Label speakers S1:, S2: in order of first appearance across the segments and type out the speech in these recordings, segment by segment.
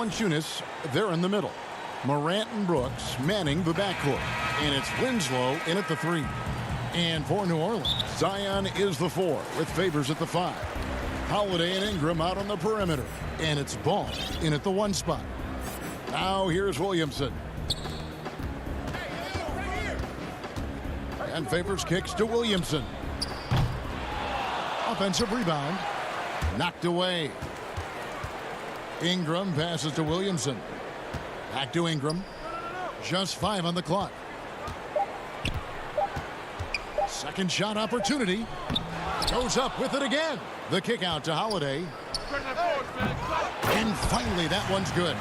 S1: Valanciunas, they're in the middle. Morant and Brooks manning the backcourt. And it's Winslow in at the 3. And for New Orleans, Zion is the 4 with Favors at the 5. Holiday and Ingram out on the perimeter. And it's Ball in at the 1 spot. Now here's Williamson. And Favors kicks to Williamson. Offensive rebound. Knocked away. Ingram passes to Williamson. Back to Ingram. Just 5 on the clock. Second shot opportunity. Goes up with it again. The kick out to Holiday. And finally, that one's good.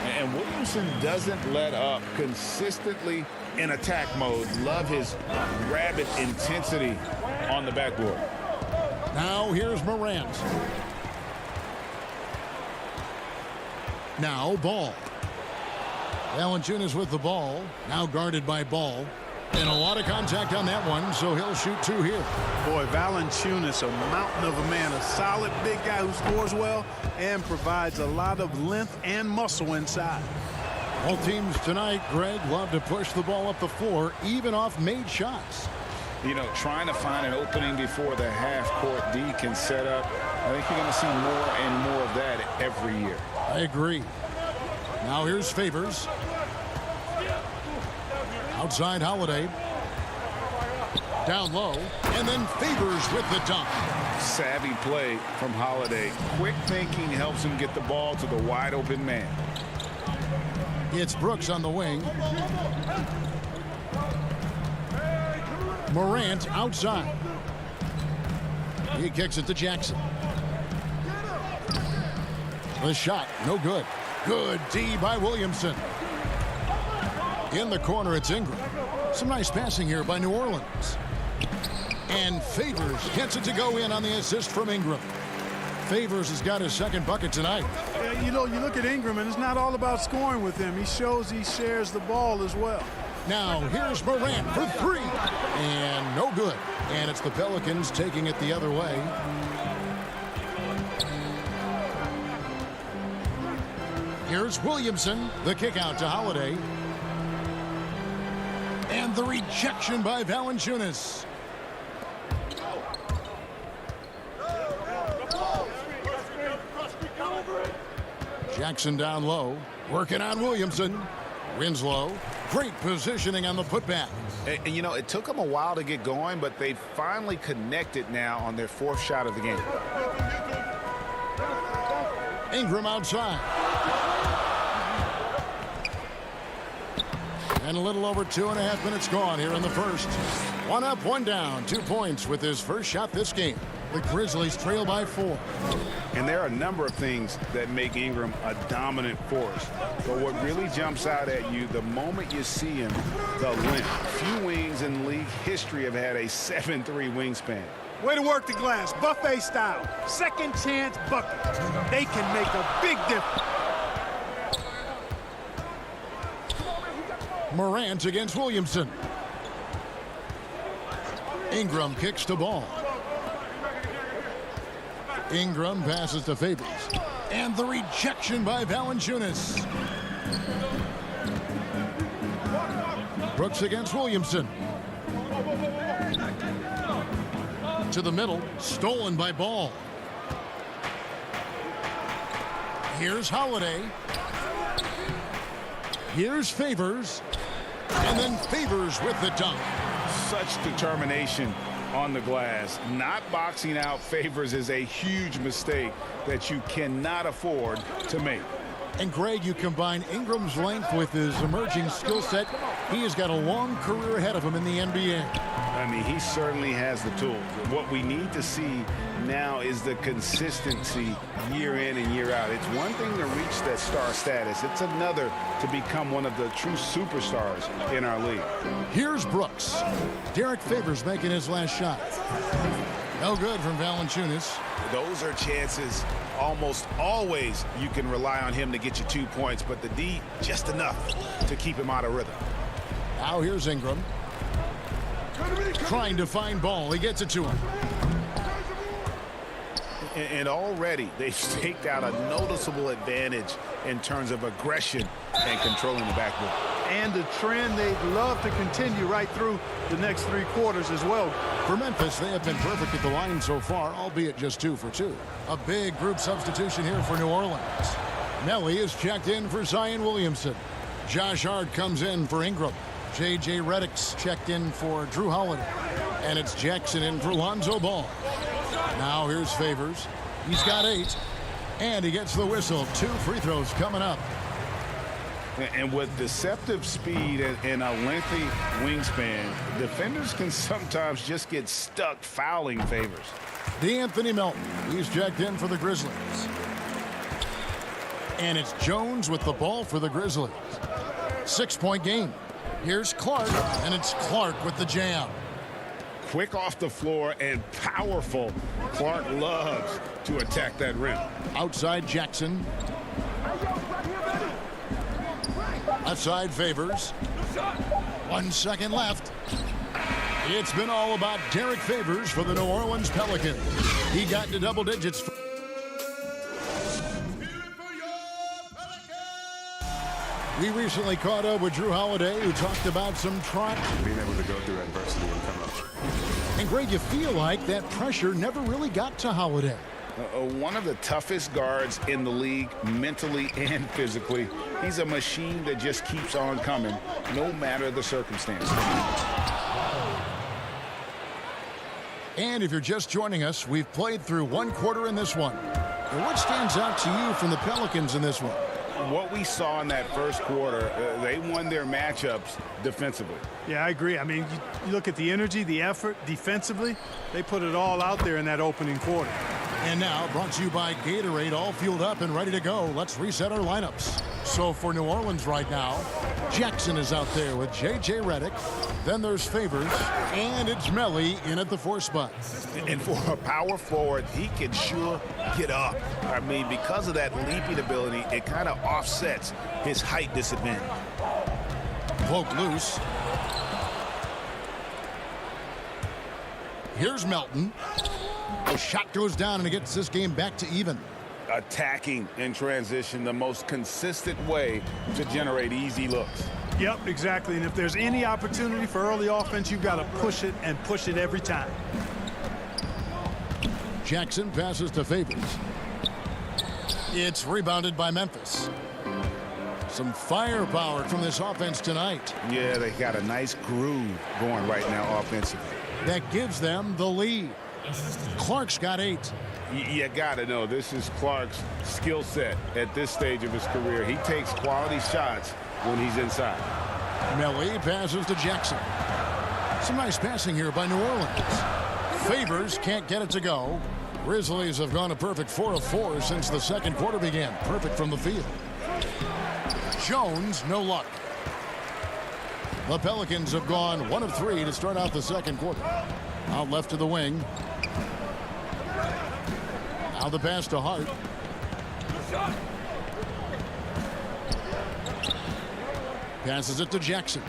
S2: And Williamson doesn't let up, consistently in attack mode. Love his rabid intensity on the backboard.
S1: Now here's Morant. Now Ball. Valanciunas with the ball. Now guarded by Ball. And a lot of contact on that one, so he'll shoot 2 here.
S3: Boy, Valanciunas, a mountain of a man, a solid big guy who scores well and provides a lot of length and muscle inside.
S1: All teams tonight, Greg, love to push the ball up the floor, even off made shots.
S2: You know, trying to find an opening before the half-court D can set up. I think you're going to see more and more of that every year.
S1: I agree. Now here's Favors. Outside Holiday. Down low. And then Favors with the dunk.
S2: Savvy play from Holiday. Quick thinking helps him get the ball to the wide-open man.
S1: It's Brooks on the wing. Morant outside. He kicks it to Jackson. The shot, no good. Good D by Williamson. In the corner, it's Ingram. Some nice passing here by New Orleans. And Favors gets it to go in on the assist from Ingram. Favors has got his second bucket tonight.
S3: You know, you look at Ingram, and it's not all about scoring with him. He shows he shares the ball as well.
S1: Now, here's Morant for 3. And no good. And it's the Pelicans taking it the other way. Here's Williamson. The kick out to Holiday. And the rejection by Valanciunas. Jackson down low. Working on Williamson. Winslow. Great positioning on the putback.
S2: And, you know, it took them a while to get going, but they finally connected now on their 4th shot of the game.
S1: Ingram outside. And a little over 2.5 minutes gone here in the first. 1 up, 1 down. 2 points with his first shot this game. The Grizzlies trail by 4.
S2: And there are a number of things that make Ingram a dominant force. But what really jumps out at you the moment you see him, the length. Few wings in league history have had a 7'3" wingspan.
S3: Way to work the glass, buffet style. Second chance bucket. They can make a big difference.
S1: Morant against Williamson. Ingram kicks the ball. Ingram passes to Favors. And the rejection by Valanciunas. Brooks against Williamson. To the middle. Stolen by Ball. Here's Holiday. Here's Favors. And then Favors with the dunk.
S2: Such determination on the glass. Not boxing out Favors is a huge mistake that you cannot afford to make.
S1: And Greg, you combine Ingram's length with his emerging skill set. He has got a long career ahead of him in the NBA.
S2: I mean, he certainly has the tools. What we need to see now is the consistency year in and year out. It's one thing to reach that star status. It's another to become one of the true superstars in our league.
S1: Here's Brooks. Derek Favors making his last shot. No good from Valanciunas.
S2: Those are chances almost always you can rely on him to get you 2 points, but the D just enough to keep him out of rhythm.
S1: Now here's Ingram. Trying to find Ball. He gets it to him.
S2: And already they've staked out a noticeable advantage in terms of aggression and controlling the backboard.
S3: And the trend they'd love to continue right through the next 3 quarters as well.
S1: For Memphis, they have been perfect at the line so far, albeit just 2 for 2. A big group substitution here for New Orleans. Melly is checked in for Zion Williamson. Josh Hart comes in for Ingram. J.J. Redick's checked in for Drew Holiday. And it's Jackson in for Lonzo Ball. Now here's Favors. He's got 8. And he gets the whistle. 2 free throws coming up.
S2: And with deceptive speed and a lengthy wingspan, defenders can sometimes just get stuck fouling Favors.
S1: DeAnthony Melton. He's checked in for the Grizzlies. And it's Jones with the ball for the Grizzlies. 6-point game. Here's Clark, and it's Clark with the jam.
S2: Quick off the floor and powerful. Clark loves to attack that rim.
S1: Outside Jackson. Left side Favors. 1 second left. It's been all about Derek Favors for the New Orleans Pelicans. He got into double digits. We recently caught up with Drew Holiday, who talked about some trying.
S4: Being able to go through adversity and come up.
S1: And Greg, you feel like that pressure never really got to Holiday.
S2: One of the toughest guards in the league, mentally and physically. He's a machine that just keeps on coming, no matter the circumstance.
S1: And if you're just joining us, we've played through 1 quarter in this one. And what stands out to you from the Pelicans in this one?
S2: What we saw in that first quarter, they won their matchups defensively.
S3: Yeah, I agree. I mean, you look at the energy, the effort defensively, they put it all out there in that opening quarter.
S1: And now, brought to you by Gatorade, all fueled up and ready to go. Let's reset our lineups. So for New Orleans right now, Jackson is out there with J.J. Redick. Then there's Favors, and it's Melly in at the 4 spot.
S2: And for a power forward, he can sure get up. I mean, because of that leaping ability, it kind of offsets his height disadvantage.
S1: Poke loose. Here's Melton. The shot goes down, and it gets this game back to even.
S2: Attacking in transition, the most consistent way to generate easy looks.
S3: Yep, exactly. And if there's any opportunity for early offense, you've got to push it and push it every time.
S1: Jackson passes to Favors. It's rebounded by Memphis. Some firepower from this offense tonight.
S2: Yeah, they got a nice groove going right now offensively.
S1: That gives them the lead. Clark's got 8.
S2: You got to know, this is Clark's skill set at this stage of his career. He takes quality shots when he's inside.
S1: Melly passes to Jackson. Some nice passing here by New Orleans. Favors can't get it to go. Grizzlies have gone a perfect 4 of 4 since the second quarter began. Perfect from the field. Jones, no luck. The Pelicans have gone 1 of 3 to start out the second quarter. Out left to the wing. Now the pass to Hart. Passes it to Jackson.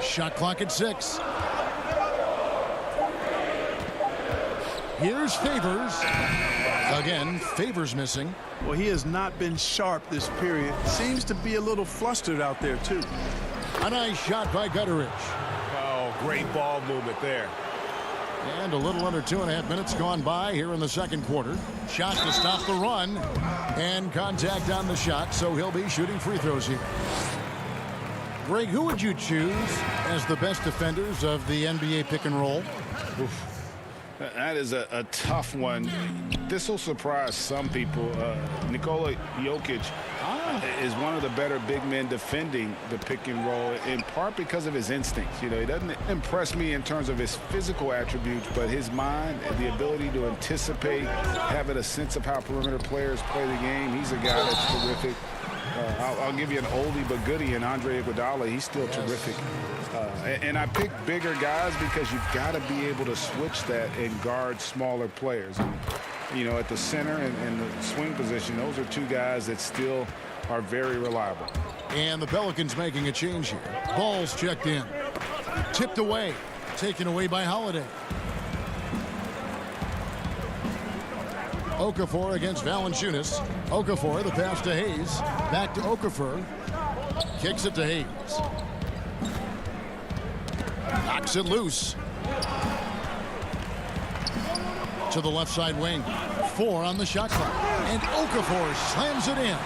S1: Shot clock at 6. Here's Favors. Again, Favors missing.
S3: Well, he has not been sharp this period. Seems to be a little flustered out there, too.
S1: A nice shot by Gutteridge.
S2: Oh, great ball movement there.
S1: And a little under 2.5 minutes gone by here in the second quarter. Shot to stop the run. And contact on the shot, so he'll be shooting free throws here. Greg, who would you choose as the best defenders of the NBA pick and roll?
S2: Oof. That is a tough one. This will surprise some people. Nikola Jokic is one of the better big men defending the pick and roll, in part because of his instincts. You know, he doesn't impress me in terms of his physical attributes, but his mind and the ability to anticipate, having a sense of how perimeter players play the game. He's a guy that's terrific. I'll give you an oldie but goodie in Andre Iguodala. He's still terrific. And I pick bigger guys because you've got to be able to switch that and guard smaller players. And, you know, at the center and the swing position, those are 2 guys that still are very reliable.
S1: And the Pelicans making a change here. Ball's checked in. Tipped away. Taken away by Holiday. Okafor against Valanciunas. Okafor, the pass to Hayes. Back to Okafor. Kicks it to Hayes. Knocks it loose. To the left side wing. 4 on the shot clock. And Okafor slams it in.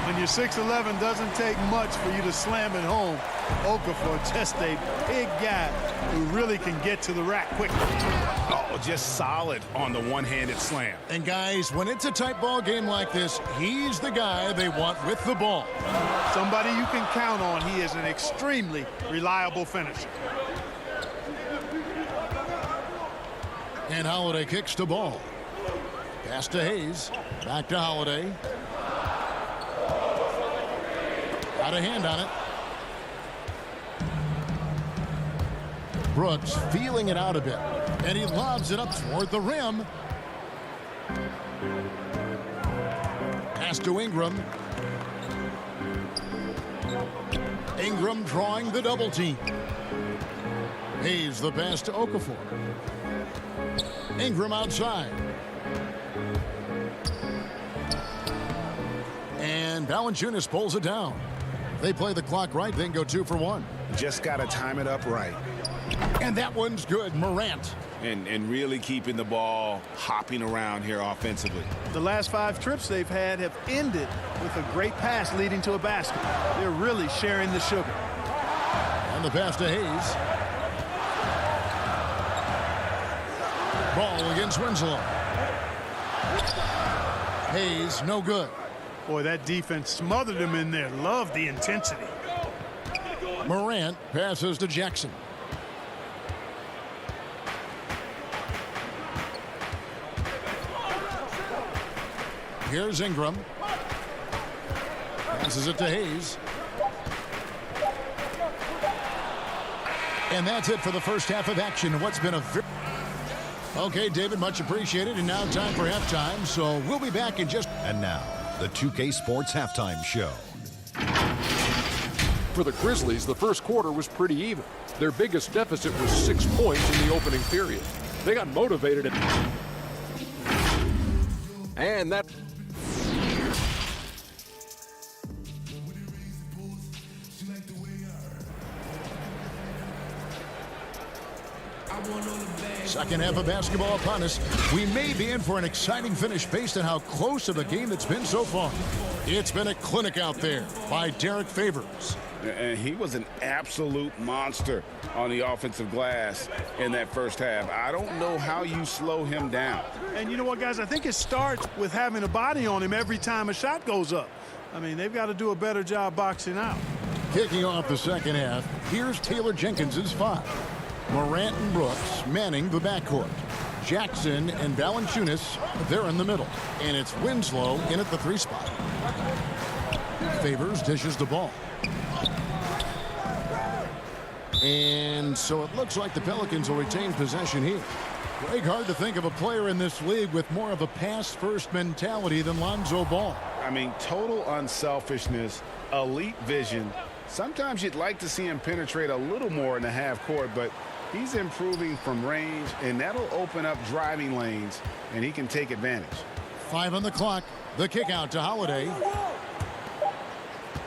S3: When you're 6'11", doesn't take much for you to slam it home. Okafor, just a big guy who really can get to the rack quickly.
S2: Oh, just solid on the one-handed slam.
S1: And guys, when it's a tight ball game like this, he's the guy they want with the ball.
S3: Somebody you can count on. He is an extremely reliable finisher.
S1: And Holiday kicks the ball. Pass to Hayes. Back to Holiday. Got a hand on it. Brooks feeling it out a bit. And he lobs it up toward the rim. Pass to Ingram. Ingram drawing the double team. Hayes the pass to Okafor. Ingram outside. And Valanciunas pulls it down. They play the clock right, then go 2 for 1.
S2: Just got to time it up right.
S1: And that one's good. Morant.
S2: And really keeping the ball hopping around here offensively.
S3: The last 5 trips they've had have ended with a great pass leading to a basket. They're really sharing the sugar.
S1: And the pass to Hayes. Ball against Winslow. Hayes, no good.
S3: Boy, that defense smothered him in there. Love the intensity.
S1: Morant passes to Jackson. Here's Ingram. Passes it to Hayes. And that's it for the first half of action. What's been a very... Okay, David, much appreciated. And now time for halftime. So we'll be back in just...
S5: And now, the 2K Sports Halftime Show.
S6: For the Grizzlies, the first quarter was pretty even. Their biggest deficit was 6 points in the opening period. They got motivated and that...
S1: Second half of basketball upon us. We may be in for an exciting finish based on how close of a game it's been so far. It's been a clinic out there by Derek Favors.
S2: And he was an absolute monster on the offensive glass in that first half. I don't know how you slow him down.
S3: And you know what, guys? I think it starts with having a body on him every time a shot goes up. I mean, they've got to do a better job boxing out.
S1: Kicking off the second half, here's Taylor Jenkins's 5. Morant and Brooks manning the backcourt. Jackson and Valanciunas, they're in the middle. And it's Winslow in at the 3 spot. Favors dishes the ball. And so it looks like the Pelicans will retain possession here. Greg, hard to think of a player in this league with more of a pass-first mentality than Lonzo Ball.
S2: I mean, total unselfishness, elite vision. Sometimes you'd like to see him penetrate a little more in the half court, but he's improving from range, and that'll open up driving lanes, and he can take advantage.
S1: 5 on the clock. The kick out to Holiday.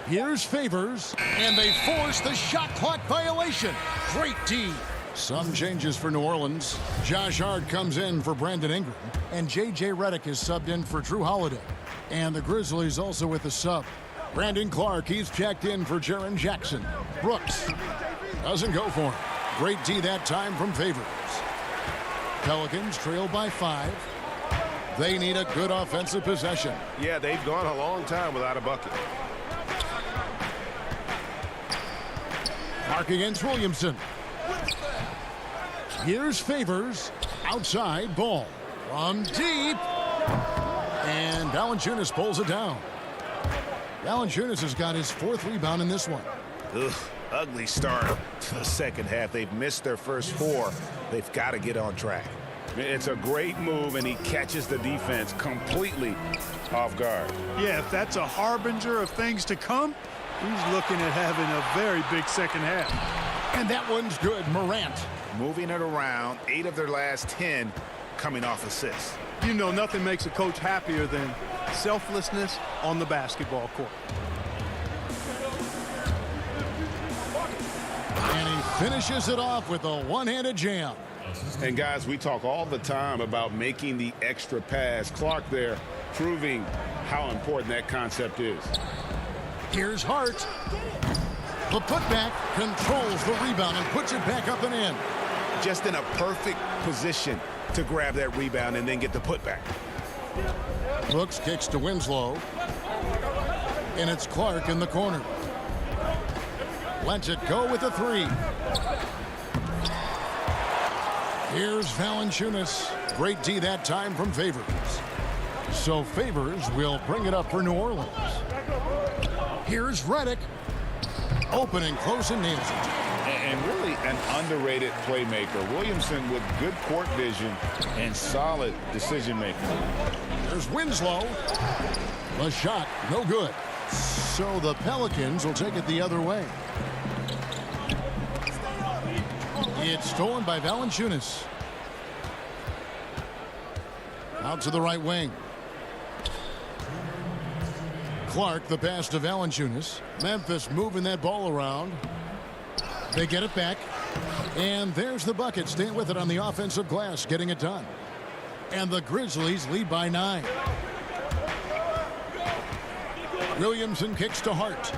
S1: Here's Favors, and they force the shot clock violation. Great D. Some changes for New Orleans. Josh Hart comes in for Brandon Ingram, and J.J. Redick is subbed in for Drew Holiday. And the Grizzlies also with a sub. Brandon Clark, he's checked in for Jaren Jackson. Brooks doesn't go for him. Great D that time from Favors. Pelicans trail by 5. They need a good offensive possession.
S2: Yeah, they've gone a long time without a bucket.
S1: Mark against Williamson. Here's Favors. Outside ball. From deep. And Valanciunas pulls it down. Valanciunas has got his 4th rebound in this one.
S2: Ugh, ugly start to the second half. They've missed their first 4. They've got to get on track. It's a great move, and he catches the defense completely off guard.
S3: Yeah, if that's a harbinger of things to come, he's looking at having a very big second half.
S1: And that one's good. Morant.
S2: Moving it around, 8 of their last 10 coming off assists.
S3: You know, nothing makes a coach happier than selflessness on the basketball court.
S1: And he finishes it off with a one-handed jam.
S2: And guys, we talk all the time about making the extra pass. Clark there proving how important that concept is.
S1: Here's Hart. The putback controls the rebound and puts it back up and in.
S2: Just in a perfect position to grab that rebound and then get the putback.
S1: Brooks kicks to Winslow. And it's Clark in the corner. Lets it go with a three. Here's Valanciunas. Great D that time from Favors. So Favors will bring it up for New Orleans. Here's Redick. Open and close and nails it.
S2: And really an underrated playmaker. Williamson with good court vision and solid decision making.
S1: There's Winslow. The shot, no good. So the Pelicans will take it the other way. It's stolen by Valanciunas. Out to the right wing. Clark, the pass to Valanciunas. Memphis moving that ball around. They get it back. And there's the bucket. Staying with it on the offensive glass, getting it done. And the Grizzlies lead by 9. Williamson kicks to Hart.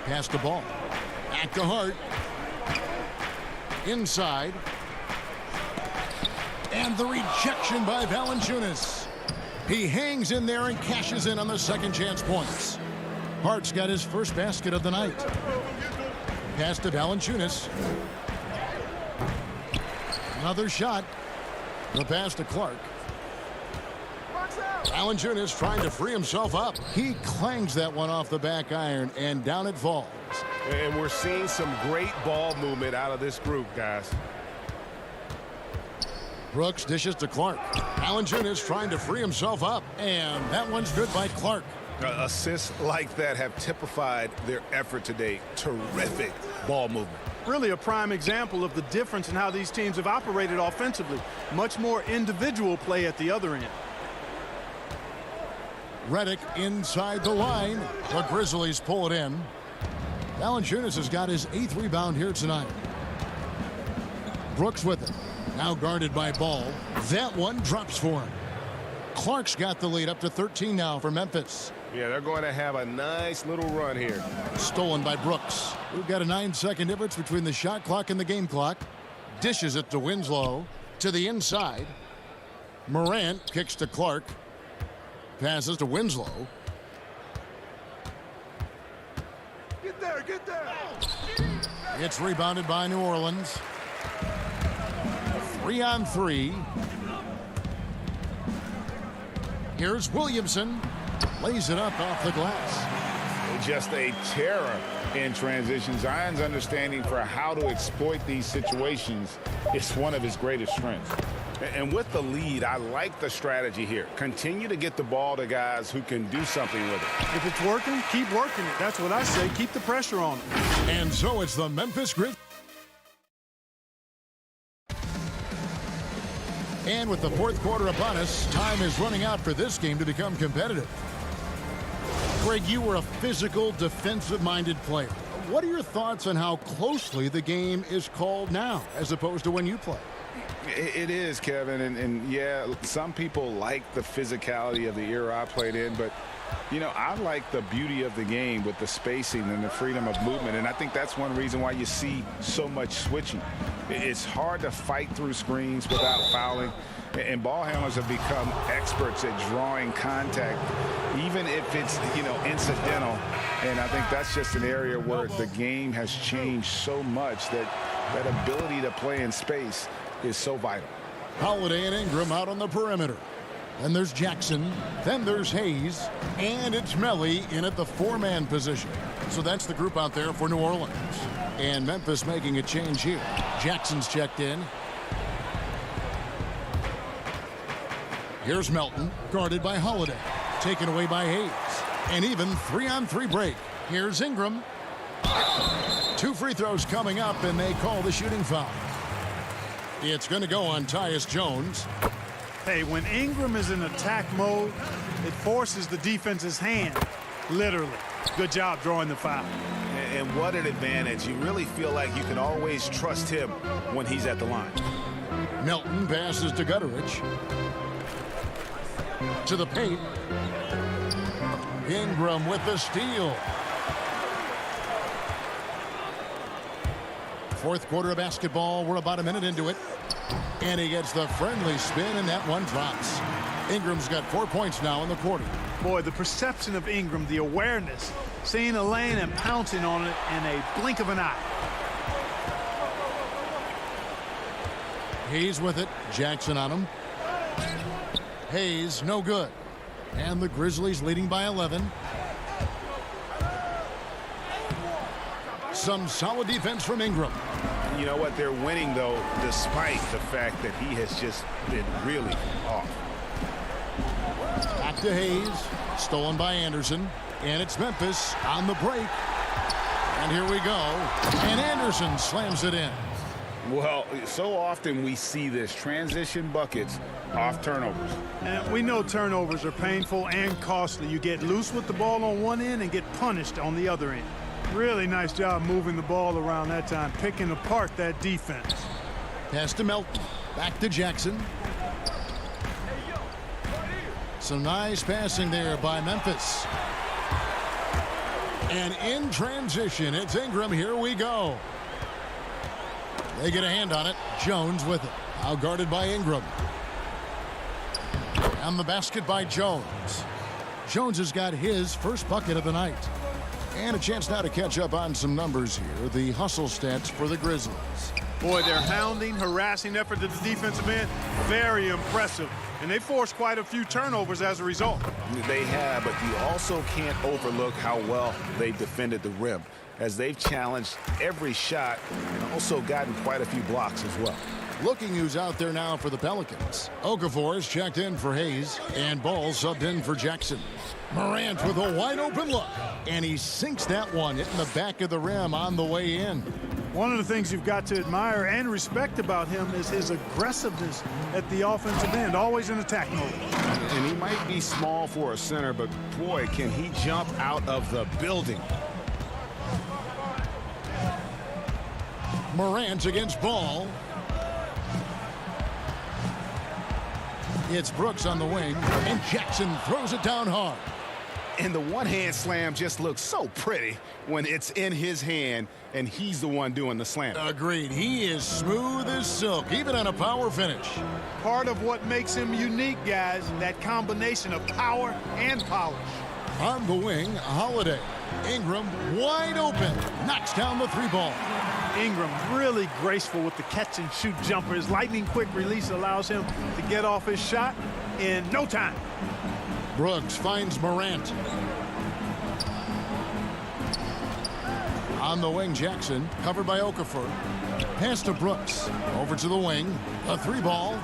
S1: Pass the ball. Back to Hart. Inside. And the rejection by Valanciunas. He hangs in there and cashes in on the second chance points. Hart's got his first basket of the night. Pass to Valanciunas. Another shot. The pass to Clark. Valanciunas trying to free himself up. He clangs that one off the back iron, and down it falls.
S2: And we're seeing some great ball movement out of this group, guys.
S1: Brooks dishes to Clark. Valanciunas trying to free himself up, and that one's good by Clark.
S2: Assists like that have typified their effort today. Terrific ball movement.
S3: Really a prime example of the difference in how these teams have operated offensively. Much more individual play at the other end.
S1: Redick inside the line. The Grizzlies pull it in. Valanciunas has got his 8th rebound here tonight. Brooks with it. Now guarded by Ball. That one drops for him. Clark's got the lead up to 13 now for Memphis.
S2: Yeah, they're going to have a nice little run here.
S1: Stolen by Brooks. We've got a 9-second difference between the shot clock and the game clock. Dishes it to Winslow. To the inside. Morant kicks to Clark. Passes to Winslow.
S3: Get there, get there.
S1: It's rebounded by New Orleans. 3-on-3. Here's Williamson. Lays it up off the glass.
S2: Just a terror in transition. Zion's understanding for how to exploit these situations is one of his greatest strengths. And with the lead, I like the strategy here. Continue to get the ball to guys who can do something with it.
S3: If it's working, keep working it. That's what I say. Keep the pressure on them.
S1: And so it's the Memphis Grizzlies. And with the fourth quarter upon us, time is running out for this game to become competitive. Greg, you were a physical, defensive-minded player. What are your thoughts on how closely the game is called now as opposed to when you play?
S2: It is, Kevin, and yeah, some people like the physicality of the era I played in, but you know, I like the beauty of the game with the spacing and the freedom of movement, and I think that's one reason why you see so much switching. It's hard to fight through screens without fouling, and ball handlers have become experts at drawing contact, even if it's, you know, incidental, and I think that's just an area where the game has changed so much that that ability to play in space is so vital.
S1: Holiday and Ingram out on the perimeter. Then there's Jackson. Then there's Hayes. And it's Melly in at the 4-man position. So that's the group out there for New Orleans. And Memphis making a change here. Jackson's checked in. Here's Melton, guarded by Holiday. Taken away by Hayes. And even 3-on-3 break. Here's Ingram. 2 free throws coming up, and they call the shooting foul. It's going to go on Tyus Jones.
S3: Hey, when Ingram is in attack mode, it forces the defense's hand, literally. Good job drawing the foul.
S2: And what an advantage. You really feel like you can always trust him when he's at the line.
S1: Melton passes to Gutteridge. To the paint. Ingram with the steal. Fourth quarter of basketball. We're about a minute into it. And he gets the friendly spin, and that one drops. Ingram's got 4 points now in the quarter.
S3: Boy, the perception of Ingram, the awareness, seeing a lane and pouncing on it in a blink of an eye.
S1: Hayes with it. Jackson on him. Hayes, no good. And the Grizzlies leading by 11. Some solid defense from Ingram.
S2: You know what? They're winning, though, despite the fact that he has just been really off.
S1: Back to Hayes. Stolen by Anderson. And it's Memphis on the break. And here we go. And Anderson slams it in.
S2: Well, so often we see this transition buckets off turnovers.
S3: And we know turnovers are painful and costly. You get loose with the ball on one end and get punished on the other end. Really nice job moving the ball around that time, picking apart that defense.
S1: Pass to Melton. Back to Jackson. Some nice passing there by Memphis. And in transition, it's Ingram. Here we go. They get a hand on it. Jones with it. Now guarded by Ingram. And the basket by Jones. Jones has got his first bucket of the night. And a chance now to catch up on some numbers here. The hustle stats for the Grizzlies.
S3: Boy, their hounding, harassing effort to the defensive end, very impressive. And they forced quite a few turnovers as a result.
S2: They have, but you also can't overlook how well they've defended the rim, as they've challenged every shot and also gotten quite a few blocks as well.
S1: Looking who's out there now for the Pelicans. Okafor is checked in for Hayes, and Ball subbed in for Jackson. Morant with a wide open look, and he sinks that one, hitting the back of the rim on the way in.
S3: One of the things you've got to admire and respect about him is his aggressiveness at the offensive end, always in attack mode.
S2: And he might be small for a center, but boy, can he jump out of the building.
S1: Morant against Ball. It's Brooks on the wing, and Jackson throws it down hard.
S2: And the one-hand slam just looks so pretty when it's in his hand and he's the one doing the slam.
S1: Agreed. He is smooth as silk, even on a power finish.
S3: Part of what makes him unique, guys, that combination of power and polish.
S1: On the wing, Holiday. Ingram wide open. Knocks down the three ball.
S3: Ingram really graceful with the catch and shoot jumper. His lightning quick release allows him to get off his shot in no time.
S1: Brooks finds Morant. On the wing, Jackson, covered by Okafor. Pass to Brooks. Over to the wing. A three ball.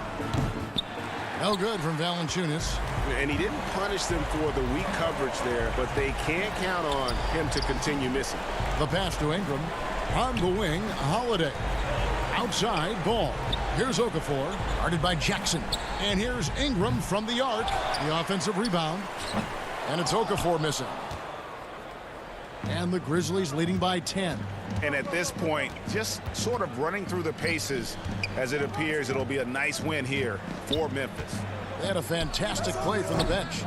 S1: No good from Valanciunas.
S2: And he didn't punish them for the weak coverage there, but they can't count on him to continue missing.
S1: The pass to Ingram. On the wing, Holiday. Outside, Ball. Here's Okafor, guarded by Jackson. And here's Ingram from the arc. The offensive rebound. And it's Okafor missing. And the Grizzlies leading by 10.
S2: And at this point, just sort of running through the paces, as it appears it'll be a nice win here for Memphis.
S1: They had a fantastic play from the bench.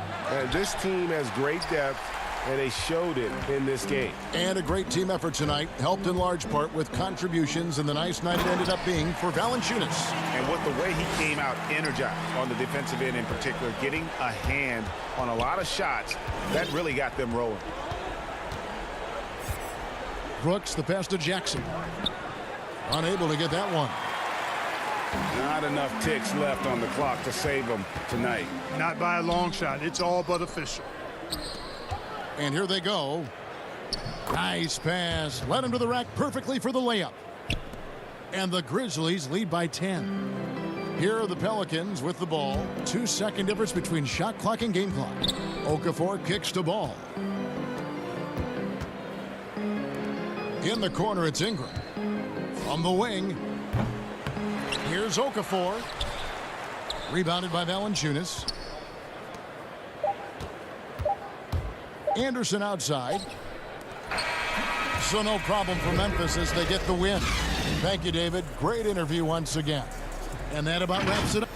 S2: This team has great depth, and they showed it in this game.
S1: And a great team effort tonight, helped in large part with contributions, and the nice night it ended up being for Valanciunas.
S2: And with the way he came out energized on the defensive end in particular, getting a hand on a lot of shots, that really got them rolling.
S1: Brooks, the pass to Jackson. Unable to get that one.
S2: Not enough ticks left on the clock to save them tonight.
S3: Not by a long shot. It's all but official.
S1: And here they go. Nice pass. Led him to the rack perfectly for the layup. And the Grizzlies lead by 10. Here are the Pelicans with the ball. 2-second difference between shot clock and game clock. Okafor kicks to Ball. In the corner, it's Ingram. From the wing. Here's Here's Okafor. Rebounded by Valanciunas. Anderson outside. So no problem for Memphis as they get the win. Thank you, David. Great interview once again. And that about wraps it up.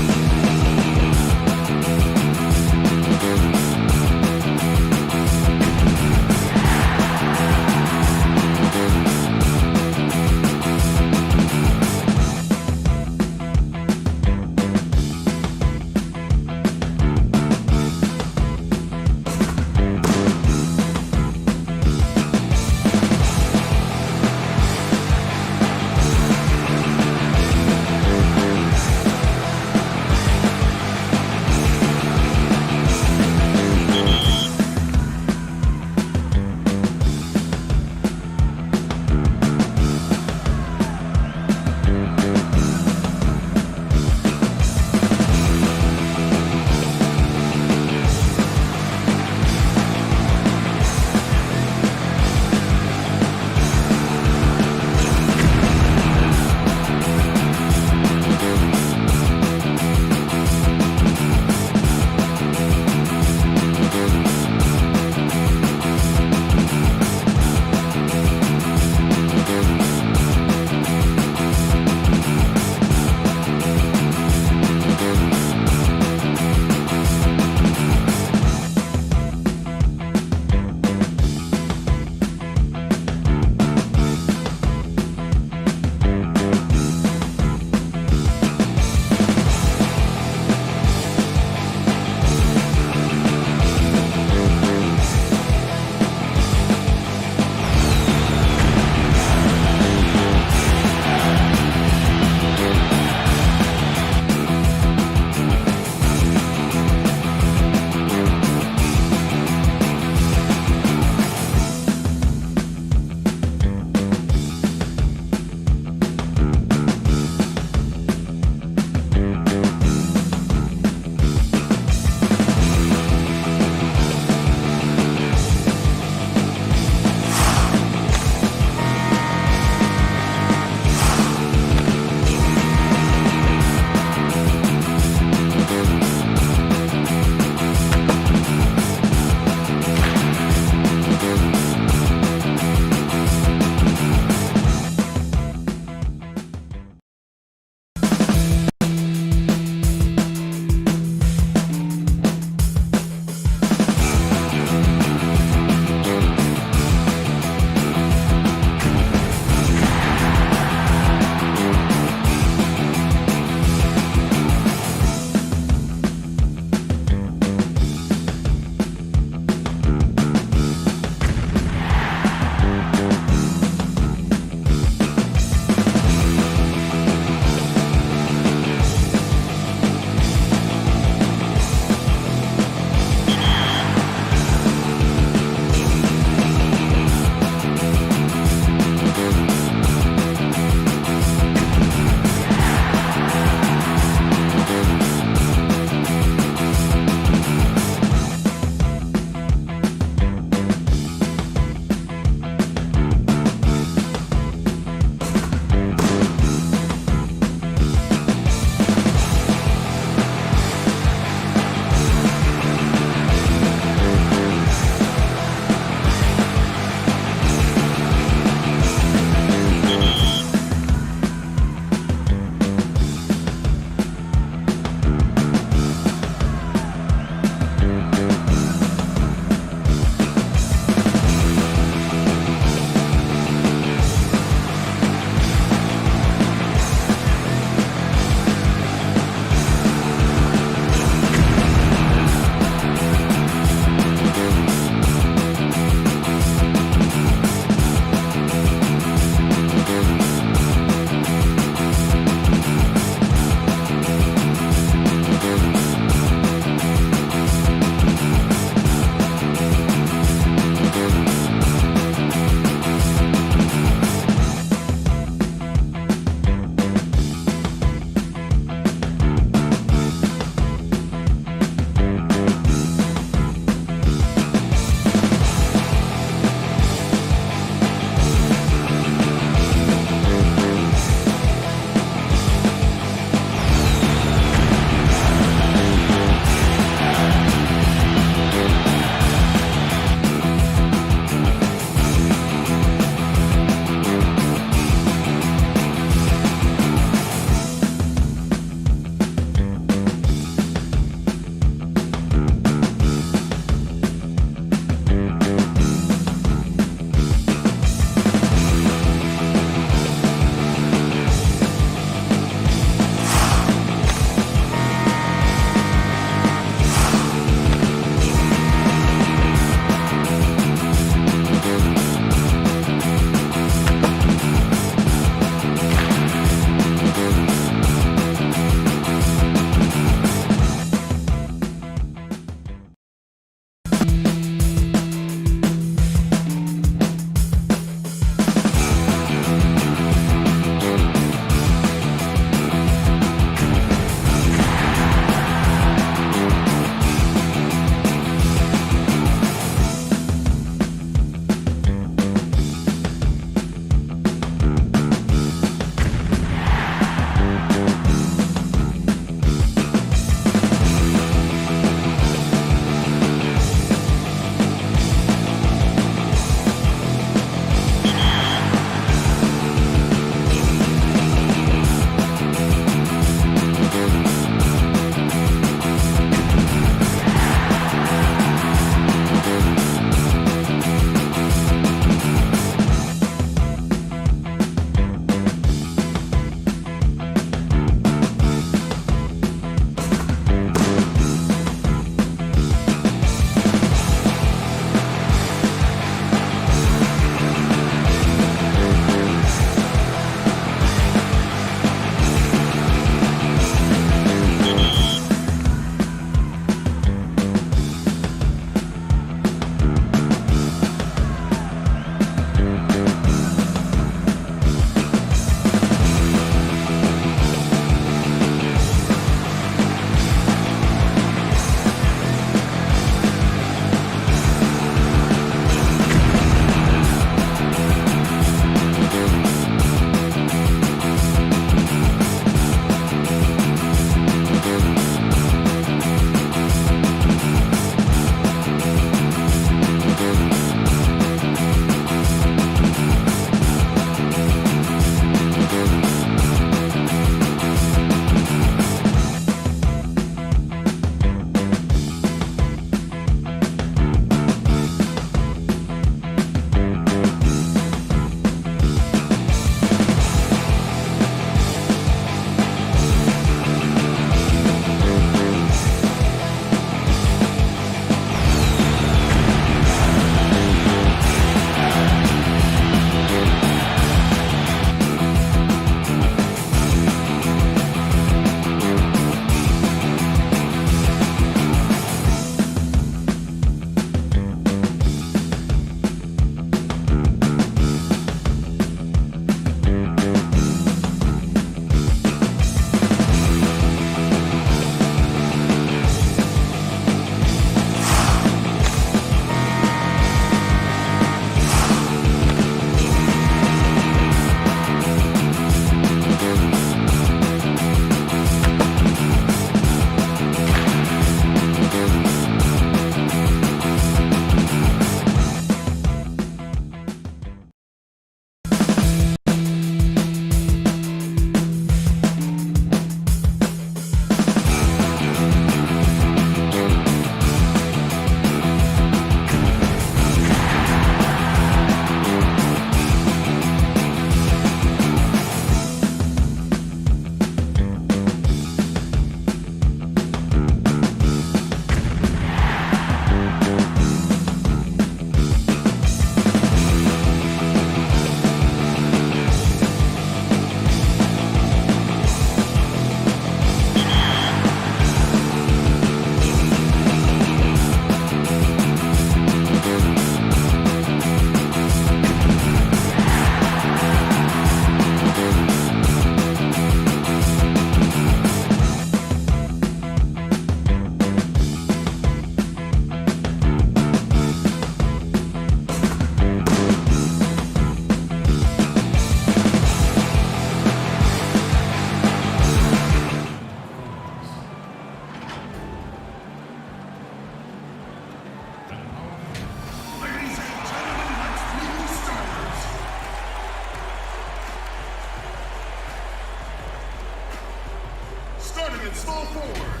S7: at small forward.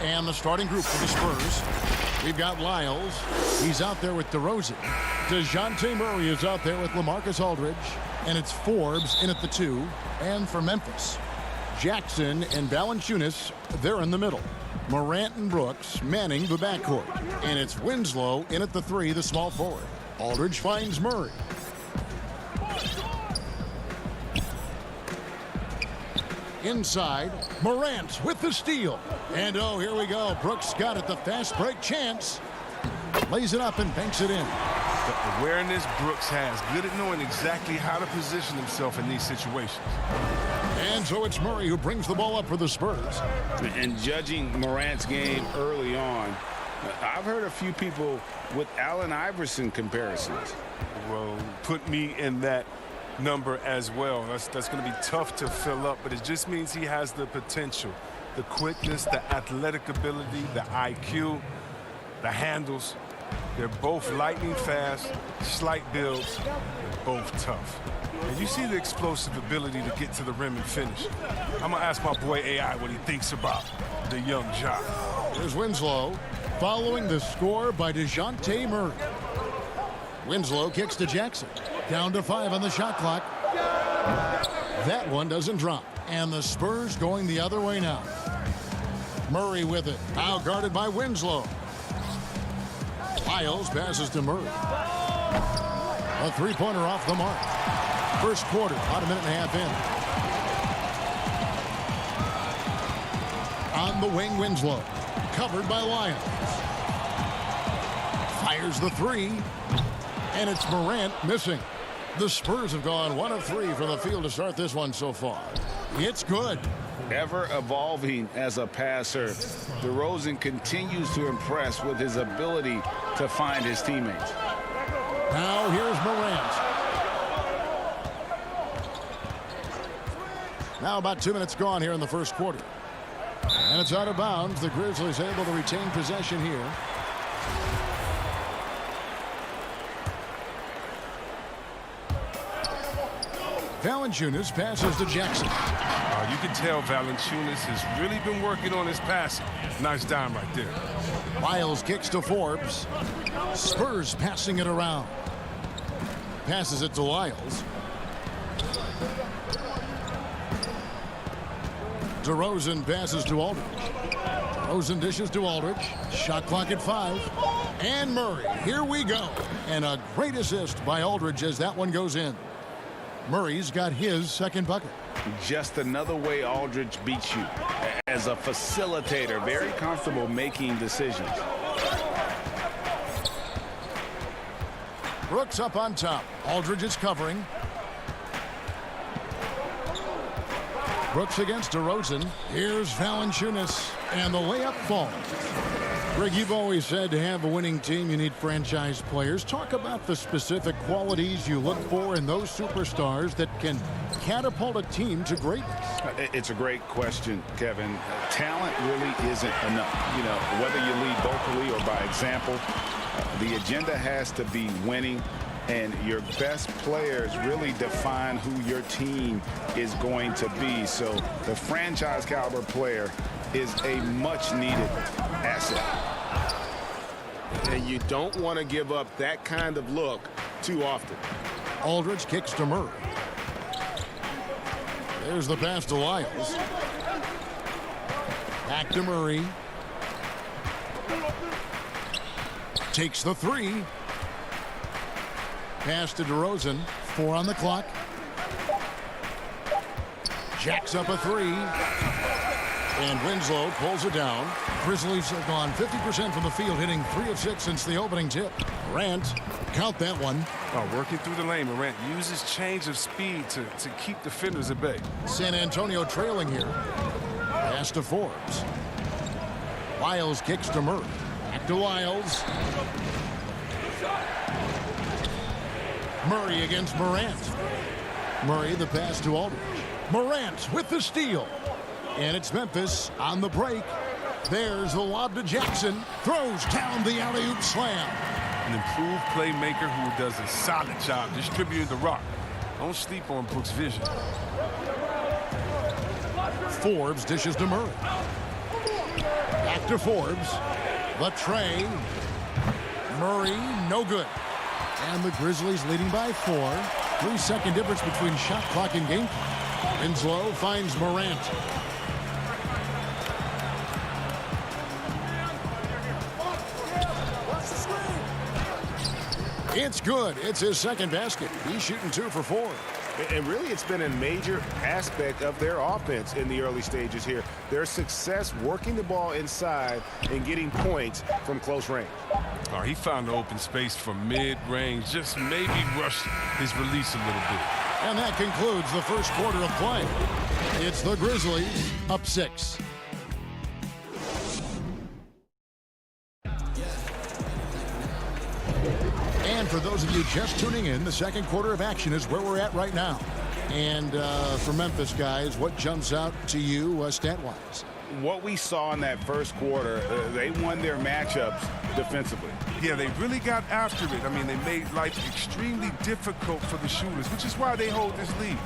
S1: And the starting group for the Spurs. We've got Lyles. He's out there with DeRozan. DeJounte Murray is out there with LaMarcus Aldridge. And it's Forbes in at the 2. And for Memphis, Jackson and Valanciunas, they're in the middle. Morant and Brooks manning the backcourt. And it's Winslow in at the 3, the small forward. Aldridge finds Murray. Inside, Morant with the steal. And oh, here we go. Brooks got it, the fast break chance. Lays it up and banks it in.
S8: The awareness Brooks has, good at knowing exactly how to position himself in these situations.
S1: And so it's Murray who brings the ball up for the Spurs.
S2: And judging Morant's game early on, I've heard a few people with Allen Iverson comparisons.
S8: Well, put me in that number as well. That's going to be tough to fill up, but it just means he has the potential, the quickness, the athletic ability, the IQ, the handles. They're both lightning fast, slight builds, and both tough. And you see the explosive ability to get to the rim and finish. I'm going to ask my boy AI what he thinks about the young Ja.
S1: Here's Winslow following the score by DeJounte Murray. Winslow kicks to Jackson. Down to 5 on the shot clock. That one doesn't drop. And the Spurs going the other way now. Murray with it. Now guarded by Winslow. Lyles passes to Murray. A three-pointer off the mark. First quarter, about a minute and a half in. On the wing, Winslow. Covered by Lyles. Fires the 3. And it's Morant missing. The Spurs have gone 1 of 3 from the field to start this one so far. It's good.
S2: Ever evolving as a passer, DeRozan continues to impress with his ability to find his teammates.
S1: Now here's Morant. Now about 2 minutes gone here in the first quarter. And it's out of bounds. The Grizzlies able to retain possession here. Valanciunas passes to Jackson.
S8: You can tell Valanciunas has really been working on his passing. Nice dime right there.
S1: Lyles kicks to Forbes. Spurs passing it around. Passes it to Lyles. DeRozan passes to Aldridge. DeRozan dishes to Aldridge. Shot clock at 5. And Murray. Here we go. And a great assist by Aldridge as that one goes in. Murray's got his second bucket.
S2: Just another way Aldridge beats you. As a facilitator, very comfortable making decisions.
S1: Brooks up on top. Aldridge is covering. Brooks against DeRozan. Here's Valanciunas. And the layup falls. Greg, you've always said to have a winning team, you need franchise players. Talk about the specific qualities you look for in those superstars that can catapult a team to greatness.
S2: It's a great question, Kevin. Talent really isn't enough. You know, whether you lead vocally or by example, the agenda has to be winning, and your best players really define who your team is going to be. So the franchise caliber player is a much needed asset.
S9: And you don't want to give up that kind of look too often.
S1: Aldridge kicks to Murray. There's the pass to Lyles. Back to Murray. Takes the 3. Pass to DeRozan. 4 on the clock. Jacks up a 3. And Winslow pulls it down. Grizzlies have gone 50% from the field, hitting 3 of 6 since the opening tip. Morant, count that one.
S8: Working through the lane, Morant uses change of speed to keep defenders at bay.
S1: San Antonio trailing here. Pass to Forbes. Lyles kicks to Murray. Back to Lyles. Murray against Morant. Murray the pass to Aldridge. Morant with the steal. And it's Memphis on the break. There's the lob to Jackson. Throws down the alley-oop slam.
S8: An improved playmaker who does a solid job distributing the rock. Don't sleep on Brooks' vision.
S1: Forbes dishes to Murray. Back to Forbes. The tray. Murray, no good. And the Grizzlies leading by 4. 3-second difference between shot clock and game clock. Winslow finds Morant. It's good. It's his second basket. He's shooting 2 for 4.
S2: And really, it's been a major aspect of their offense in the early stages here. Their success working the ball inside and getting points from close range.
S8: Oh, he found the open space from mid-range, just maybe rushed his release a little bit.
S1: And that concludes the first quarter of play. It's the Grizzlies up 6. And for those of you just tuning in, the second quarter of action is where we're at right now. And for Memphis, guys, what jumps out to you stat-wise?
S2: What we saw in that first quarter, they won their matchups defensively.
S8: Yeah, they really got after it. I mean, they made life extremely difficult for the shooters, which is why they hold this lead.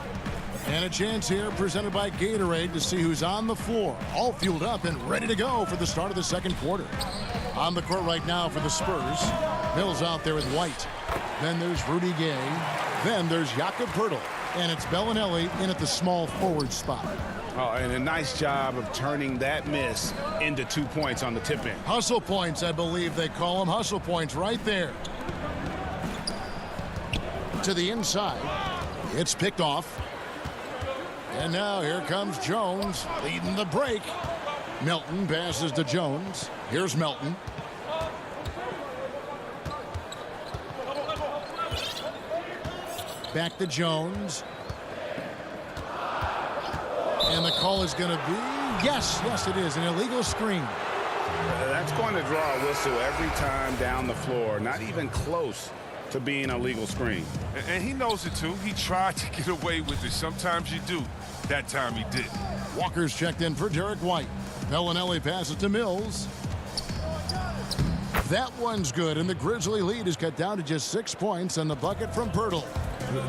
S1: And a chance here presented by Gatorade to see who's on the floor, all fueled up and ready to go for the start of the second quarter. On the court right now for the Spurs, Mills out there with White. Then there's Rudy Gay. Then there's Jakob Poeltl. And it's Bellinelli in at the small forward spot.
S2: Oh, and a nice job of turning that miss into 2 points on the tip-in.
S1: Hustle points, I believe they call them. Hustle points right there. To the inside. It's picked off. And now here comes Jones leading the break. Melton passes to Jones. Here's Melton. Back to Jones. And the call is going to be, yes, it is, an illegal screen.
S2: That's going to draw a whistle every time down the floor. Not even close to being a legal screen.
S8: And he knows it, too. He tried to get away with it. Sometimes you do. That time he did.
S1: Walker's checked in for Derek White. Bellinelli passes to Mills. That one's good, and the Grizzly lead is cut down to just 6 points, and the bucket from Poeltl.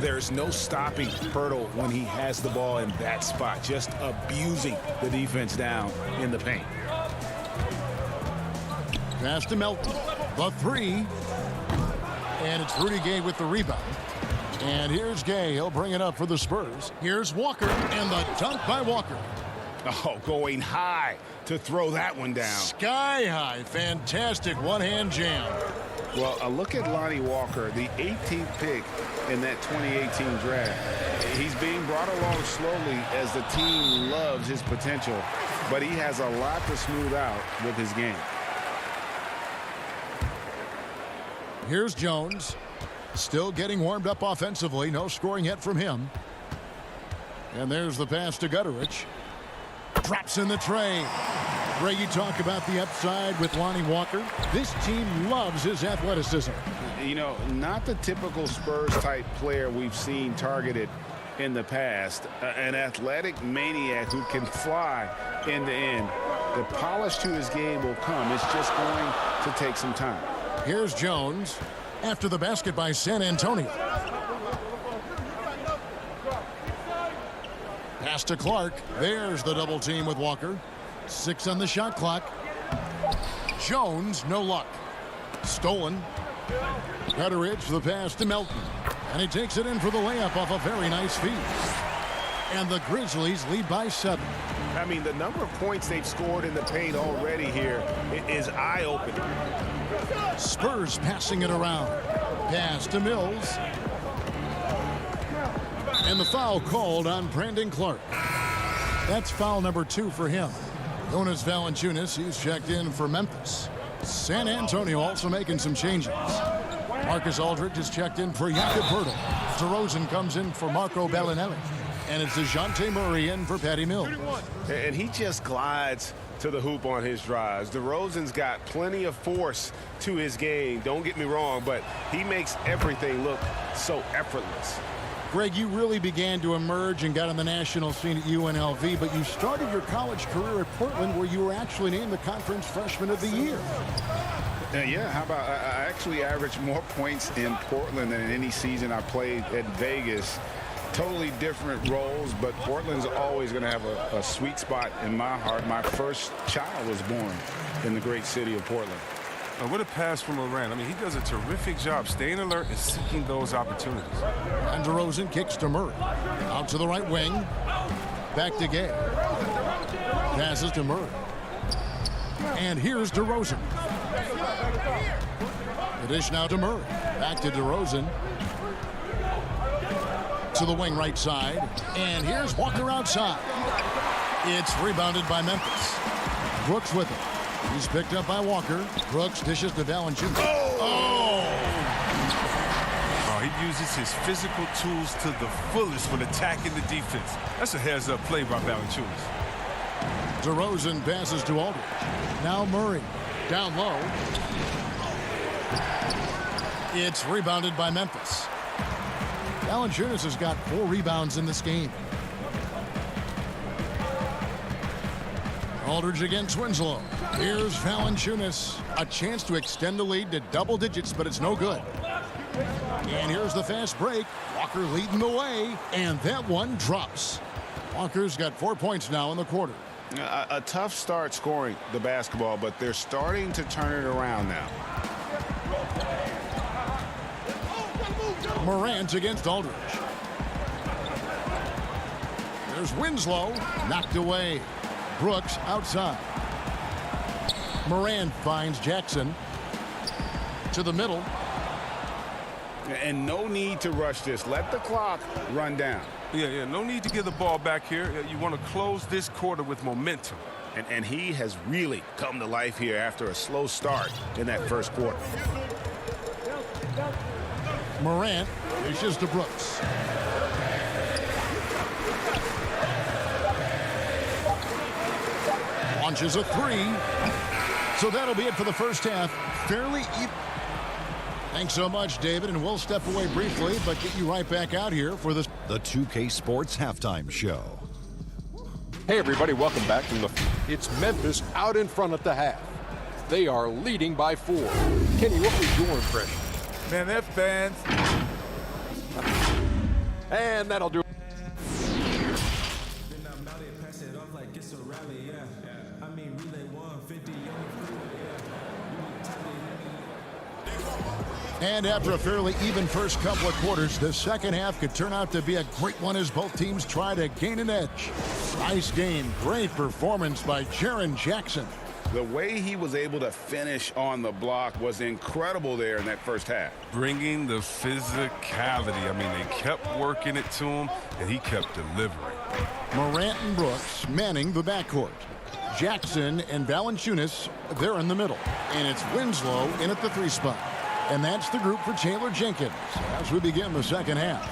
S2: There's no stopping Poeltl when he has the ball in that spot, just abusing the defense down in the paint.
S1: Pass to Melton. The 3. And it's Rudy Gay with the rebound. And here's Gay. He'll bring it up for the Spurs. Here's Walker, and the dunk by Walker.
S2: Oh, going high to throw that one down.
S1: Sky high. Fantastic one-hand jam.
S2: Well, a look at Lonnie Walker, the 18th pick in that 2018 draft. He's being brought along slowly as the team loves his potential, but he has a lot to smooth out with his game.
S1: Here's Jones. Still getting warmed up offensively. No scoring yet from him. And there's the pass to Gutterich. Drops in the tray. Greg, you talk about the upside with Lonnie Walker. This team loves his athleticism.
S2: You know, not the typical Spurs-type player we've seen targeted in the past. An athletic maniac who can fly end to end. The polish to his game will come. It's just going to take some time.
S1: Here's Jones after the basket by San Antonio. Pass to Clark. There's the double team with Walker. 6 on the shot clock. Jones, no luck. Stolen. Gutterich, the pass to Melton. And he takes it in for the layup off a very nice feed. And the Grizzlies lead by 7.
S2: I mean, the number of points they've scored in the paint already here is eye-opening.
S1: Spurs passing it around. Pass to Mills. And the foul called on Brandon Clark. That's foul number 2 for him. Jonas Valanciunas, he's checked in for Memphis. San Antonio also making some changes. Marcus Aldridge is checked in for Jakob Poeltl. DeRozan comes in for Marco Bellinelli. And it's DeJounte Murray in for Patty Mills.
S2: And he just glides to the hoop on his drives. DeRozan's got plenty of force to his game. Don't get me wrong, but he makes everything look so effortless.
S1: Greg, you really began to emerge and got on the national scene at UNLV, but you started your college career at Portland where you were actually named the Conference Freshman of the Year.
S2: Yeah, how about I actually averaged more points in Portland than in any season I played at Vegas. totally different roles, but Portland's always going to have a sweet spot in my heart. My first child was born in the great city of Portland.
S8: What a pass from Morant. I mean, he does a terrific job staying alert and seeking those opportunities.
S1: And DeRozan kicks to Murray. Out to the right wing. Back to Gay. Passes to Murray. And here's DeRozan. The dish now to Murray. Back to DeRozan. To the wing right side. And here's Walker outside. It's rebounded by Memphis. Brooks with it. He's picked up by Walker. Brooks dishes to Valanciunas. Oh,
S8: he uses his physical tools to the fullest when attacking the defense. That's a heads-up play by Valanciunas.
S1: DeRozan passes to Aldridge. Now Murray. Down low. It's rebounded by Memphis. Valanciunas has got 4 rebounds in this game. Aldridge against Winslow. Here's Valanciunas. A chance to extend the lead to double digits, but it's no good. And here's the fast break. Walker leading the way, and that one drops. Walker's got 4 points now in the quarter.
S2: A tough start scoring the basketball, but they're starting to turn it around now.
S1: Morant against Aldridge. There's Winslow. Knocked away. Brooks outside. Morant finds Jackson. To the middle.
S2: And no need to rush this. Let the clock run down.
S8: Yeah, no need to give the ball back here. You want to close this quarter with momentum.
S2: And he has really come to life here after a slow start in that first quarter.
S1: Morant dishes to Brooks. Launches a 3. So that'll be it for the first half. Fairly even. Thanks so much, David, and we'll step away briefly, but get you right back out here for this.
S5: The 2K Sports Halftime Show.
S6: Hey, everybody, welcome back from the... It's Memphis out in front at the half. They are leading by 4. Kenny, what was your impression?
S7: Man, they're fans.
S6: And that'll do it.
S1: And after a fairly even first couple of quarters, the second half could turn out to be a great one as both teams try to gain an edge. Nice game. Great performance by Jaren Jackson.
S2: The way he was able to finish on the block was incredible there in that first half.
S8: Bringing the physicality. I mean, they kept working it to him, and he kept delivering.
S1: Morant and Brooks manning the backcourt. Jackson and Valanciunas, they're in the middle. And it's Winslow in at the 3 spot. And that's the group for Taylor Jenkins as we begin the second half.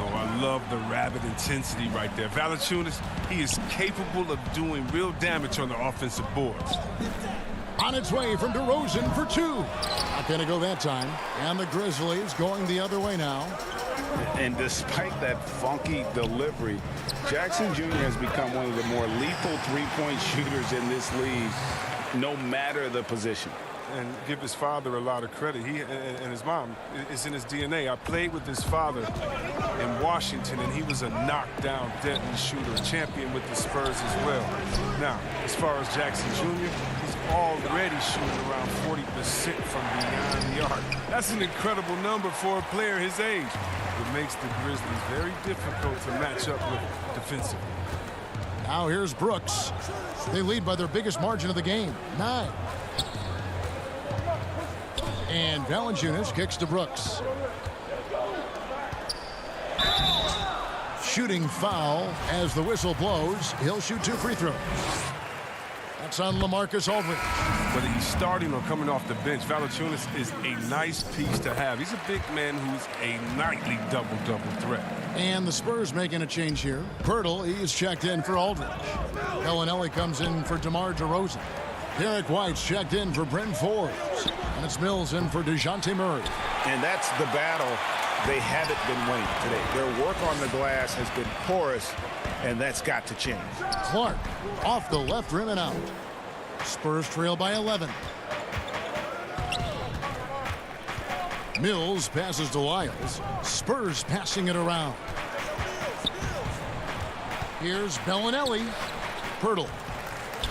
S8: Oh, I love the rabid intensity right there. Valanciunas, he is capable of doing real damage on the offensive boards.
S1: On its way from DeRozan for 2. Not going to go that time. And the Grizzlies going the other way now.
S2: And despite that funky delivery, Jackson Jr. has become one of the more lethal three-point shooters in this league, no matter the position.
S8: And give his father a lot of credit. He and his mom, it's in his DNA. I played with his father in Washington, and he was a knockdown, deadly shooter, a champion with the Spurs as well. Now, as far as Jackson Jr., he's already shooting around 40% from beyond the arc. That's an incredible number for a player his age. It makes the Grizzlies very difficult to match up with defensively.
S1: Now here's Brooks. They lead by their biggest margin of the game, 9. And Valanciunas kicks to Brooks. Shooting foul as the whistle blows. He'll shoot 2 free throws. That's on LaMarcus Aldridge.
S8: Whether he's starting or coming off the bench, Valanciunas is a nice piece to have. He's a big man who's a nightly double-double threat.
S1: And the Spurs making a change here. Pirtle, he's checked in for Aldridge. Bellinelli comes in for DeMar DeRozan. Derek White's checked in for Bryn Forbes. And it's Mills in for DeJounte Murray.
S2: And that's the battle they haven't been winning today. Their work on the glass has been porous, and that's got to change.
S1: Clark off the left rim and out. Spurs trail by 11. Mills passes to Lyles. Spurs passing it around. Here's Bellinelli. Pirtle.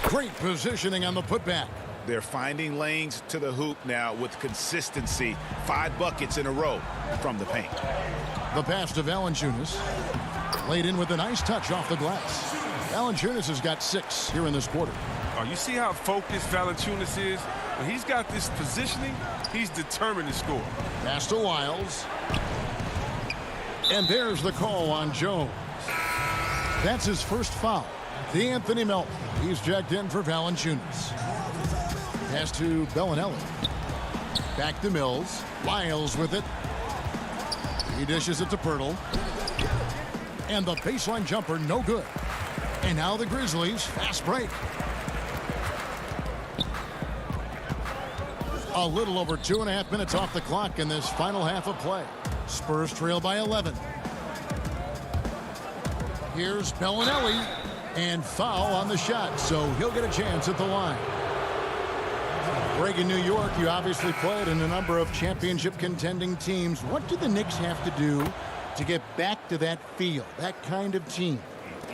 S1: Great positioning on the putback.
S2: They're finding lanes to the hoop now with consistency. 5 buckets in a row from the paint.
S1: The pass to Valanciunas. Laid in with a nice touch off the glass. Valanciunas has got 6 here in this quarter.
S8: Oh, you see how focused Valanciunas is? When he's got this positioning, he's determined to score.
S1: Pass to Wiles. And there's the call on Jones. That's his first foul. D'Anthony Melton. He's checked in for Valanciunas. Pass to Bellinelli. Back to Mills. Wiles with it. He dishes it to Pirtle. And the baseline jumper, no good. And now the Grizzlies, fast break. A little over 2.5 minutes off the clock in this final half of play. Spurs trail by 11. Here's Bellinelli. And foul on the shot, so he'll get a chance at the line. Greg, in New York, you obviously played in a number of championship contending teams. What do the Knicks have to do to get back to that feel, that kind of team?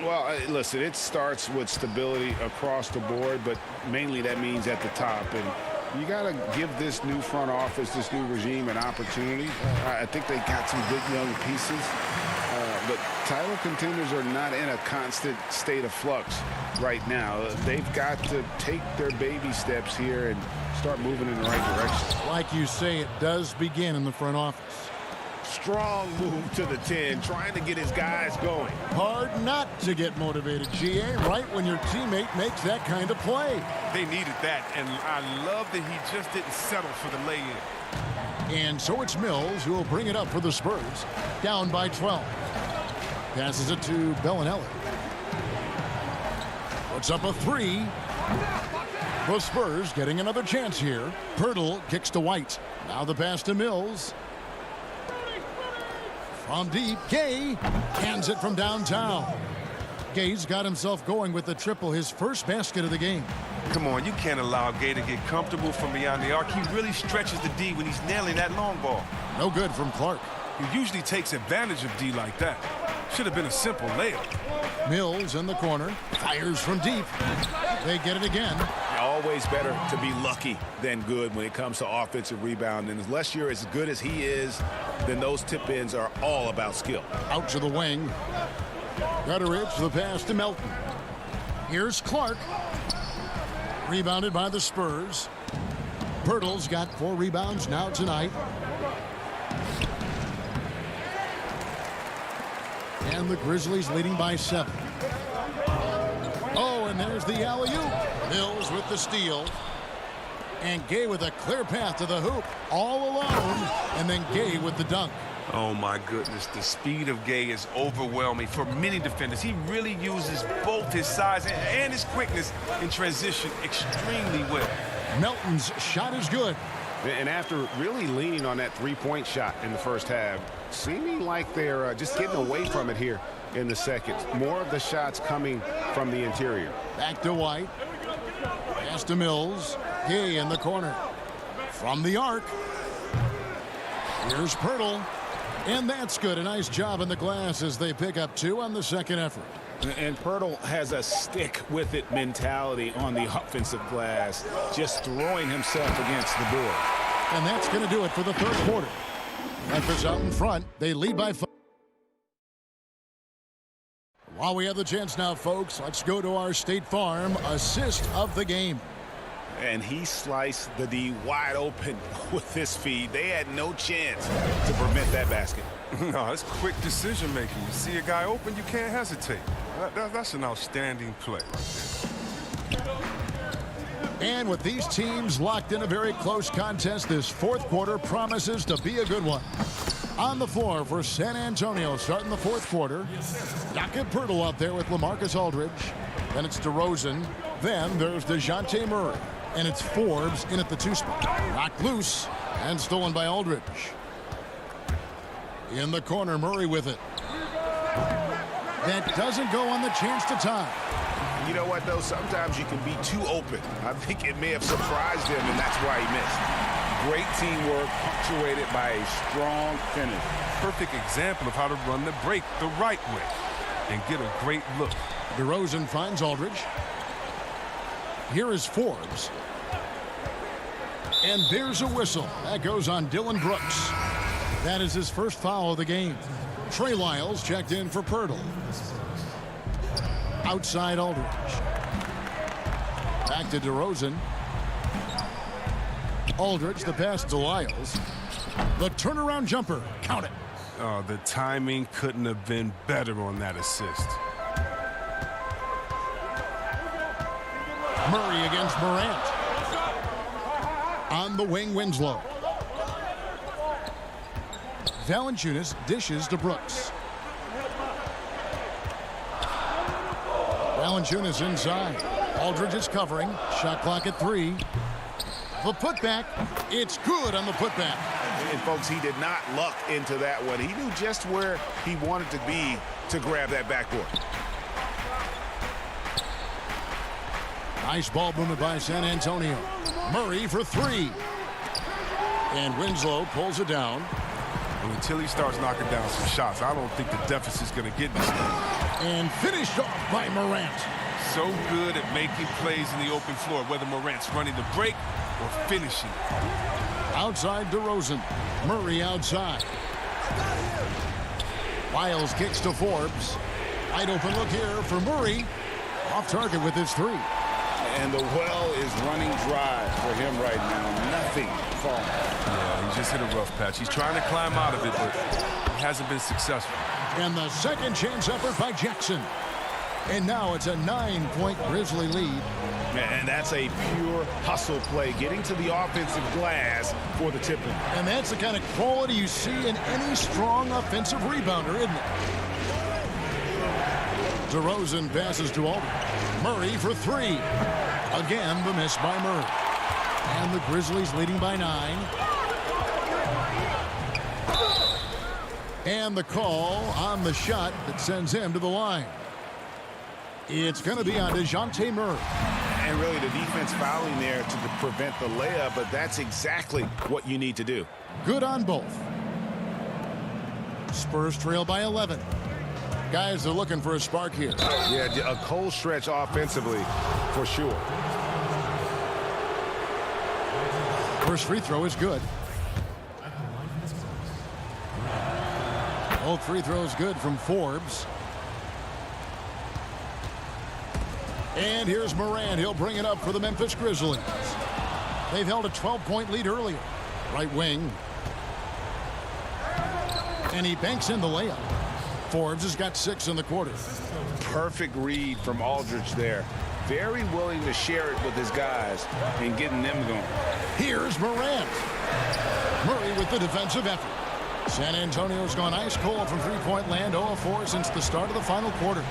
S2: Well, listen, it starts with stability across the board, but mainly that means at the top. And you got to give this new front office, this new regime, an opportunity. I think they got some good young pieces. But title contenders are not in a constant state of flux right now. They've got to take their baby steps here and start moving in the right direction.
S1: Like you say, it does begin in the front office.
S2: Strong move to the 10, trying to get his guys going.
S1: Hard not to get motivated, GA, right when your teammate makes that kind of play.
S8: They needed that, and I love that he just didn't settle for the lay-in.
S1: And so it's Mills who will bring it up for the Spurs. Down by 12. Passes it to Bellinelli. Puts up a 3. The Spurs getting another chance here. Pirtle kicks to White. Now the pass to Mills. From deep, Gay hands it from downtown. Gay's got himself going with the triple, his first basket of the game.
S8: Come on, you can't allow Gay to get comfortable from beyond the arc. He really stretches the D when he's nailing that long ball.
S1: No good from Clark.
S8: He usually takes advantage of D like that. Should have been a simple layup.
S1: Mills in the corner, fires from deep. They get it again.
S2: Always better to be lucky than good when it comes to offensive rebound. And unless you're as good as he is, then those tip-ins are all about skill.
S1: Out to the wing. Gutteridge, the pass to Melton. Here's Clark. Rebounded by the Spurs. Pirtle's got 4 rebounds now tonight. And the Grizzlies leading by 7. Oh, and there's the alley-oop. Mills with the steal. And Gay with a clear path to the hoop. All alone. And then Gay with the dunk.
S8: Oh, my goodness. The speed of Gay is overwhelming for many defenders. He really uses both his size and his quickness in transition extremely well.
S1: Melton's shot is good.
S2: And after really leaning on that three-point shot in the first half, seeming like they're just getting away from it here in the second. More of the shots coming from the interior.
S1: Back to White. Pass to Mills. Gay in the corner. From the arc. Here's Pirtle. And that's good. A nice job in the glass as they pick up 2 on the second effort.
S2: And Pirtle has a stick-with-it mentality on the offensive glass, just throwing himself against the board.
S1: And that's going to do it for the third quarter. Memphis out in front. They lead by 5. While we have the chance now, folks, let's go to our State Farm assist of the game.
S2: And he sliced the D wide open with his feed. They had no chance to prevent that basket.
S8: No, it's quick decision making. You see a guy open, you can't hesitate. That's an outstanding play right there.
S1: And with these teams locked in a very close contest, this fourth quarter promises to be a good one. On the floor for San Antonio, starting the fourth quarter. Jakob Poeltl out there with LaMarcus Aldridge. Then it's DeRozan. Then there's DeJounte Murray. And it's Forbes in at the 2 spot. Knocked loose and stolen by Aldridge. In the corner, Murray with it. That doesn't go on the chance to tie.
S2: You know what, though? Sometimes you can be too open. I think it may have surprised him, and that's why he missed. Great teamwork, punctuated by a strong finish.
S8: Perfect example of how to run the break the right way. and get a great look.
S1: DeRozan finds Aldridge. Here is Forbes. And there's a whistle. That goes on Dylan Brooks. That is his first foul of the game. Trey Lyles checked in for Pirtle. Outside Aldridge. Back to DeRozan. Aldridge, the pass to Lyles. The turnaround jumper. Count it.
S8: Oh, the timing couldn't have been better on that assist.
S1: Murray against Morant. On the wing, Winslow. Valanciunas dishes to Brooks. Valanciunas inside. Aldridge is covering. Shot clock at 3. The putback. It's good on the putback.
S2: And, folks, he did not luck into that one. He knew just where he wanted to be to grab that backboard.
S1: Nice ball movement by San Antonio. Murray for 3. And Winslow pulls it down.
S8: And until he starts knocking down some shots, I don't think the deficit's going to get this one.
S1: And finished off by Morant.
S8: So good at making plays in the open floor, whether Morant's running the break or finishing.
S1: Outside DeRozan. Murray outside. Lyles kicks to Forbes. Wide open look here for Murray. Off target with his 3.
S2: And the well is running dry for him right now. Nothing falling.
S8: Yeah, he just hit a rough patch. He's trying to climb out of it, but he hasn't been successful.
S1: And the second chance effort by Jackson. And now it's a 9-point Grizzly lead.
S2: And that's a pure hustle play, getting to the offensive glass for the tip-in.
S1: And that's the kind of quality you see in any strong offensive rebounder, isn't it? DeRozan passes to Aldridge. Murray for 3. Again, the miss by Murray. And the Grizzlies leading by 9. And the call on the shot that sends him to the line. It's going to be on DeJounte Murray.
S2: And really the defense fouling there to prevent the layup, but that's exactly what you need to do.
S1: Good on both. Spurs trail by 11. Guys are looking for a spark here.
S2: Yeah, a cold stretch offensively for sure.
S1: First free throw is good. Both free throws good from Forbes. And here's Morant. He'll bring it up for the Memphis Grizzlies. They've held a 12-point lead earlier. Right wing. And he banks in the layup. Forbes has got 6 in the quarter.
S2: Perfect read from Aldridge there. Very willing to share it with his guys and getting them going.
S1: Here's Morant. Murray with the defensive effort. San Antonio's gone ice cold from three-point land, 0-4 since the start of the final quarter.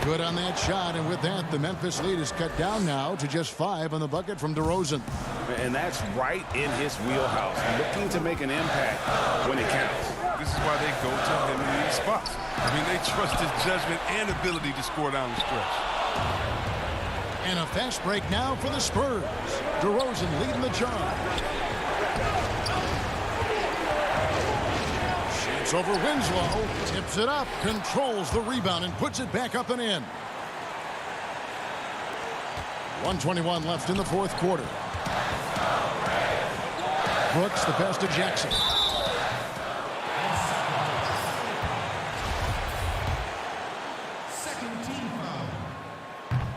S1: Good on that shot, and with that, the Memphis lead is cut down now to just 5 on the bucket from DeRozan.
S2: And that's right in his wheelhouse, looking to make an impact when it counts.
S8: This is why they go to him in these spots. I mean, they trust his judgment and ability to score down the stretch.
S1: And a fast break now for the Spurs. DeRozan leading the charge. Shoots over Winslow, tips it up, controls the rebound, and puts it back up and in. 1:21 left in the fourth quarter. Brooks, the pass to Jackson.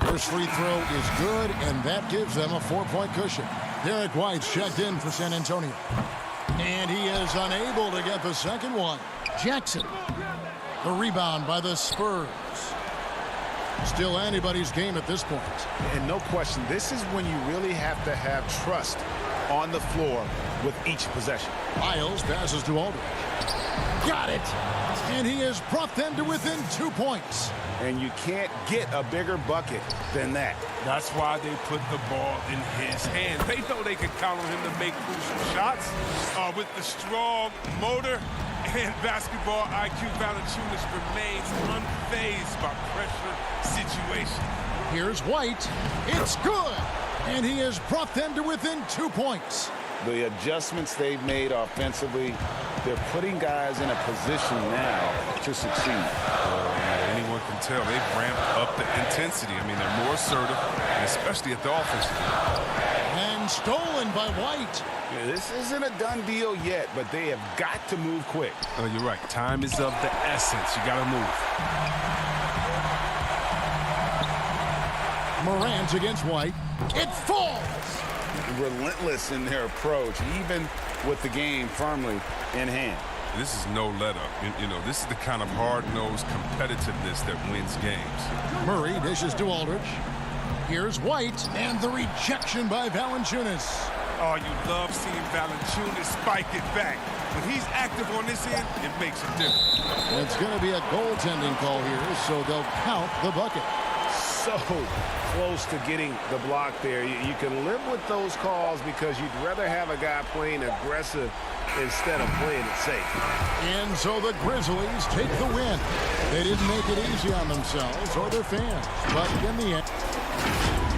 S1: First free throw is good, and that gives them a 4-point cushion. Derek White's checked in for San Antonio. And he is unable to get the second one. Jackson, the rebound by the Spurs. Still anybody's game at this point.
S2: And no question, this is when you really have to have trust on the floor with each possession.
S1: Lyles passes to Aldridge. Got it! And he has brought them to within 2 points.
S2: And you can't get a bigger bucket than that.
S8: That's why they put the ball in his hands. They know they can count on him to make crucial shots. With the strong motor and basketball IQ, Valanciunas remains unfazed by pressure situation.
S1: Here's White. It's good! And he has brought them to within 2 points.
S2: The adjustments they've made offensively, they're putting guys in a position now to succeed.
S8: Anyone tell they've ramped up the intensity. I mean, they're more assertive, and especially at the offensive line.
S1: And stolen by White.
S2: Yeah, this isn't a done deal yet, but they have got to move quick.
S8: Oh, you're right. Time is of the essence. You got to move.
S1: Morant against White. It falls.
S2: Relentless in their approach, even with the game firmly in hand.
S8: This is no let-up. You know, this is the kind of hard-nosed competitiveness that wins games.
S1: Murray dishes to Aldridge. Here's White, and the rejection by Valanciunas.
S8: Oh, you love seeing Valanciunas spike it back. When he's active on this end, it makes a difference.
S1: It's going to be a goaltending call here, so they'll count the bucket.
S2: So close to getting the block there. You can live with those calls because you'd rather have a guy playing aggressive instead of playing it safe.
S1: And so the Grizzlies take the win. They didn't make it easy on themselves or their fans, but in the end...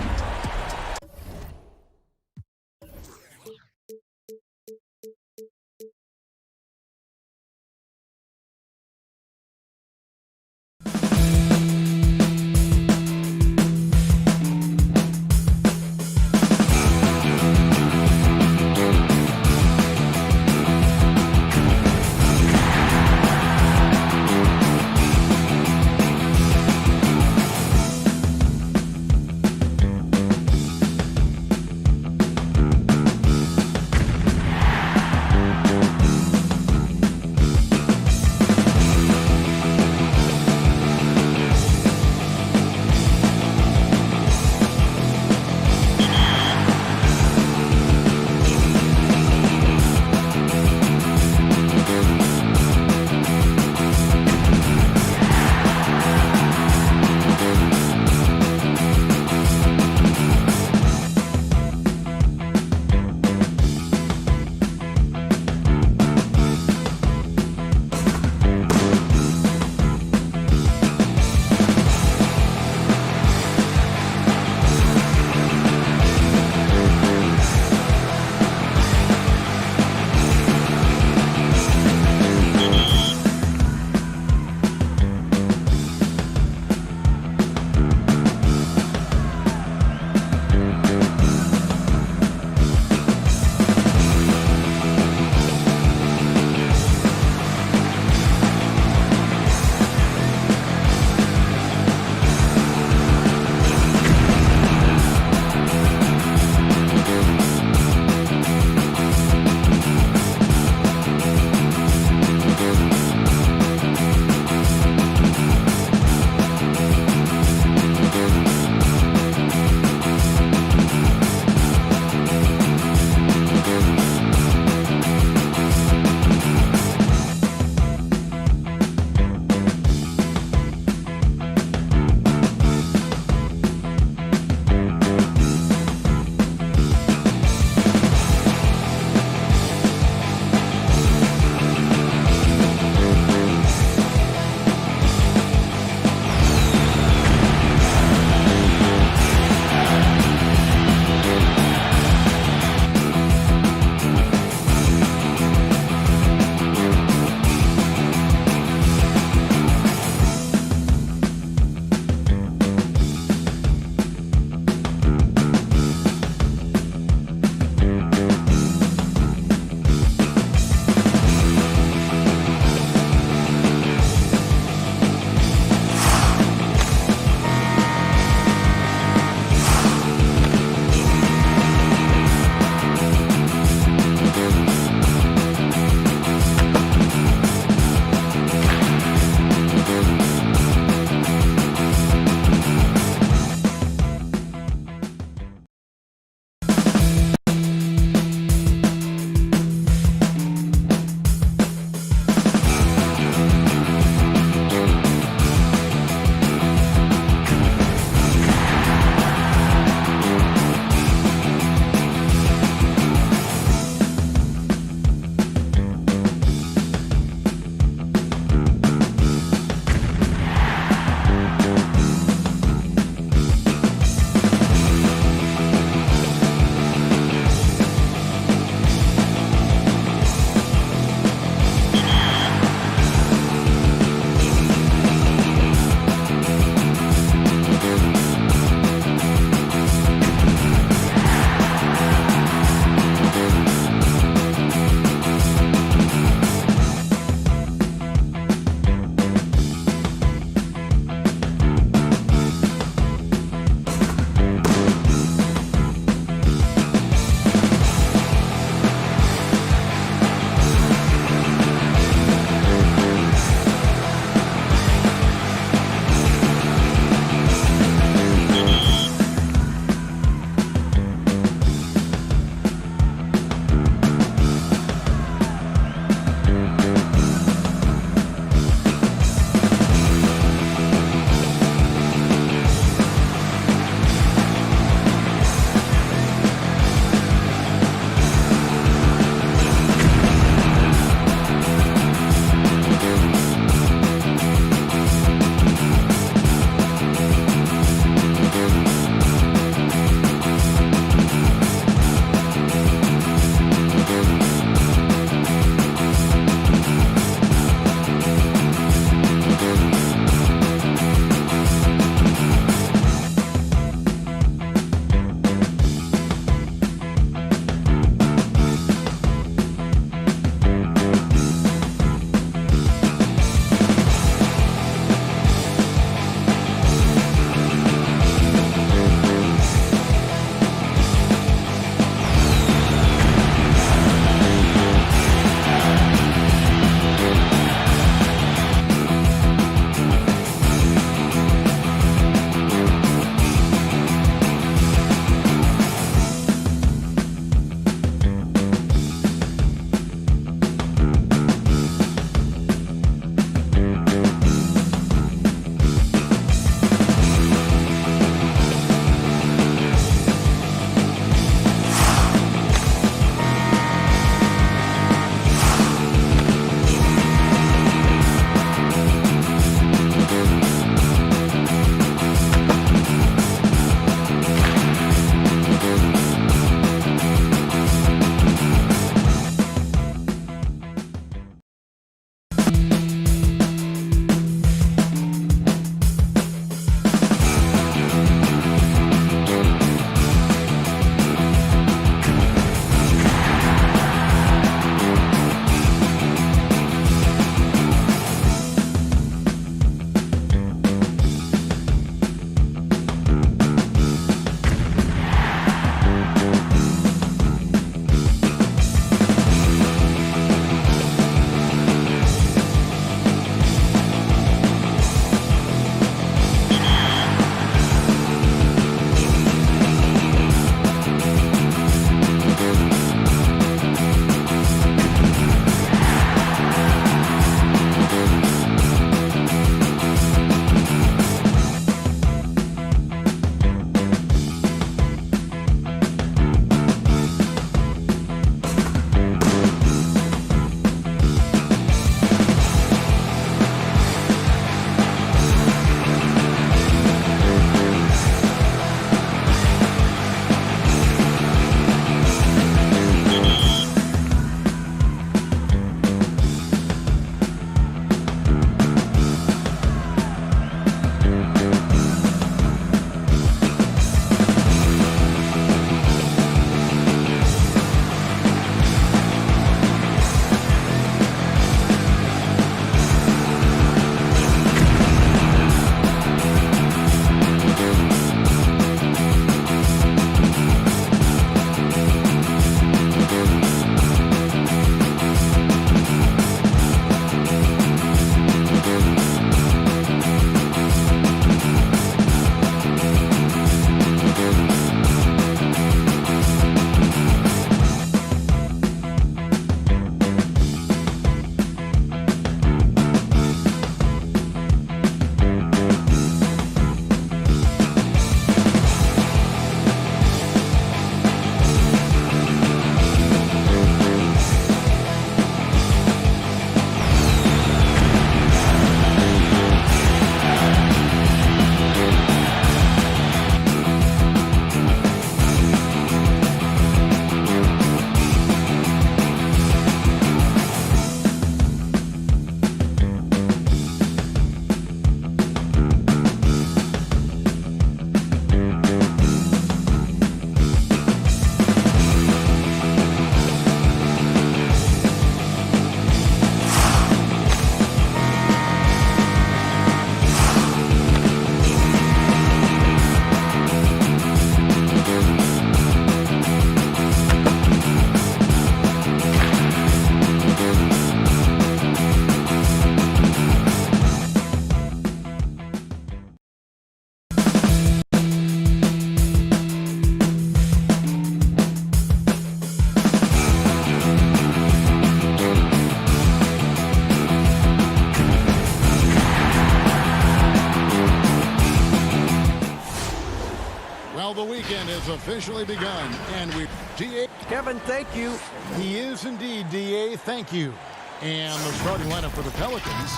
S1: Well, the weekend has officially begun, and we DA.
S7: Kevin, thank you.
S1: He is indeed, DA. Thank you. And the starting lineup for the Pelicans.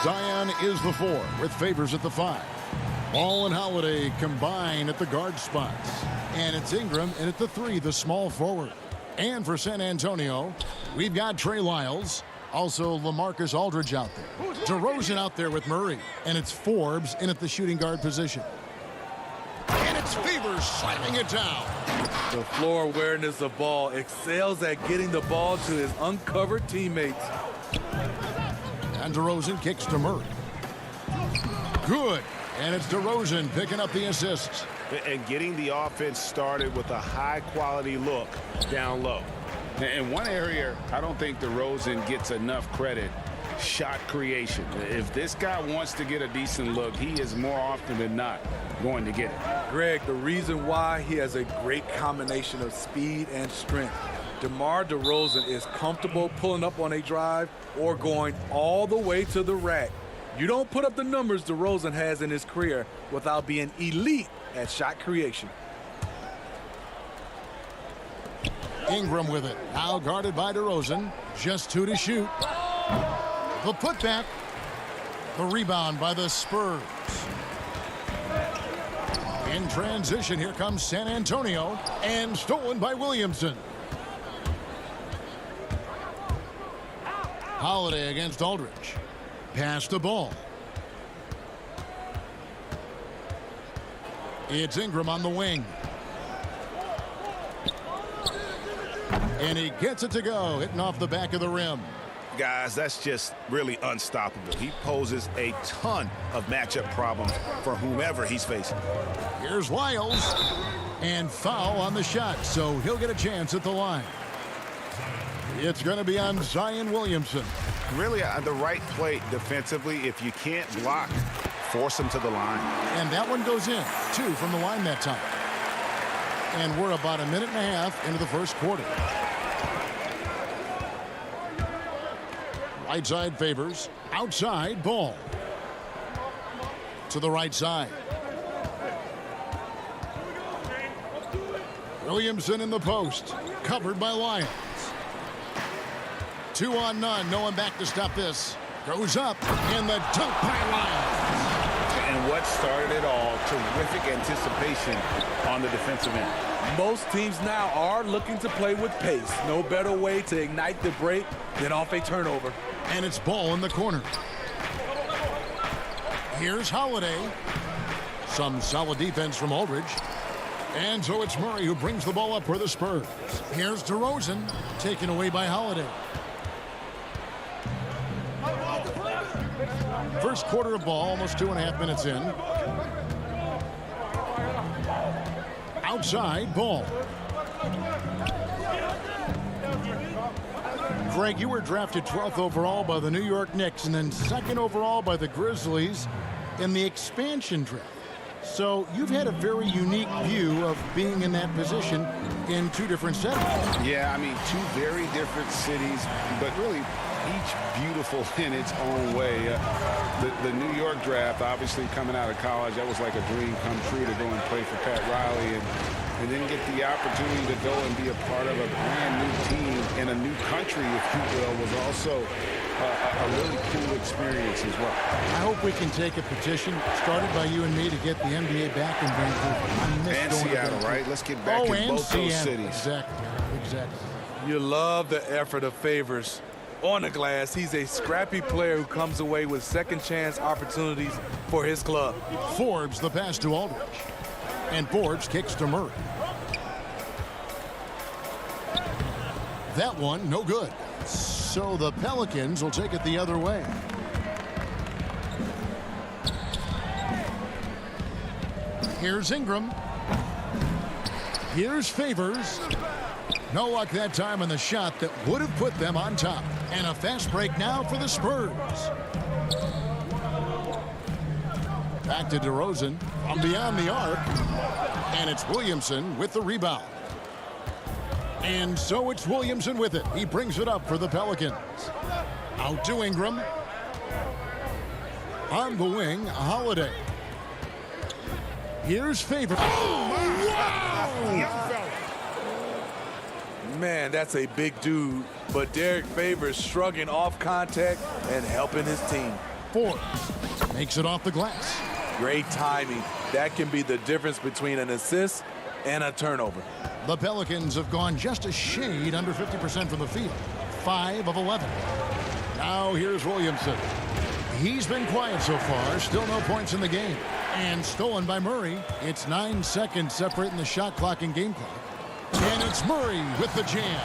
S1: Zion is the 4 with Favors at the 5. Ball and Holiday combine at the guard spots. And it's Ingram in at the 3, the small forward. And for San Antonio, we've got Trey Lyles. Also, LaMarcus Aldridge out there. DeRozan out there with Murray. And it's Forbes in at the shooting guard position. And it's Favors slamming it down.
S7: The floor awareness of ball excels at getting the ball to his uncovered teammates.
S1: And DeRozan kicks to Murray. Good. And it's DeRozan picking up the assist.
S2: And getting the offense started with a high-quality look down low. In one area, I don't think DeRozan gets enough credit. Shot creation. If this guy wants to get a decent look, he is more often than not going to get it.
S7: Greg, the reason why he has a great combination of speed and strength. DeMar DeRozan is comfortable pulling up on a drive or going all the way to the rack. You don't put up the numbers DeRozan has in his career without being elite at shot creation.
S1: Ingram with it. Now guarded by DeRozan. Just 2 to shoot. The putback. The rebound by the Spurs. In transition, here comes San Antonio. And stolen by Williamson. Holiday against Aldridge. Pass the ball. It's Ingram on the wing. And he gets it to go, hitting off the back of the rim.
S2: Guys, that's just really unstoppable. He poses a ton of matchup problems for whomever he's facing.
S1: Here's Lyles. And foul on the shot, so he'll get a chance at the line. It's going to be on Zion Williamson.
S2: Really, the right play defensively. If you can't block, force him to the line.
S1: And that one goes in. 2 from the line that time. And we're about a minute and a half into the first quarter. Right side Favors. Outside, Ball. To the right side. Williamson in the post. Covered by Lyons. 2 on none. No one back to stop this. Goes up. And the dunk by Lyons.
S2: And what started it all, terrific anticipation on the defensive end.
S7: Most teams now are looking to play with pace. No better way to ignite the break than off a turnover.
S1: And it's Ball in the corner. Here's Holiday. Some solid defense from Aldridge. And so it's Murray who brings the ball up for the Spurs. Here's DeRozan, taken away by Holiday. First quarter of ball, almost 2.5 minutes in. Outside, Ball. Greg, you were drafted 12th overall by the New York Knicks and then 2nd overall by the Grizzlies in the expansion draft. So you've had a very unique view of being in that position in 2 different settings.
S2: Yeah, I mean, 2 very different cities, but really each beautiful in its own way. The New York draft, obviously coming out of college, that was like a dream come true to go and play for Pat Riley and then get the opportunity to go and be a part of a brand new team in a new country, if you will, was also a really cool experience as well.
S1: I hope we can take a petition started by you and me to get the NBA back in Vancouver.
S2: And Seattle, right? Let's get back in both those cities.
S1: Exactly.
S7: You love the effort of Favors. On the glass, he's a scrappy player who comes away with second chance opportunities for his club.
S1: Forbes the pass to Aldridge. And Forbes kicks to Murray. That one, no good. So the Pelicans will take it the other way. Here's Ingram. Here's Favors. No luck that time on the shot that would have put them on top. And a fast break now for the Spurs. Back to DeRozan from beyond the arc. And it's Williamson with the rebound. And so it's Williamson with it. He brings it up for the Pelicans. Out to Ingram. On the wing, Holiday. Here's Favors. Oh, my!
S9: Young fella.
S7: Man, that's a big dude, but Derek Favors shrugging off contact and helping his team.
S1: Ford makes it off the glass.
S7: Great timing. That can be the difference between an assist and a turnover.
S1: The Pelicans have gone just a shade under 50% from the field. 5 of 11. Now here's Williamson. He's been quiet so far. Still no points in the game. And stolen by Murray. It's 9 seconds separating the shot clock and game clock. And it's Murray with the jam.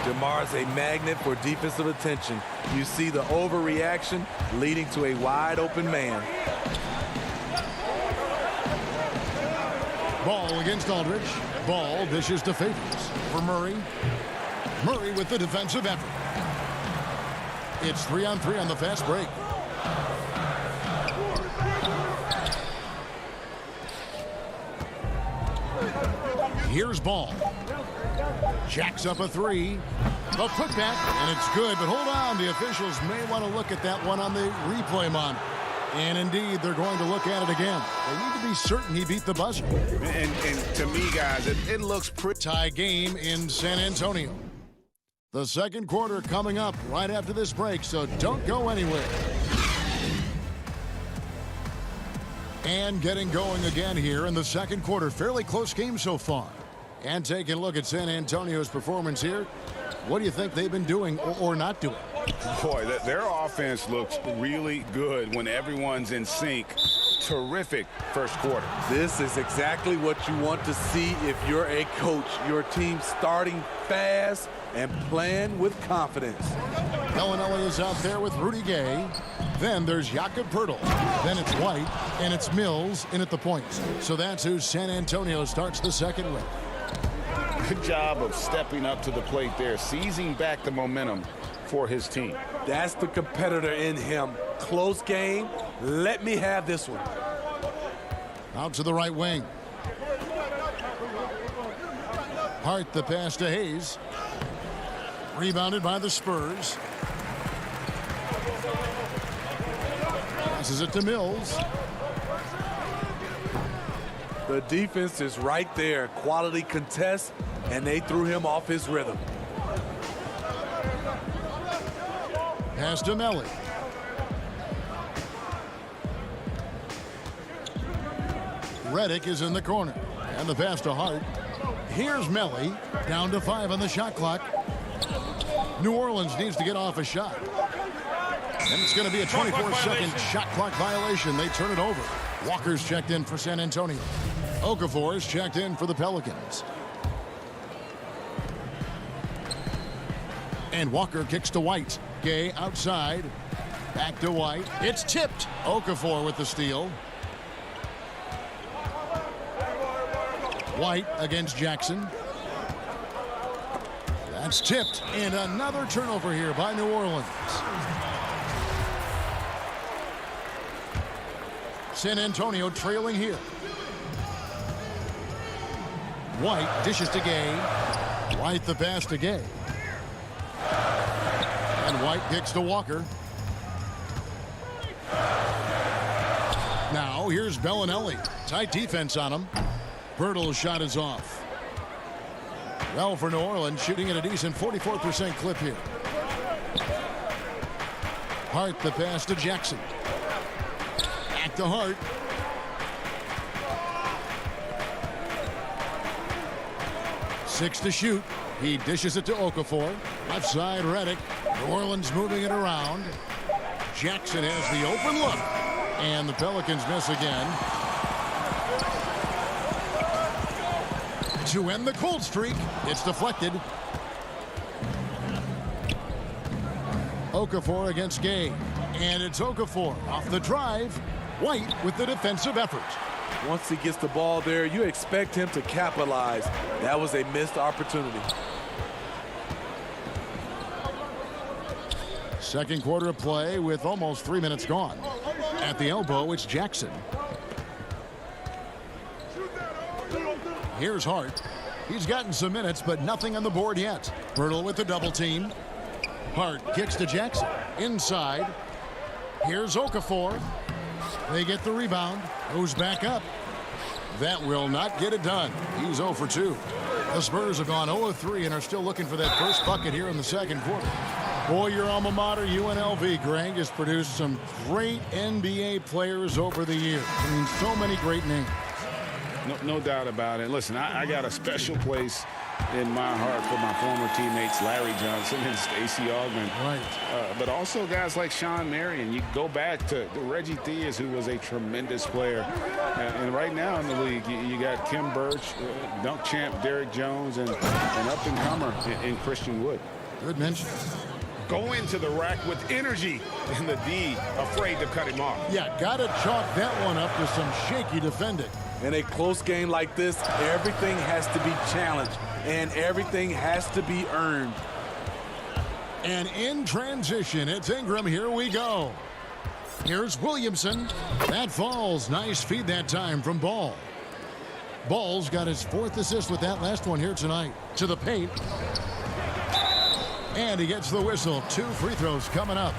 S7: DeMar's a magnet for defensive attention. You see the overreaction leading to a wide open man.
S1: Ball against Aldridge. Ball dishes to Favors for Murray. Murray with the defensive effort. It's 3-on-3 on the fast break. Here's Ball. Jacks up a three. The putback, and it's good, but hold on. The officials may want to look at that one on the replay monitor. And indeed, they're going to look at it again. They need to be certain he beat the buzzer.
S2: And to me, guys, it looks pretty.
S1: Tie game in San Antonio. The second quarter coming up right after this break, so don't go anywhere. And getting going again here in the second quarter. Fairly close game so far. And taking a look at San Antonio's performance here. What do you think they've been doing or not doing?
S2: Boy, their offense looks really good when everyone's in sync. Terrific first quarter.
S7: This is exactly what you want to see if you're a coach. Your team starting fast and playing with confidence.
S1: Bellinelli is out there with Rudy Gay. Then there's Jakob Poeltl. Then it's White, and it's Mills in at the points. So that's who San Antonio starts the second with.
S2: Good job of stepping up to the plate there, seizing back the momentum for his team.
S7: That's the competitor in him. Close game. Let me have this one.
S1: Out to the right wing. Hart the pass to Hayes. Rebounded by the Spurs. Passes it to Mills.
S7: The defense is right there. Quality contest, and they threw him off his rhythm.
S1: Pass to Melly. Redick is in the corner. And the pass to Hart. Here's Melly. Down to 5 on the shot clock. New Orleans needs to get off a shot. And it's going to be a 24-second shot clock violation. They turn it over. Walker's checked in for San Antonio. Okafor's checked in for the Pelicans. And Walker kicks to White. Gay outside. Back to White. It's tipped. Okafor with the steal. White against Jackson. That's tipped. And another turnover here by New Orleans. San Antonio trailing here. White dishes to Gay. White the pass to Gay. And White kicks to Walker. Now here's Bellinelli. Tight defense on him. Poeltl's shot is off. Well, for New Orleans, shooting at a decent 44% clip here. Hart the pass to Jackson. Back to Hart. Six to shoot. He dishes it to Okafor. Left side, Redick. New Orleans moving it around. Jackson has the open look. And the Pelicans miss again. To end the cold streak, it's deflected. Okafor against Gay. And it's Okafor off the drive. White with the defensive effort.
S7: Once he gets the ball there, you expect him to capitalize. That was a missed opportunity.
S1: Second quarter of play with almost 3 minutes gone. At the elbow, it's Jackson. Here's Hart. He's gotten some minutes, but nothing on the board yet. Poeltl with the double team. Hart kicks to Jackson. Inside. Here's Okafor. They get the rebound. Goes back up. That will not get it done. He's 0 for 2. The Spurs have gone 0 of 3 and are still looking for that first bucket here in the second quarter. Boy, your alma mater, UNLV, Greg, has produced some great NBA players over the years. I mean, so many great names.
S2: No doubt about it. Listen, I got a special place in my heart for my former teammates Larry Johnson and Stacey Augmon.
S1: Right.
S2: But also guys like Sean Marion. You go back to Reggie Theus, who was a tremendous player. And right now in the league, you got Kim Birch, dunk champ Derrick Jones, and an up-and-comer in Christian Wood.
S1: Good mention.
S2: Go into the rack with energy, and the D afraid to cut him off.
S1: Yeah, got to chalk that one up to some shaky defending.
S7: In a close game like this, everything has to be challenged, and everything has to be earned.
S1: And in transition, it's Ingram. Here we go. Here's Williamson. That falls. Nice feed that time from Ball. Ball's got his 4th assist with that last one here tonight. To the paint. And he gets the whistle. 2 free throws coming up.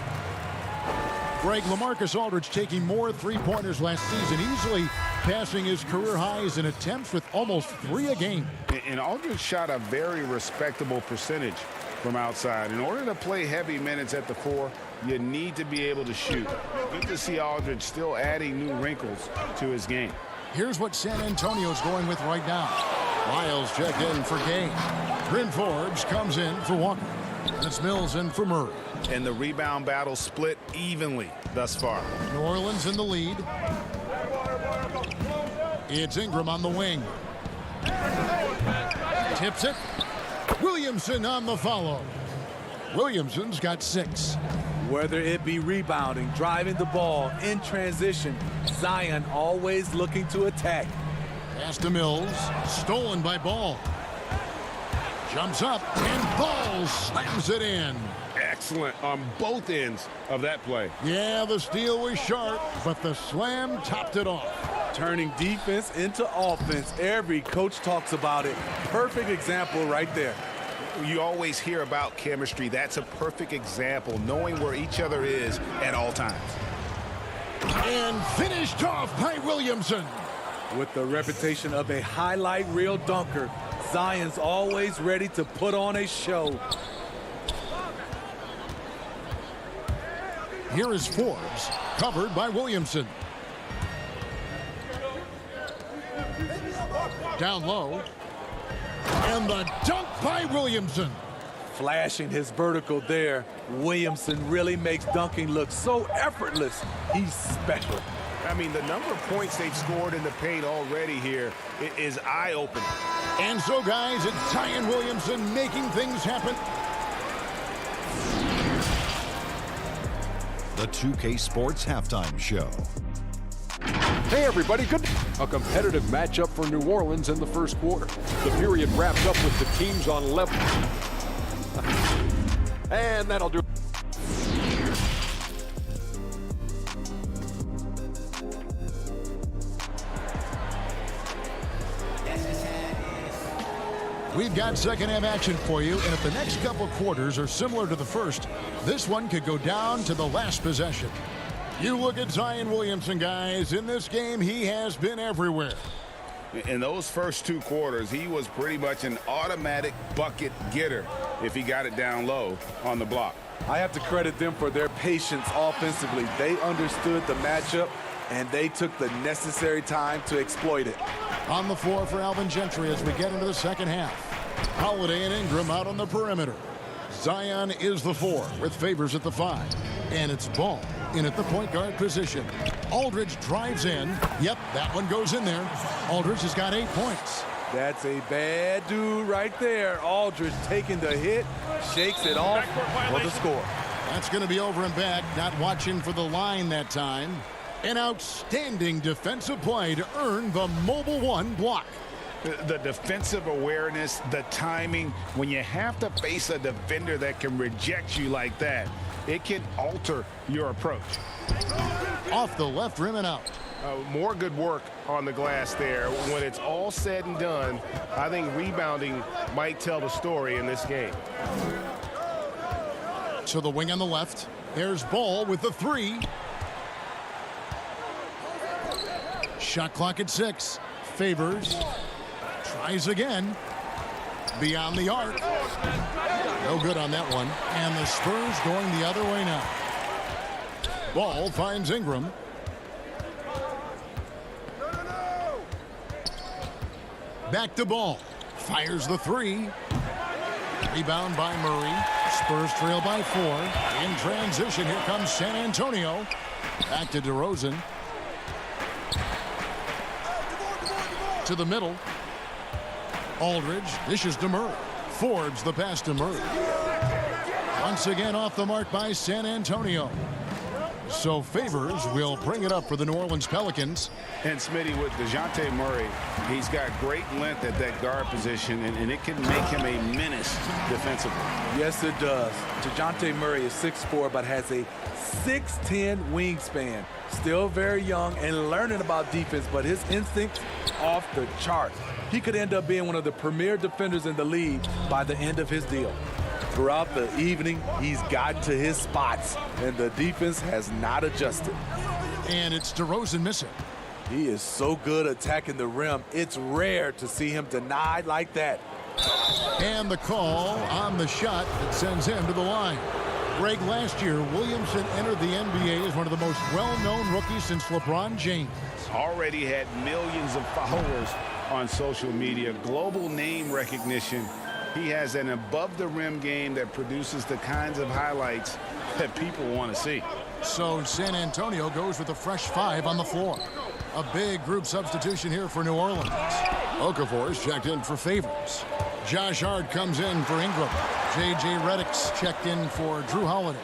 S1: Greg, LaMarcus Aldridge taking more three-pointers last season, easily passing his career highs in attempts with almost 3 a game.
S2: And Aldridge shot a very respectable percentage from outside. In order to play heavy minutes at the 4, you need to be able to shoot. Good to see Aldridge still adding new wrinkles to his game.
S1: Here's what San Antonio's going with right now. Miles checked in for Gay. Bryn Forbes comes in for Walker. It's Mills in for Murray.
S2: And the rebound battle split evenly thus far.
S1: New Orleans in the lead. It's Ingram on the wing. Tips it. Williamson on the follow. Williamson's got 6.
S7: Whether it be rebounding, driving the ball, in transition, Zion always looking to attack.
S1: Pass to Mills. Stolen by Ball. Jumps up, and Ball slams it in.
S2: Excellent on both ends of that play.
S1: Yeah, the steal was sharp, but the slam topped it off.
S7: Turning defense into offense. Every coach talks about it. Perfect example right there.
S2: You always hear about chemistry. That's a perfect example, knowing where each other is at all times.
S1: And finished off by Williamson.
S7: With the reputation of a highlight reel dunker, Zion's always ready to put on a show.
S1: Here is Forbes, covered by Williamson. Down low. And the dunk by Williamson.
S7: Flashing his vertical there. Williamson really makes dunking look so effortless. He's special.
S2: I mean, the number of points they've scored in the paint already here is eye-opening.
S1: And so, guys, it's Zion Williamson making things happen.
S5: The 2K Sports Halftime Show.
S6: Hey, everybody. A competitive matchup for New Orleans in the first quarter. The period wrapped up with the teams on level. And that'll do it.
S1: We've got second half action for you, and if the next couple quarters are similar to the first, this one could go down to the last possession. You look at Zion Williamson, guys. In this game, he has been everywhere.
S2: In those first 2 quarters, he was pretty much an automatic bucket getter if he got it down low on the block.
S7: I have to credit them for their patience offensively. They understood the matchup, and they took the necessary time to exploit it.
S1: On the floor for Alvin Gentry as we get into the second half. Holiday and Ingram out on the perimeter. Zion is the 4 with Favors at the 5. And it's Ball in at the point guard position. Aldridge drives in. Yep, that one goes in there. Aldridge has got 8 points.
S7: That's a bad dude right there. Aldridge taking the hit, shakes it off for the score.
S1: That's going to be over and back. Not watching for the line that time. An outstanding defensive play to earn the Mobile One block.
S2: The defensive awareness, the timing, when you have to face a defender that can reject you like that, it can alter your approach.
S1: Off the left rim and out.
S9: More good work on the glass there. When it's all said and done, I think rebounding might tell the story in this game.
S1: To the wing on the left. There's Ball with the 3. Shot clock at 6. Favors. Tries again. Beyond the arc. No good on that one. And the Spurs going the other way now. Ball finds Ingram. Back to Ball. Fires the three. Rebound by Murray. Spurs trail by 4. In transition, here comes San Antonio. Back to DeRozan. To the middle. Aldridge dishes to Murray. Forbes the pass to Murray. Once again off the mark by San Antonio. So Favors will bring it up for the New Orleans Pelicans.
S2: And Smitty, with DeJounte Murray, he's got great length at that guard position, and it can make him a menace defensively.
S7: Yes, it does. DeJounte Murray is 6'4", but has a 6'10" wingspan. Still very young and learning about defense, but his instincts off the charts. He could end up being one of the premier defenders in the league by the end of his deal. Throughout the evening, he's gotten to his spots, and the defense has not adjusted.
S1: And it's DeRozan missing.
S7: He is so good attacking the rim. It's rare to see him denied like that.
S1: And the call on the shot that sends him to the line. Greg, last year, Williamson entered the NBA as one of the most well-known rookies since LeBron James.
S2: Already had millions of followers on social media, global name recognition. He has an above-the-rim game that produces the kinds of highlights that people want to see.
S1: So San Antonio goes with a fresh 5 on the floor. A big group substitution here for New Orleans. Okafor is checked in for Favors. Josh Hart comes in for Ingram. J.J. Redick's checked in for Drew Holiday.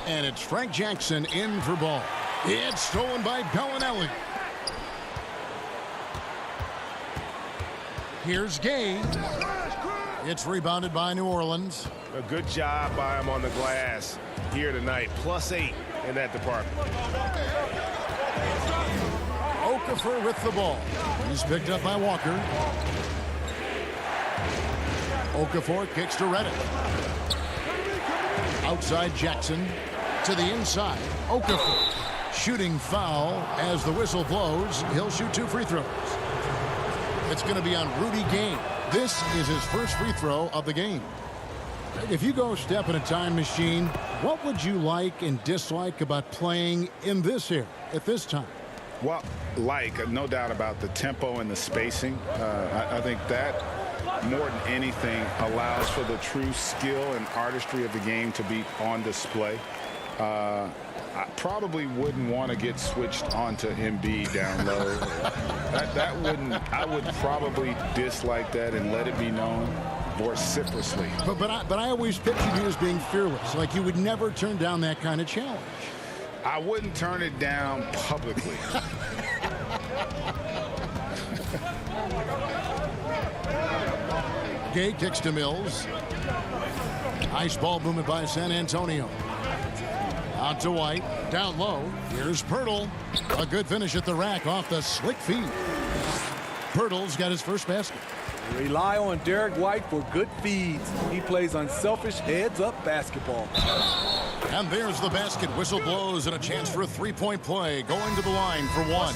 S1: And it's Frank Jackson in for Ball. It's stolen by Bellinelli. Here's Gay. It's rebounded by New Orleans.
S9: A good job by him on the glass here tonight. +8 in that department.
S1: Okafor with the ball. He's picked up by Walker. Okafor kicks to Redick. Outside Jackson. To the inside. Okafor. Shooting foul as the whistle blows. He'll shoot 2 free throws. It's going to be on Rudy Gay. This is his first free throw of the game. If you go step in a time machine, what would you like and dislike about playing in this here at this time?
S2: Well, no doubt about the tempo and the spacing. I think that more than anything allows for the true skill and artistry of the game to be on display. I probably wouldn't want to get switched onto Embiid down low. I would probably dislike that and let it be known vociferously.
S1: But I always pictured you as being fearless, like you would never turn down that kind of challenge.
S2: I wouldn't turn it down publicly.
S1: Gay kicks to Mills. Nice ball movement by San Antonio. Out to White. Down low. Here's Pirtle. A good finish at the rack off the slick feed. Pirtle's got his first basket.
S7: Rely on Derek White for good feeds. He plays unselfish heads-up basketball.
S1: And there's the basket. Whistle blows and a chance for a three-point play. Going to the line for 1.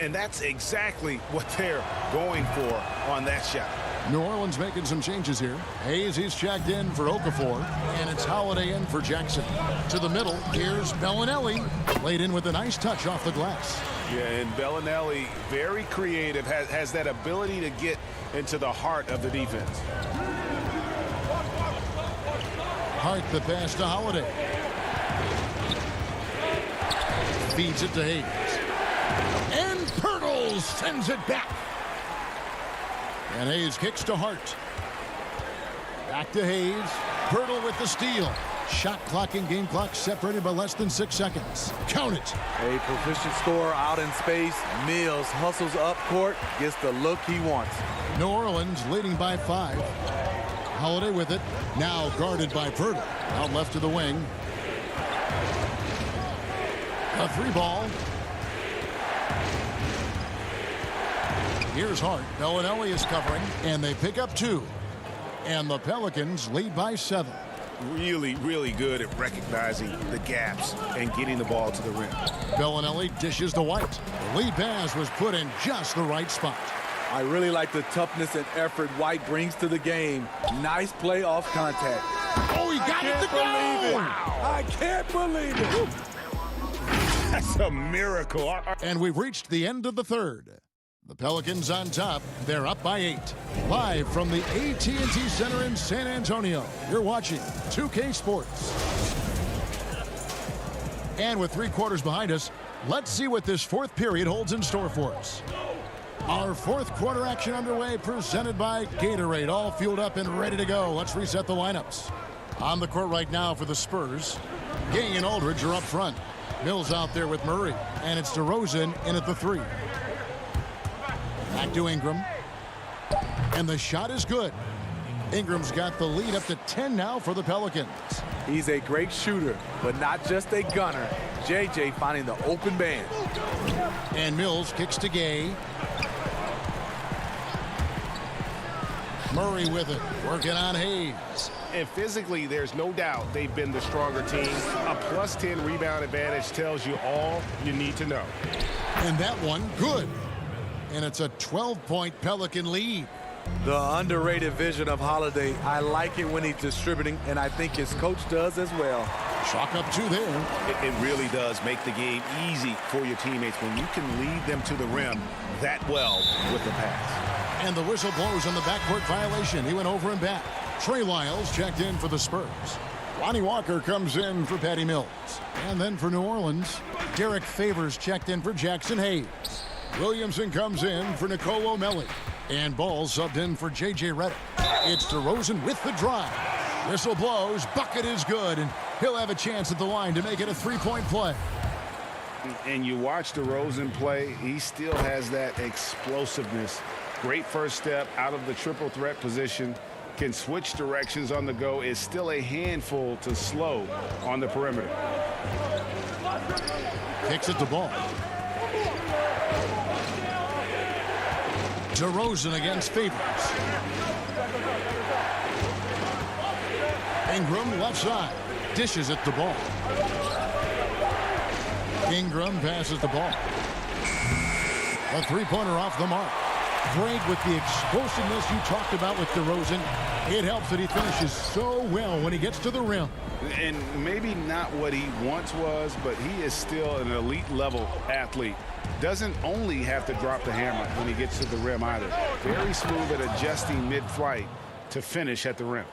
S2: And that's exactly what they're going for on that shot.
S1: New Orleans making some changes here. Hayes, he's checked in for Okafor. And it's Holiday in for Jackson. To the middle, here's Bellinelli. Laid in with a nice touch off the glass.
S2: Yeah, and Bellinelli, very creative, has that ability to get into the heart of the defense.
S1: Hart the pass to Holiday. Feeds it to Hayes. And Pirtle sends it back. And Hayes kicks to Hart. Back to Hayes. Pirtle with the steal. Shot clock and game clock separated by less than 6 seconds. Count it.
S7: A proficient scorer out in space. Mills hustles up court, gets the look he wants.
S1: New Orleans leading by 5. Holiday with it. Now guarded by Pirtle. Out left to the wing. A 3-ball. Here's Hart. Bellinelli is covering, and they pick up 2. And the Pelicans lead by 7.
S2: Really, really good at recognizing the gaps and getting the ball to the rim.
S1: Bellinelli dishes to White. The lead pass was put in just the right spot.
S7: I really like the toughness and effort White brings to the game. Nice play off contact.
S1: Oh, he got it to go!
S7: Wow. I can't believe it.
S9: That's a miracle.
S1: And we've reached the end of the third. The Pelicans on top. They're up by 8. Live from the AT&T Center in San Antonio, you're watching 2K Sports. And with 3 quarters behind us, let's see what this fourth period holds in store for us. Our fourth quarter action underway, presented by Gatorade, all fueled up and ready to go. Let's reset the lineups. On the court right now for the Spurs, Gay and Aldridge are up front. Mills out there with Murray, and it's DeRozan in at the 3. Back to Ingram, and the shot is good. Ingram's got the lead up to 10 now for the Pelicans.
S7: He's a great shooter, but not just a gunner. JJ finding the open man.
S1: And Mills kicks to Gay. Murray with it, working on Hayes.
S9: And physically, there's no doubt they've been the stronger team. A +10 rebound advantage tells you all you need to know.
S1: And that one, good. And it's a 12-point Pelican lead.
S7: The underrated vision of Holiday. I like it when he's distributing, and I think his coach does as well.
S1: Chalk up 2 there.
S2: It really does make the game easy for your teammates when you can lead them to the rim that well with the pass.
S1: And the whistle blows on the backcourt violation. He went over and back. Trey Lyles checked in for the Spurs. Lonnie Walker comes in for Patty Mills. And then for New Orleans, Derek Favors checked in for Jackson Hayes. Williamson comes in for Nicolo Melli. And Ball subbed in for J.J. Redick. It's DeRozan with the drive. Whistle blows, bucket is good, and he'll have a chance at the line to make it a 3-point play.
S2: And you watch DeRozan play, he still has that explosiveness. Great first step out of the triple threat position. Can switch directions on the go. Is still a handful to slow on the perimeter.
S1: Kicks it to Ball. DeRozan against Favors. Ingram left side. Dishes it to Ball. Ingram passes the ball. A 3-pointer off the mark. Greg, with the explosiveness you talked about with DeRozan, it helps that he finishes so well when he gets to the rim.
S2: And maybe not what he once was, but he is still an elite level athlete. Doesn't only have to drop the hammer when he gets to the rim either. Very smooth at adjusting mid-flight to finish at the rim.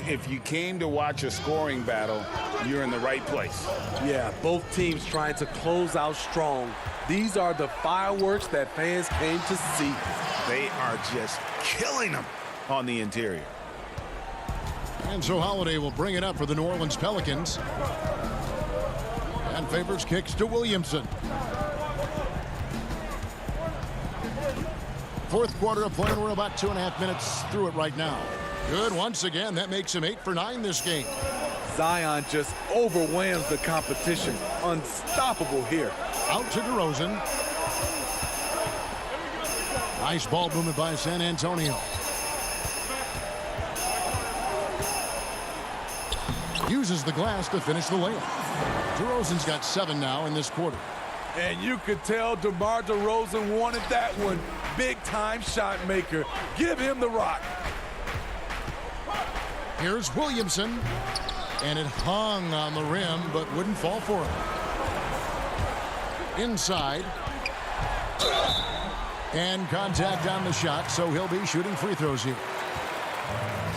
S2: If you came to watch a scoring battle, you're in the right place.
S7: Yeah, both teams trying to close out strong. These are the fireworks that fans came to see.
S2: They are just killing them on the interior.
S1: And so Holiday will bring it up for the New Orleans Pelicans. And Favors kicks to Williamson. Fourth quarter of play, and we're about 2.5 minutes through it right now. Good once again. That makes him 8 for 9 this game.
S7: Zion just overwhelms the competition. Unstoppable here.
S1: Out to DeRozan. Nice ball movement by San Antonio. Uses the glass to finish the layup. DeRozan's got 7 now in this quarter.
S7: And you could tell DeMar DeRozan wanted that one. Big-time shot maker. Give him the rock.
S1: Here's Williamson. And it hung on the rim, but wouldn't fall for him. Inside. And contact on the shot, so he'll be shooting free throws here.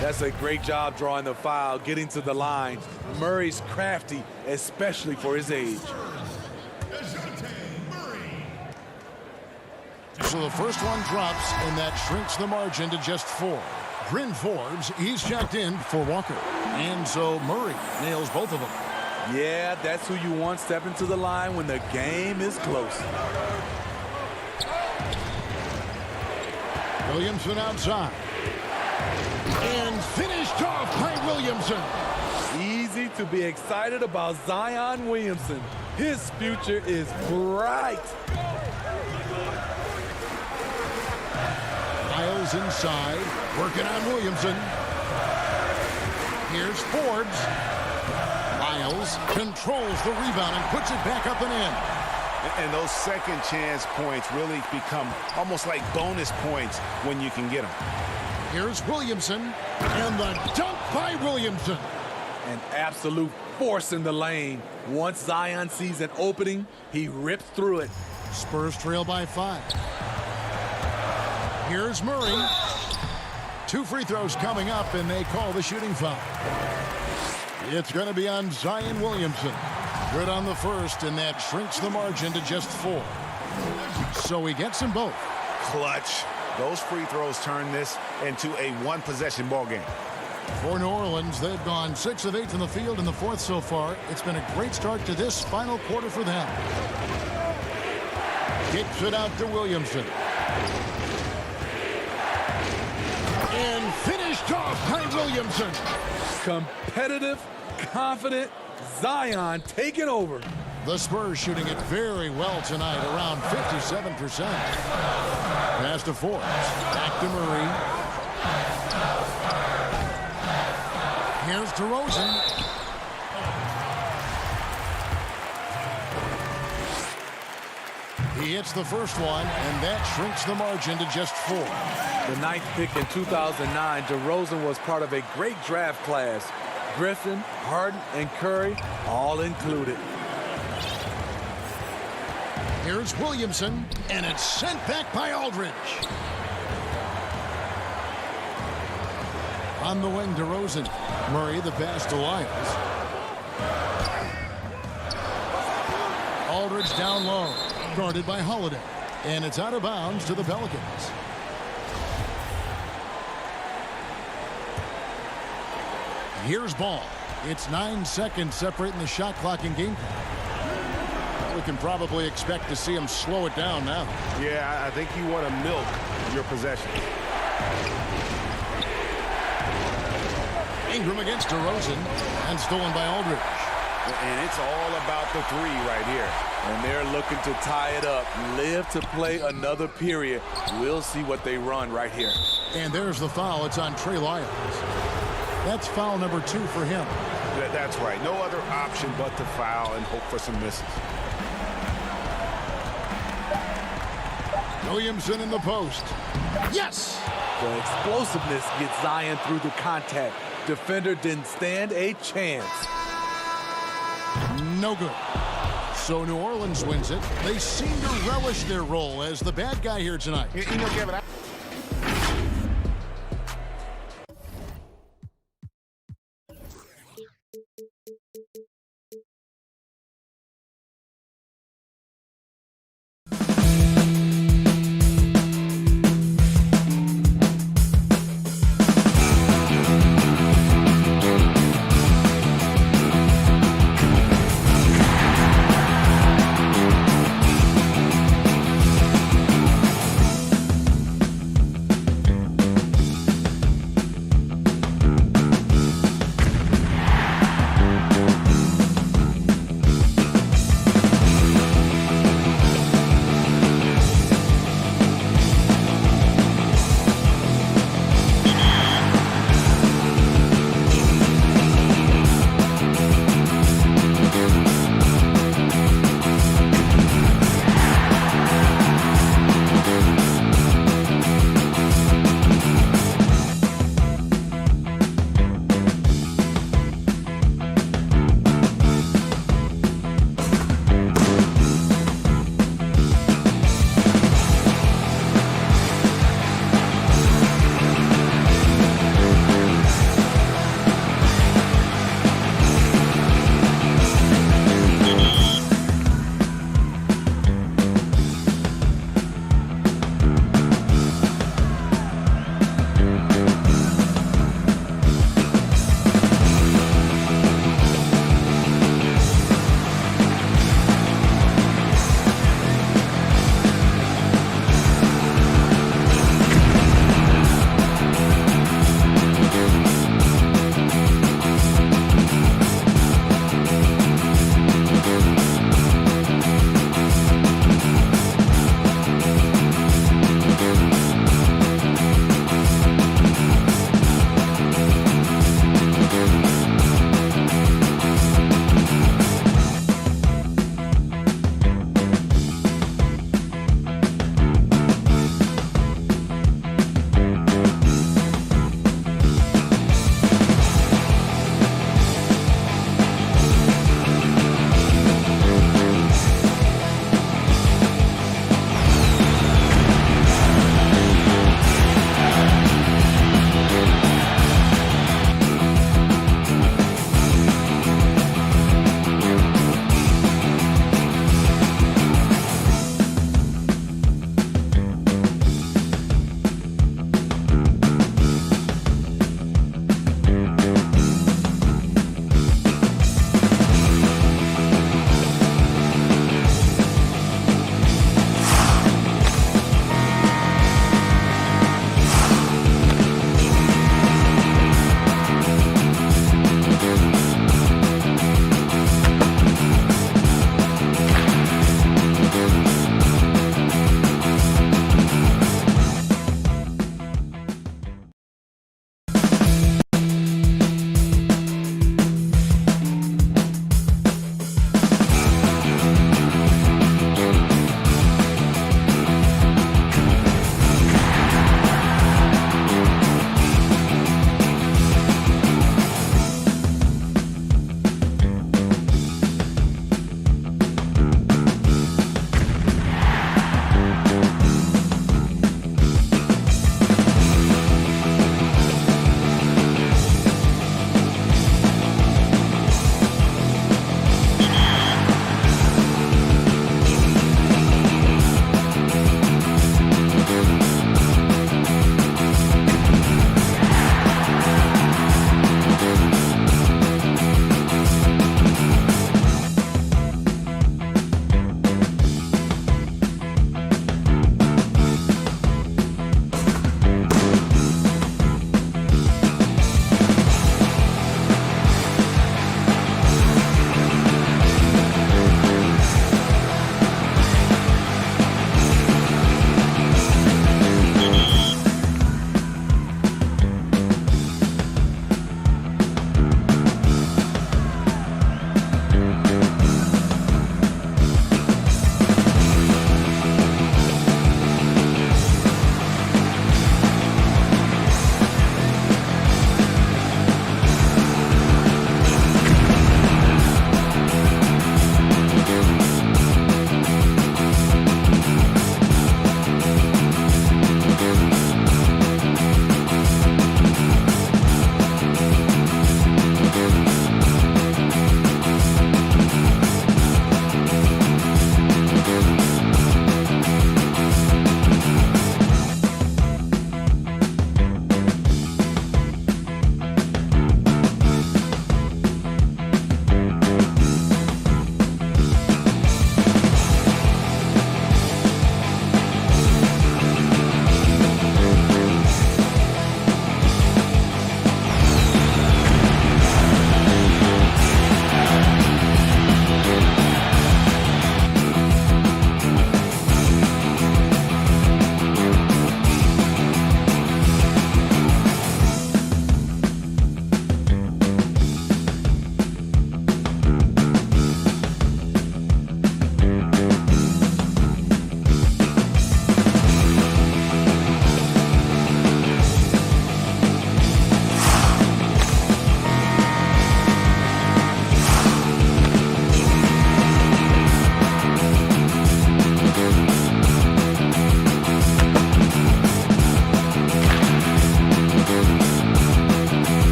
S7: That's a great job drawing the foul, getting to the line. Murray's crafty, especially for his age.
S1: So the first one drops, and that shrinks the margin to just 4. Bryn Forbes, he's checked in for Walker. And so Murray nails both of them.
S7: Yeah, that's who you want stepping to the line when the game is close.
S1: Williamson outside. And finished off by Williamson.
S7: Easy to be excited about Zion Williamson. His future is bright.
S1: Lyles inside, working on Williamson. Here's Forbes. Lyles controls the rebound and puts it back up and in.
S2: And those second chance points really become almost like bonus points when you can get them.
S1: Here's Williamson, and the dunk by Williamson.
S7: An absolute force in the lane. Once Zion sees an opening, he rips through it.
S1: Spurs trail by 5. Here's Murray. 2 free throws coming up, and they call the shooting foul. It's going to be on Zion Williamson. Good on the first, and that shrinks the margin to just 4. So he gets them both.
S2: Clutch. Those free throws turn this into a one-possession ball game.
S1: For New Orleans, they've gone 6 of 8 from the field in the fourth so far. It's been a great start to this final quarter for them. Kicks it out to Williamson. And finished off by Williamson.
S7: Competitive, confident, Zion taking over.
S1: The Spurs shooting it very well tonight, around 57%. Pass to Forbes. Back to Murray. Here's DeRozan. He hits the first one, and that shrinks the margin to just 4.
S7: The 9th pick in 2009, DeRozan was part of a great draft class. Griffin, Harden, and Curry all included.
S1: Here's Williamson, and it's sent back by Aldridge. On the wing, DeRozan. Murray, the pass to Lyles. Aldridge down low, guarded by Holiday. And it's out of bounds to the Pelicans. Here's Ball. It's 9 seconds separating the shot clock and game clock. We can probably expect to see him slow it down now.
S9: Yeah, I think you want to milk your possession.
S1: Ingram against DeRozan, and stolen by Aldridge.
S2: And it's all about the 3 right here.
S7: And they're looking to tie it up, live to play another period. We'll see what they run right here.
S1: And there's the foul. It's on Trey Lyles. That's foul number 2 for him.
S2: That's right. No other option but to foul and hope for some misses.
S1: Williamson in the post. Yes!
S7: The explosiveness gets Zion through the contact. Defender didn't stand a chance.
S1: No good. So New Orleans wins it. They seem to relish their role as the bad guy here tonight.
S9: You know, Kevin,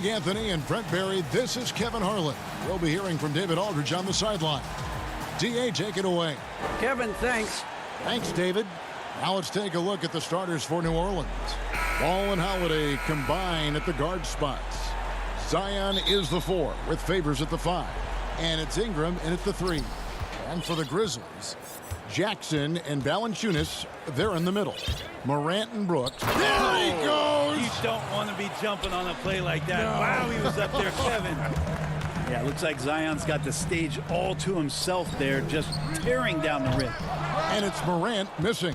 S1: Greg Anthony and Brent Barry, this is Kevin Harlan. We'll be hearing from David Aldridge on the sideline. D.A., take it away.
S10: Kevin, thanks.
S1: Thanks, David. Now let's take a look at the starters for New Orleans. Ball and Holiday combine at the guard spots. Zion is the 4 with Favors at the 5. And it's Ingram in at the 3. And for the Grizzlies, Jackson and Valanciunas, they're in the middle. Morant and Brooks. There he goes!
S10: You don't want to be jumping on a play like that. No. Wow, he was up there, Kevin. Yeah, it looks like Zion's got the stage all to himself there, just tearing down the rim.
S1: And it's Morant missing.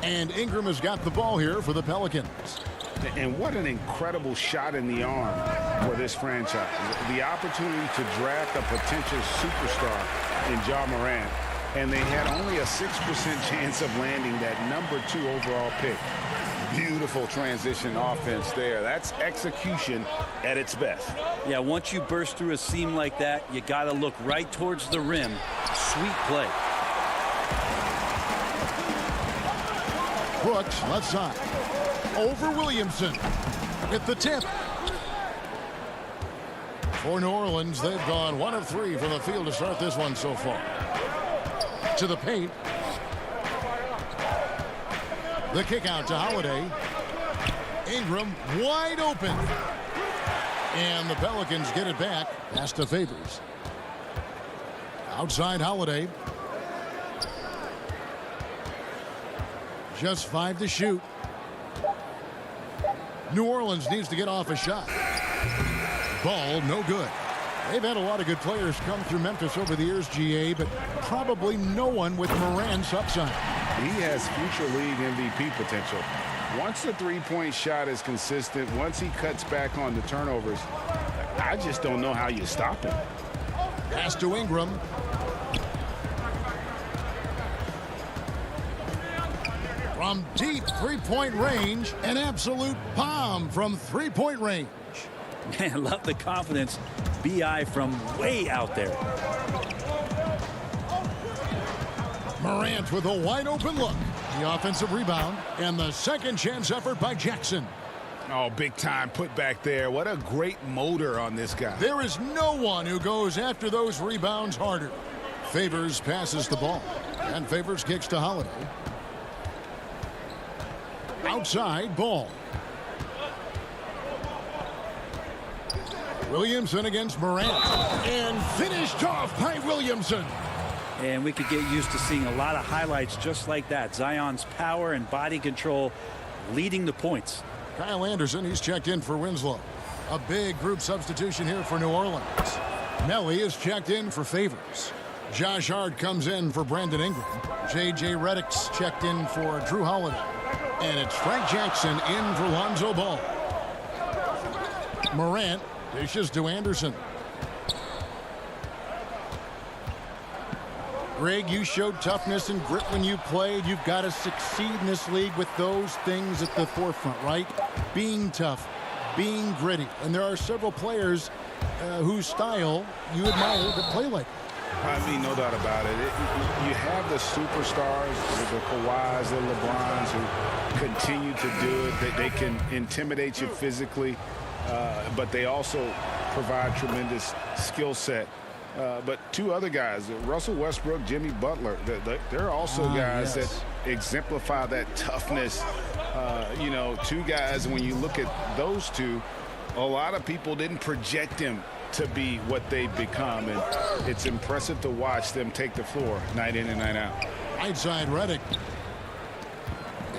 S1: And Ingram has got the ball here for the Pelicans.
S2: And what an incredible shot in the arm for this franchise. The opportunity to draft a potential superstar in Ja Morant, and they had only a 6% chance of landing that #2 overall pick. Beautiful transition offense there. That's execution at its best.
S10: Yeah, once you burst through a seam like that, you got to look right towards the rim. Sweet play.
S1: Brooks, left side. Over Williamson with the tip. For New Orleans, they've gone 1 of 3 from the field to start this one so far. To the paint. The kick out to Holiday. Ingram wide open. And the Pelicans get it back. Pass to Favors. Outside Holiday. Just 5 to shoot. New Orleans needs to get off a shot. Ball no good. They've had a lot of good players come through Memphis over the years, GA, but probably no one with Morant's upside.
S2: He has future league MVP potential. Once the three-point shot is consistent, once he cuts back on the turnovers, I just don't know how you stop him.
S1: Pass to Ingram. From deep three-point range, an absolute bomb from three-point range.
S10: Man, love the confidence. B.I. from way out there.
S1: Morant with a wide open look. The offensive rebound and the second chance effort by Jackson.
S2: Oh, big time put back there. What a great motor on this guy.
S1: There is no one who goes after those rebounds harder. Favors passes the ball. And Favors kicks to Holiday. Outside Ball. Williamson against Morant. And finished off by Williamson.
S10: And we could get used to seeing a lot of highlights just like that. Zion's power and body control leading the points.
S1: Kyle Anderson, he's checked in for Winslow. A big group substitution here for New Orleans. Melly is checked in for Favors. Josh Hart comes in for Brandon Ingram. J.J. Redick's checked in for Drew Holiday. And it's Frank Jackson in for Lonzo Ball. Morant dishes to Anderson. Greg, you showed toughness and grit when you played. You've got to succeed in this league with those things at the forefront, right? Being tough, being gritty. And there are several players whose style you admire that play like that.
S2: I mean, no doubt about it. You have the superstars, the Kawhis, the LeBrons, who continue to do it. They can intimidate you physically, but they also provide tremendous skill set. But two other guys, Russell Westbrook, Jimmy Butler, they're also guys that exemplify that toughness. You know, two guys, when you look at those two, a lot of people didn't project them to be what they've become, and it's impressive to watch them take the floor night in and night out.
S1: Right side Redick.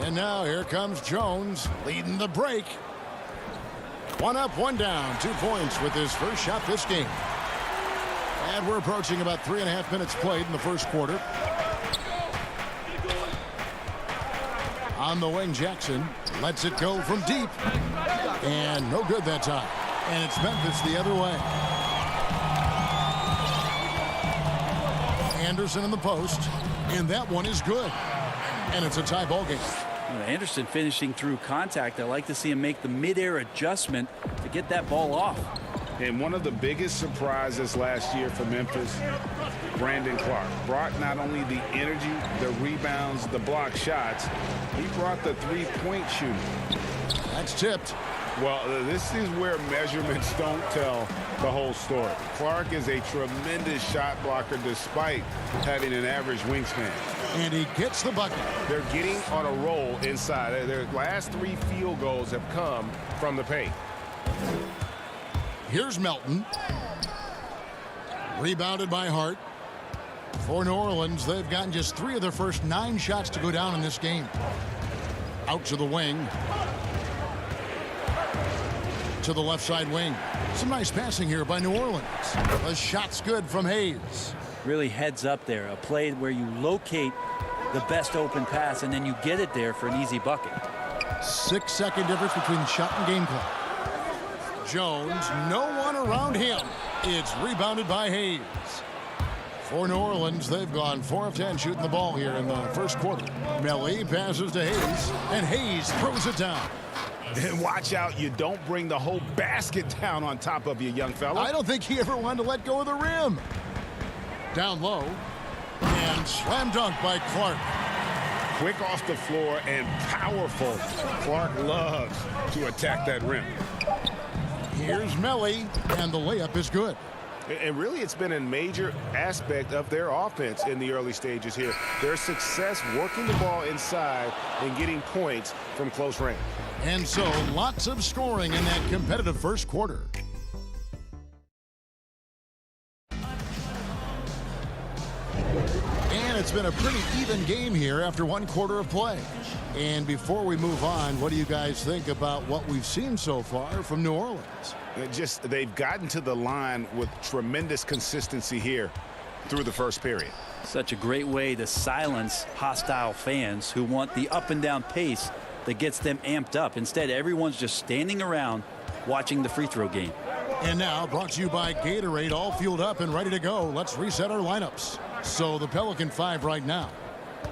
S1: And now here comes Jones leading the break. 1 up, 1 down, 2 points with his first shot this game. And we're approaching about 3.5 minutes played in the first quarter. On the wing, Jackson lets it go from deep. And no good that time. And it's Memphis the other way. Anderson in the post. And that one is good. And it's a tie ball game.
S10: Anderson finishing through contact. I like to see him make the midair adjustment to get that ball off.
S2: And one of the biggest surprises last year for Memphis, Brandon Clark, brought not only the energy, the rebounds, the block shots, he brought the three-point shooting.
S1: That's tipped.
S2: Well, this is where measurements don't tell the whole story. Clark is a tremendous shot blocker despite having an average wingspan.
S1: And he gets the bucket.
S9: They're getting on a roll inside. Their last 3 field goals have come from the paint.
S1: Here's Melton. Rebounded by Hart. For New Orleans, they've gotten just 3 of their first 9 shots to go down in this game. Out to the wing. To the left side wing. Some nice passing here by New Orleans. The shot's good from Hayes.
S10: Really heads up there. A play where you locate the best open pass and then you get it there for an easy bucket.
S1: 6-second difference between shot and game clock. Jones, no one around him. It's rebounded by Hayes. For New Orleans, they've gone 4 of 10 shooting the ball here in the first quarter. Melly passes to Hayes, and Hayes throws it down.
S2: And watch out, you don't bring the whole basket down on top of you, young fella.
S1: I don't think he ever wanted to let go of the rim. Down low, and slam dunk by Clark.
S2: Quick off the floor and powerful. Clark loves to attack that rim.
S1: Here's Melly, and the layup is good.
S9: And really, it's been a major aspect of their offense in the early stages here. Their success working the ball inside and getting points from close range.
S1: And so, lots of scoring in that competitive first quarter. And it's been a pretty even game here after 1 quarter of play. And before we move on, what do you guys think about what we've seen so far from New Orleans?
S2: They've gotten to the line with tremendous consistency here through the first period.
S10: Such a great way to silence hostile fans who want the up and down pace that gets them amped up. Instead, everyone's just standing around watching the free throw game.
S1: And now, brought to you by Gatorade, all fueled up and ready to go. Let's reset our lineups. So the Pelican 5 right now.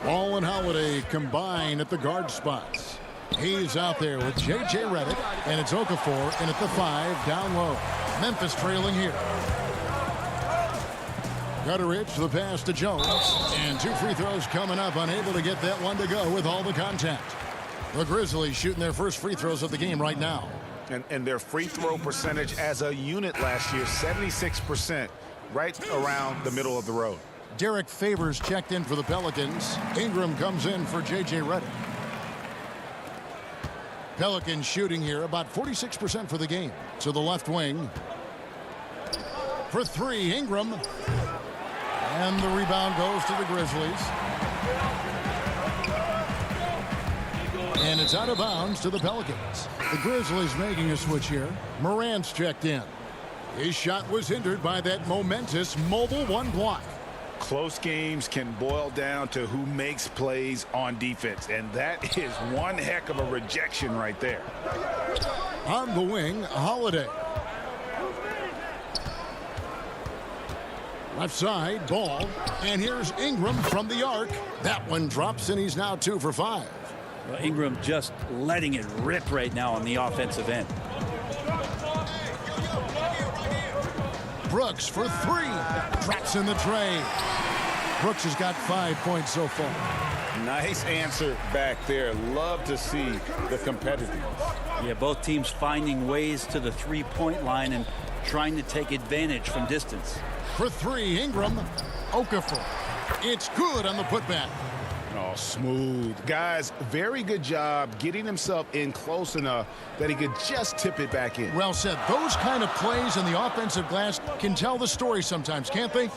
S1: Ball and Holiday combine at the guard spots. Hayes out there with J.J. Redick, and it's Okafor in at the 5 down low. Memphis trailing here. Gutteridge, the pass to Jones, and 2 free throws coming up, unable to get that one to go with all the contact. The Grizzlies shooting their first free throws of the game right now.
S2: And their free throw percentage as a unit last year, 76%, right around the middle of the road.
S1: Derek Favors checked in for the Pelicans. Ingram comes in for J.J. Redick. Pelicans shooting here about 46% for the game. To the left wing. For 3, Ingram. And the rebound goes to the Grizzlies. And it's out of bounds to the Pelicans. The Grizzlies making a switch here. Morant's checked in. His shot was hindered by that momentous mobile 1 block.
S2: Close games can boil down to who makes plays on defense, and that is one heck of a rejection right there.
S1: On the wing, Holiday. Left side, Ball. And here's Ingram from the arc. That one drops, and he's now 2 for 5.
S10: Well, Ingram just letting it rip right now on the offensive end.
S1: Brooks for 3. Drops in the tray. Brooks has got 5 points so far.
S2: Nice answer back there. Love to see the competitiveness.
S10: Yeah, both teams finding ways to the 3-point line and trying to take advantage from distance.
S1: For 3, Ingram. Okafor. It's good on the putback.
S2: Oh, smooth. Guys, very good job getting himself in close enough that he could just tip it back in.
S1: Well said. Those kind of plays in the offensive glass can tell the story sometimes, can't they?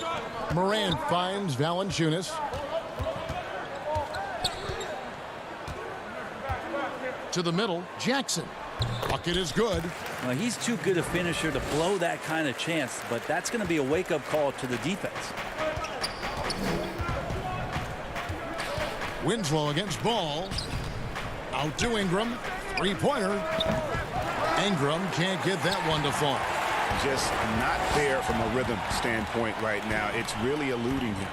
S1: Morant finds Valanciunas. To the middle, Jackson. Bucket is good.
S10: Well, he's too good a finisher to blow that kind of chance, but that's going to be a wake-up call to the defense.
S1: Winslow against Ball. Out to Ingram. 3-pointer. Ingram can't get that one to fall.
S2: Just not there from a rhythm standpoint right now. It's really eluding him.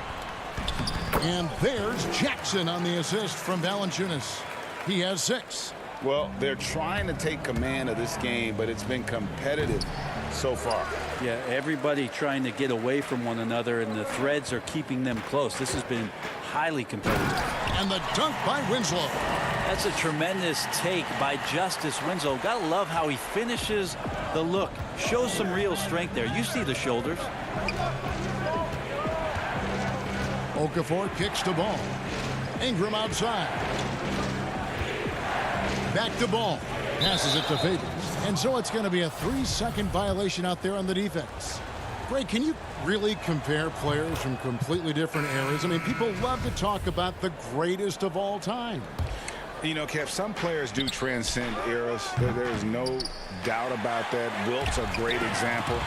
S1: And there's Jackson on the assist from Valanciunas. He has 6.
S2: Well, they're trying to take command of this game, but it's been competitive so far.
S10: Yeah, everybody trying to get away from one another, and the threads are keeping them close. This has been highly competitive.
S1: And the dunk by Winslow.
S10: That's a tremendous take by Justice Winslow. Gotta love how he finishes the look. Shows some real strength there. You see the shoulders.
S1: Okafor kicks the ball. Ingram outside. Back to ball. Passes it to Favors. And so it's going to be a 3-second violation out there on the defense. Greg, can you really compare players from completely different eras? I mean, people love to talk about the greatest of all time.
S2: You know, Kev, some players do transcend eras. There's no doubt about that. Wilt's a great example,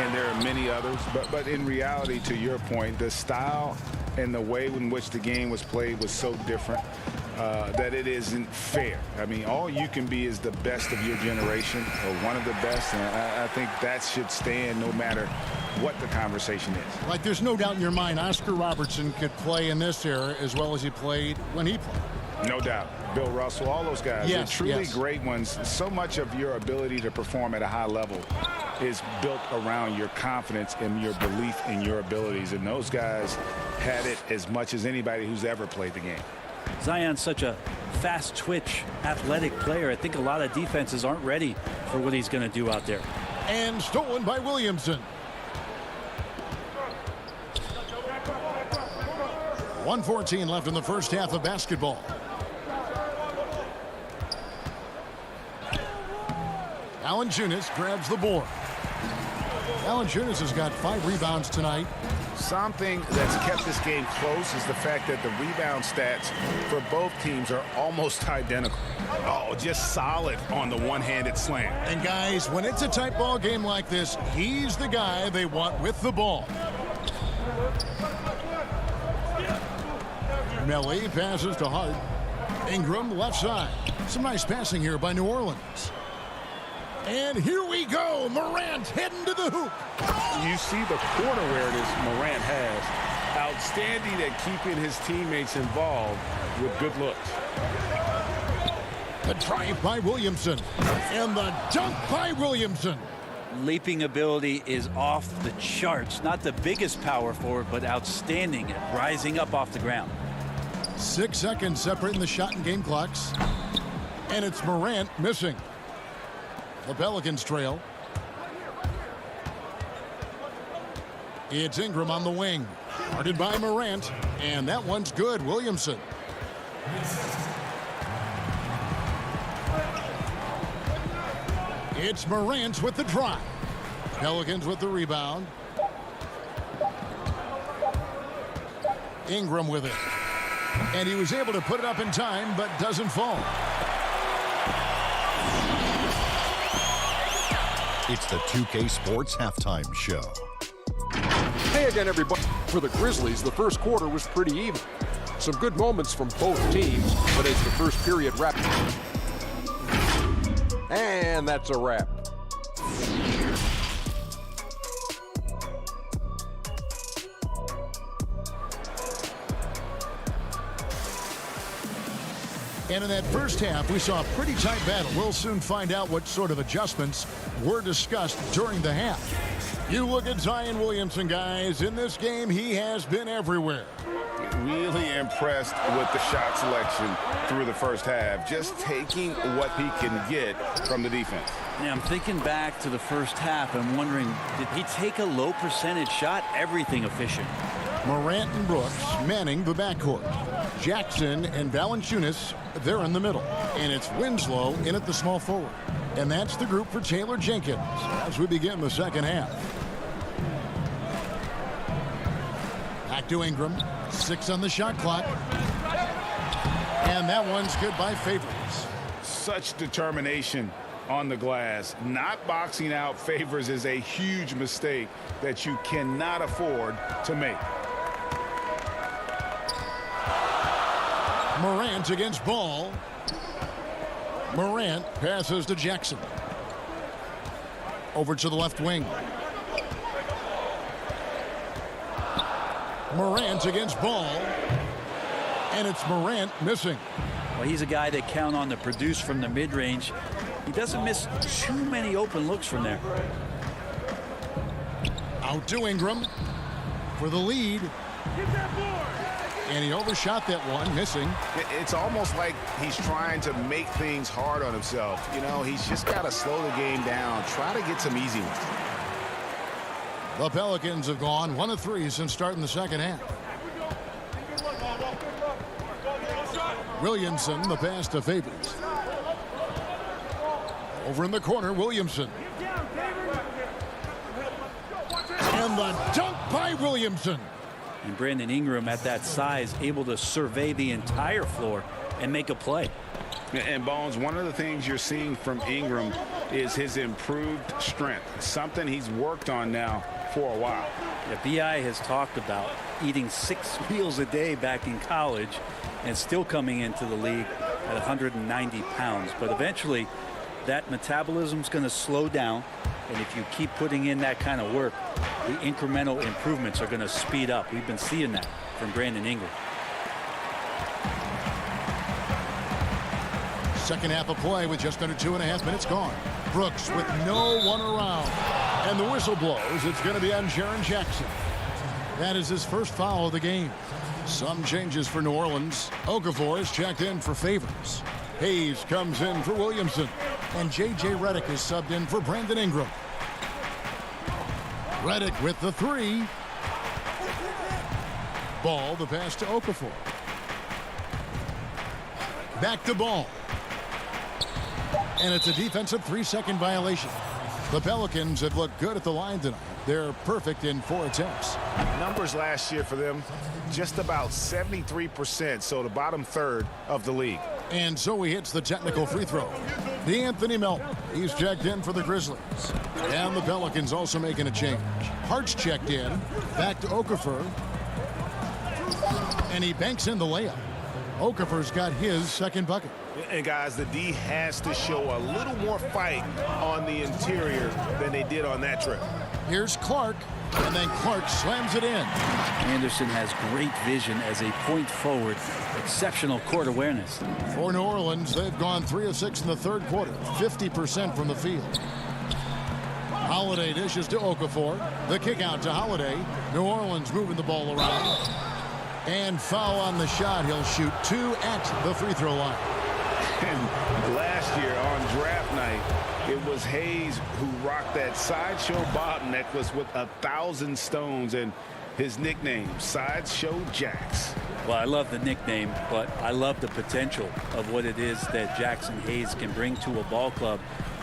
S2: and there are many others. But in reality, to your point, the style and the way in which the game was played was so different that it isn't fair. I mean, all you can be is the best of your generation, or one of the best, and I think that should stand no matter what the conversation is.
S1: Like, there's no doubt in your mind Oscar Robertson could play in this era as well as he played when he played.
S2: No doubt. Bill Russell, all those guys,
S1: yes,
S2: they're truly
S1: yes.
S2: great ones. So much of your ability to perform at a high level is built around your confidence and your belief in your abilities. And those guys had it as much as anybody who's ever played the game.
S10: Zion's such a fast twitch, athletic player. I think a lot of defenses aren't ready for what he's going to do out there.
S1: And stolen by Williamson. 1:14 left in the first half of basketball. Valanciunas grabs the board. Valanciunas has got 5 rebounds tonight.
S2: Something that's kept this game close is the fact that the rebound stats for both teams are almost identical. Oh, just solid on the one-handed slam.
S1: And guys, when it's a tight ball game like this, he's the guy they want with the ball. Melly passes to Hart. Ingram left side. Some nice passing here by New Orleans. And here we go. Morant heading to the hoop.
S9: You see the court awareness Morant has. Outstanding at keeping his teammates involved with good looks.
S1: The drive by Williamson. And the dunk by Williamson.
S10: Leaping ability is off the charts. Not the biggest power forward, but outstanding at rising up off the ground.
S1: 6 seconds separating the shot and game clocks. And it's Morant missing. The Pelicans trail. It's Ingram on the wing. Guarded by Morant. And that one's good. Williamson. It's Morant with the drive. Pelicans with the rebound. Ingram with it. And he was able to put it up in time, but doesn't fall.
S5: It's the 2K Sports Halftime Show.
S6: Hey again, everybody. For the Grizzlies, the first quarter was pretty even. Some good moments from both teams, but as the first period wrapped. And that's a wrap.
S1: And in that first half, we saw a pretty tight battle. We'll soon find out what sort of adjustments were discussed during the half. You look at Zion Williamson, guys. In this game, he has been everywhere.
S2: Really impressed with the shot selection through the first half. Just taking what he can get from the defense.
S10: Yeah, I'm thinking back to the first half. I'm wondering, did he take a low percentage shot? Everything efficient.
S1: Morant and Brooks manning the backcourt. Jackson and Valanciunas, they're in the middle. And it's Winslow in at the small forward. And that's the group for Taylor Jenkins as we begin the second half. Back to Ingram. 6 on the shot clock. And that one's good by Favors.
S2: Such determination on the glass. Not boxing out Favors is a huge mistake that you cannot afford to make.
S1: Morant against Ball. Morant passes to Jackson. Over to the left wing. Morant against Ball. And it's Morant missing.
S10: Well, he's a guy that count on to produce from the mid-range. He doesn't miss too many open looks from there.
S1: Out to Ingram for the lead. And he overshot that one, missing.
S2: It's almost like he's trying to make things hard on himself. You know, he's just got to slow the game down, try to get some easy ones.
S1: The Pelicans have gone 1 of 3 since starting the second half. Williamson, the pass to Favors. Over in the corner, Williamson. And the dunk by Williamson.
S10: And Brandon Ingram at that size, able to survey the entire floor and make a play.
S2: And Bones, one of the things you're seeing from Ingram is his improved strength, something he's worked on now for a while.
S10: Yeah, B.I. has talked about eating 6 meals a day back in college and still coming into the league at 190 pounds. But eventually, that metabolism's going to slow down. And if you keep putting in that kind of work, the incremental improvements are going to speed up. We've been seeing that from Brandon Ingram.
S1: Second half of play with just under 2.5 minutes gone. Brooks with no one around. And the whistle blows. It's going to be on Jaren Jackson. That is his first foul of the game. Some changes for New Orleans. Okafor is checked in for Favors. Hayes comes in for Williamson. And J.J. Redick is subbed in for Brandon Ingram. Redick with the 3. Ball, the pass to Okafor. Back to Ball. And it's a defensive 3-second violation. The Pelicans have looked good at the line tonight. They're perfect in 4 attempts.
S2: Numbers last year for them, just about 73%, so the bottom third of the league.
S1: And so he hits the technical free throw. D'Anthony Melton, he's checked in for the Grizzlies. And the Pelicans also making a change. Hart's checked in, back to Okafor. And he banks in the layup. Okafor's got his second bucket.
S2: And guys, the D has to show a little more fight on the interior than they did on that trip.
S1: Here's Clark, and then Clark slams it in.
S10: Anderson has great vision as a point forward, exceptional court awareness.
S1: For New Orleans, they've gone 3 of 6 in the third quarter, 50% from the field. Holiday dishes to Okafor. The kick out to Holiday. New Orleans moving the ball around. And foul on the shot. He'll shoot 2 at the free throw line.
S2: And last year on draft night, it was Hayes who rocked that Sideshow Bob necklace with 1,000 stones and his nickname, Sideshow Jax.
S10: Well, I love the nickname, but I love the potential of what it is that Jackson Hayes can bring to a ball club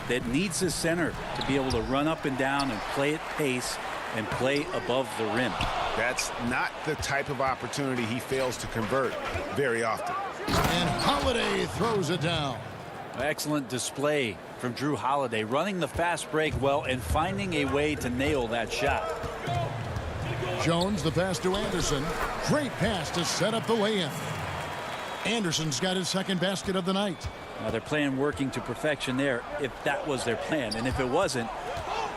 S10: that needs a center to be able to run up and down and play at pace and play above the rim.
S2: That's not the type of opportunity he fails to convert very often.
S1: And Holiday throws it down.
S10: Excellent display from Drew Holiday, running the fast break well and finding a way to nail that shot.
S1: Jones, the pass to Anderson. Great pass to set up the lay-in. Anderson's got his second basket of the night.
S10: Now they're playing working to perfection there if that was their plan. And if it wasn't,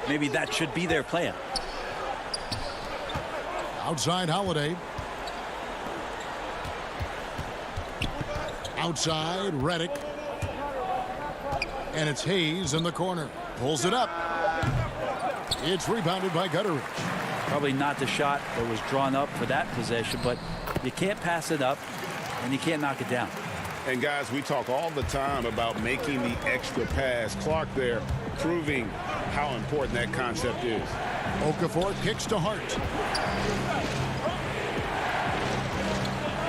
S10: maybe that should be their plan.
S1: Outside Holiday. Outside Redick. And it's Hayes in the corner. Pulls it up. It's rebounded by Gutteridge.
S10: Probably not the shot that was drawn up for that possession, but you can't pass it up and you can't knock it down.
S2: And guys, we talk all the time about making the extra pass. Clark there proving how important that concept is.
S1: Okafor kicks to Hart.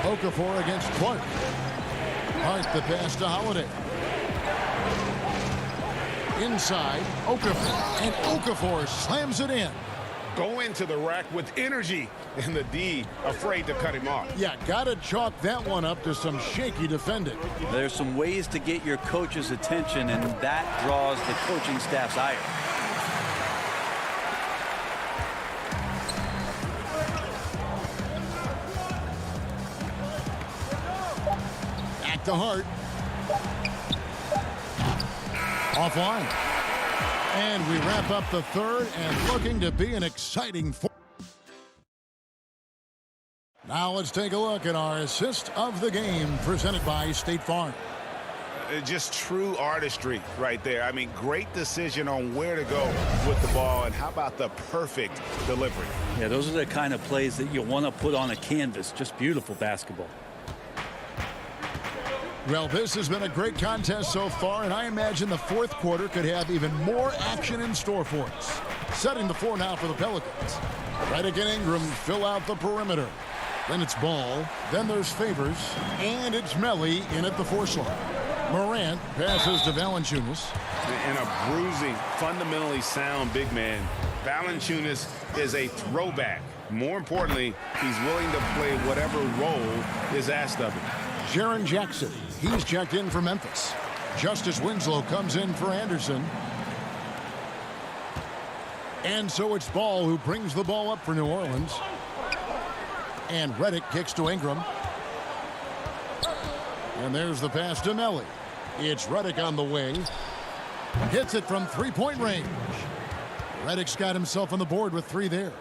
S1: Okafor against Clark. Hart the pass to Holiday. Inside, Okafor. And Okafor slams it in.
S2: Go into the rack with energy. And the D afraid to cut him off.
S1: Yeah, got to chalk that one up to some shaky defending.
S10: There's some ways to get your coach's attention, and that draws the coaching staff's ire.
S1: Back to Hart. Offline. And we wrap up the third and looking to be an exciting fourth. Now let's take a look at our assist of the game presented by State Farm.
S2: just true artistry right there. I mean, great decision on where to go with the ball, and how about the perfect delivery?
S10: Yeah, those are the kind of plays that you want to put on a canvas. Just beautiful basketball.
S1: Well, this has been a great contest so far, and I imagine the fourth quarter could have even more action in store for us. Setting the floor now for the Pelicans. Redick and Ingram fill out the perimeter. Then it's Ball. Then there's Favors. And it's Melly in at the 4 slot. Morant passes to Valanciunas.
S2: And a bruising, fundamentally sound big man. Valanciunas is a throwback. More importantly, he's willing to play whatever role is asked of him.
S1: Jaren Jackson. He's checked in for Memphis. Justice Winslow comes in for Anderson. And so it's Ball who brings the ball up for New Orleans. And Redick kicks to Ingram. And there's the pass to Melly. It's Redick on the wing. Hits it from 3-point range. Redick's got himself on the board with 3 there.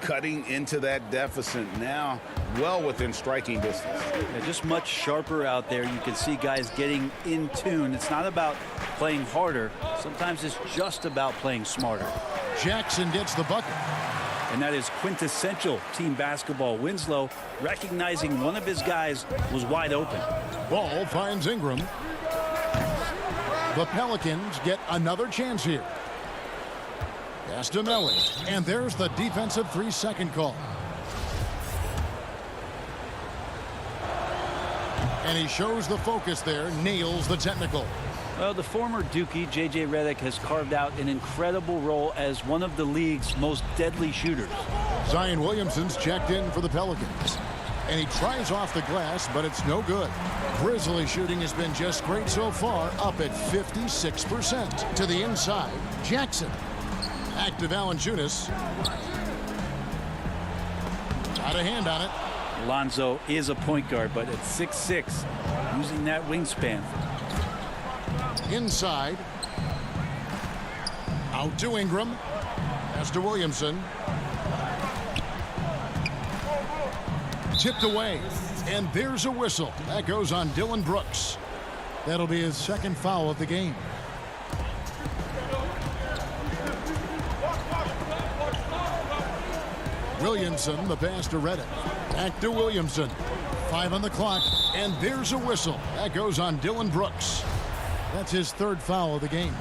S2: Cutting into that deficit now, well within striking distance.
S10: Yeah, just much sharper out there. You can see guys getting in tune. It's not about playing harder. Sometimes it's just about playing smarter.
S1: Jackson gets the bucket.
S10: And that is quintessential team basketball. Winslow recognizing one of his guys was wide open.
S1: Ball finds Ingram. The Pelicans get another chance here. Pass to Melly. And there's the defensive 3-second call. And he shows the focus there, nails the technical.
S10: Well, the former Dookie, J.J. Redick, has carved out an incredible role as one of the league's most deadly shooters.
S1: Zion Williamson's checked in for the Pelicans. And he tries off the glass, but it's no good. Grizzly shooting has been just great so far, up at 56%. To the inside, Jackson. Back to Valanciunas. Got a hand on it.
S10: Lonzo is a point guard, but at 6'6", using that wingspan.
S1: Inside. Out to Ingram. Pass to Williamson. Tipped away. And there's a whistle. That goes on Dylan Brooks. That'll be his 2nd foul of the game. Williamson, the pass to Redick. Back to Williamson. 5 on the clock. And there's a whistle. That goes on Dylan Brooks. That's his 3rd foul of the game.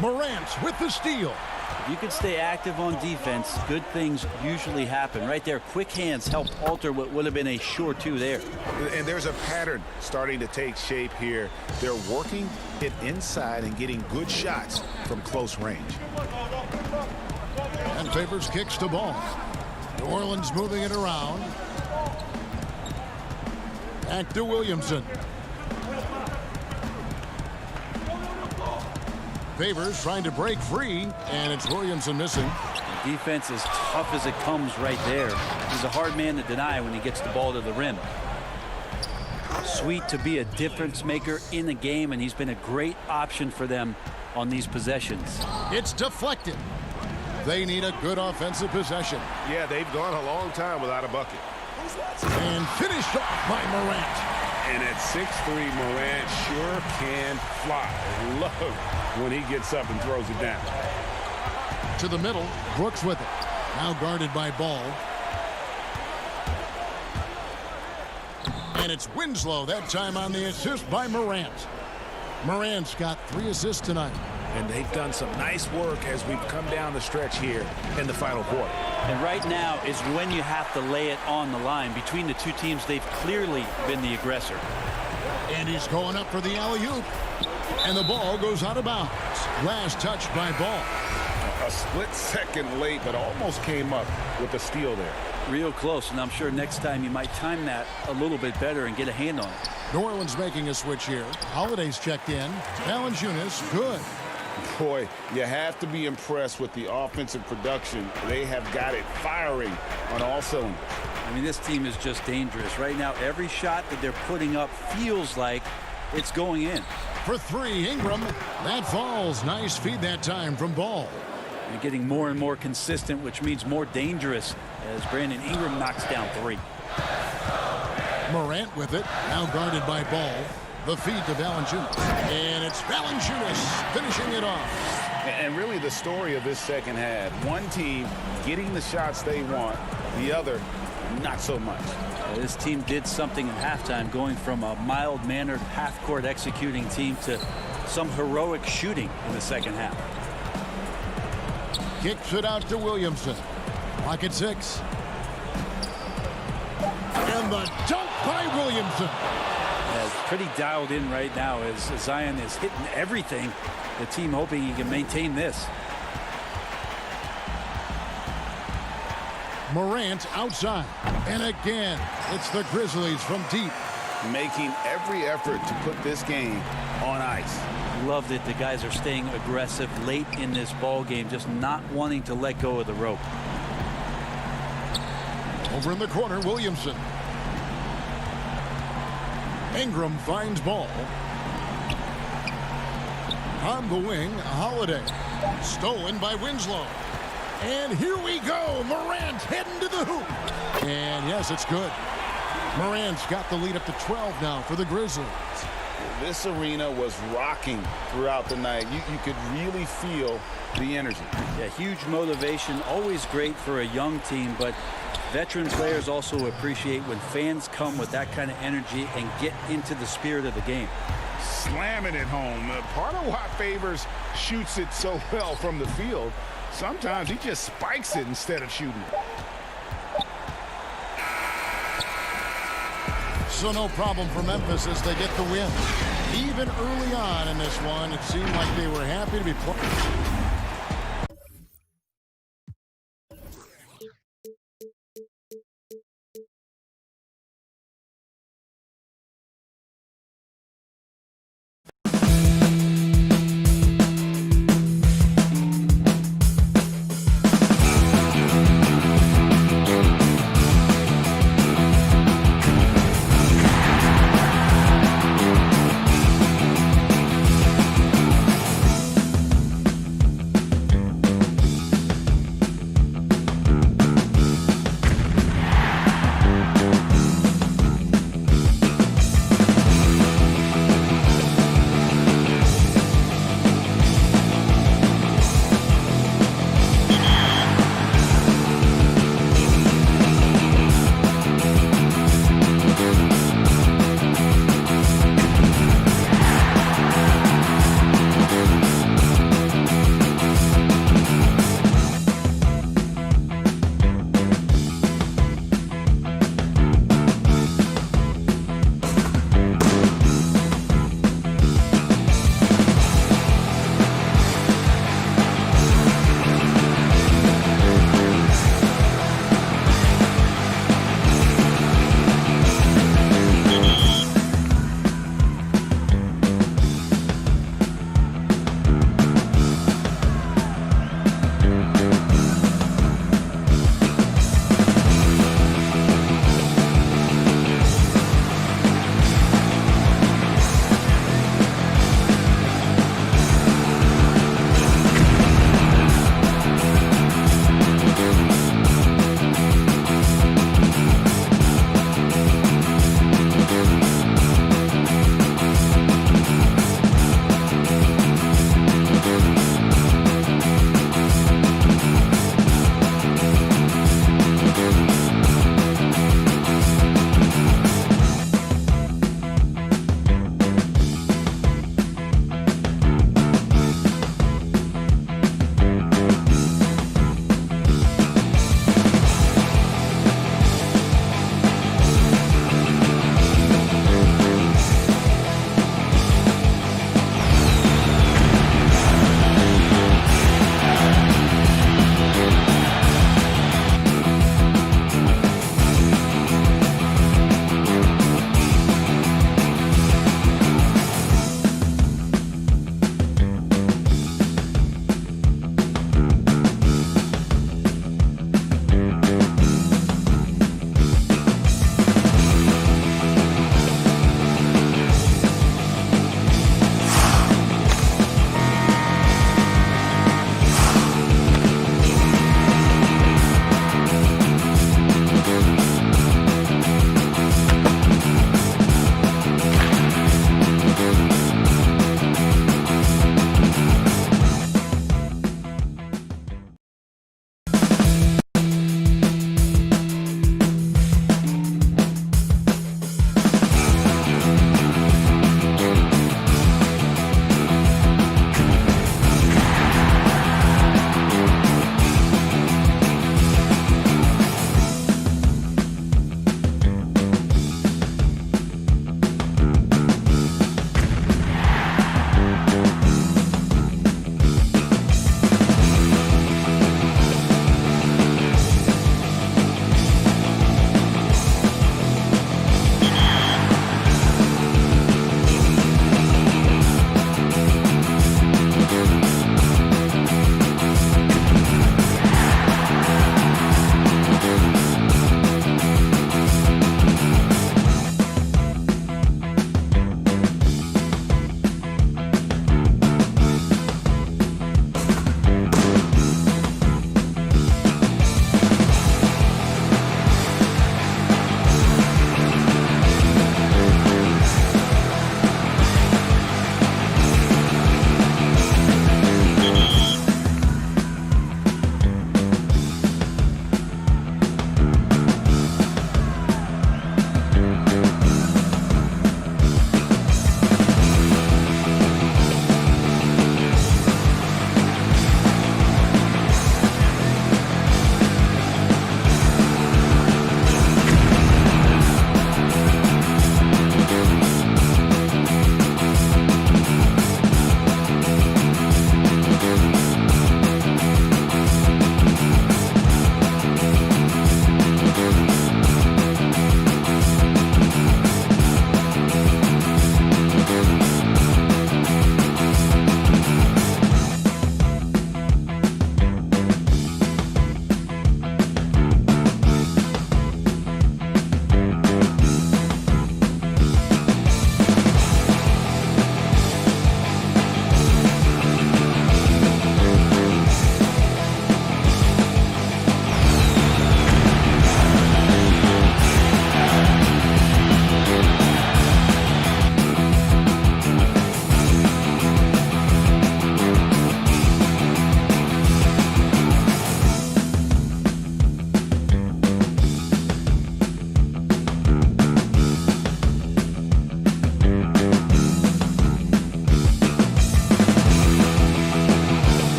S1: Morant with the steal.
S10: If you can stay active on defense, good things usually happen. Right there, quick hands helped alter what would have been a sure 2 there.
S2: And there's a pattern starting to take shape here. They're working it inside and getting good shots from close range.
S1: And Favors kicks to Ball. New Orleans moving it around. Back to Williamson. Favors trying to break free, and it's Williamson missing.
S10: The defense is tough as it comes right there. He's a hard man to deny when he gets the ball to the rim. Sweet to be a difference maker in the game, and he's been a great option for them on these possessions.
S1: It's deflected. They need a good offensive possession.
S9: Yeah, they've gone a long time without a bucket.
S1: And finished off by Morant.
S2: And at 6'3", Morant sure can fly. Love when he gets up and throws it down.
S1: To the middle, Brooks with it. Now guarded by Ball. And it's Winslow that time on the assist by Morant. Morant's got 3 assists tonight.
S9: And they've done some nice work as we've come down the stretch here in the final quarter.
S10: And right now is when you have to lay it on the line. Between the two teams, they've clearly been the aggressor.
S1: And he's going up for the alley-oop. And the ball goes out of bounds. Last touch by Ball.
S2: A split second late, but almost came up with the steal there.
S10: Real close, and I'm sure next time you might time that a little bit better and get a hand on it.
S1: New Orleans making a switch here. Holiday's checked in. Valanciunas, good.
S2: Boy, you have to be impressed with the offensive production. They have got it firing on all cylinders.
S10: I mean, this team is just dangerous. Right now, every shot that they're putting up feels like it's going in.
S1: For 3, Ingram. That falls. Nice feed that time from Ball.
S10: And getting more and more consistent, which means more dangerous as Brandon Ingram knocks down 3.
S1: Morant with it, now guarded by Ball. The feed to Valanciunas. And it's Valanciunas finishing it off.
S2: And really the story of this second half, one team getting the shots they want, the other not so much.
S10: This team did something in halftime, going from a mild-mannered half-court executing team to some heroic shooting in the second half.
S1: Kicks it out to Williamson. Clock at 6. And the dunk by Williamson.
S10: Pretty dialed in right now as Zion is hitting everything. The team hoping he can maintain this.
S1: Morant outside. And again, it's the Grizzlies from deep.
S2: Making every effort to put this game on ice.
S10: Love that the guys are staying aggressive late in this ball game, just not wanting to let go of the rope.
S1: Over in the corner, Williamson. Ingram finds Ball. On the wing, Holiday. Stolen by Winslow. And here we go. Morant heading to the hoop. And yes, it's good. Morant's got the lead up to 12 now for the Grizzlies.
S2: This arena was rocking throughout the night. You could really feel the energy.
S10: Yeah, huge motivation. Always great for a young team, but veteran players also appreciate when fans come with that kind of energy and get into the spirit of the game.
S2: Slamming it home. Part of why Favors shoots it so well from the field. Sometimes he just spikes it instead of shooting.
S1: So no problem for Memphis as they get the win. Even early on in this one, it seemed like they were happy to be playing.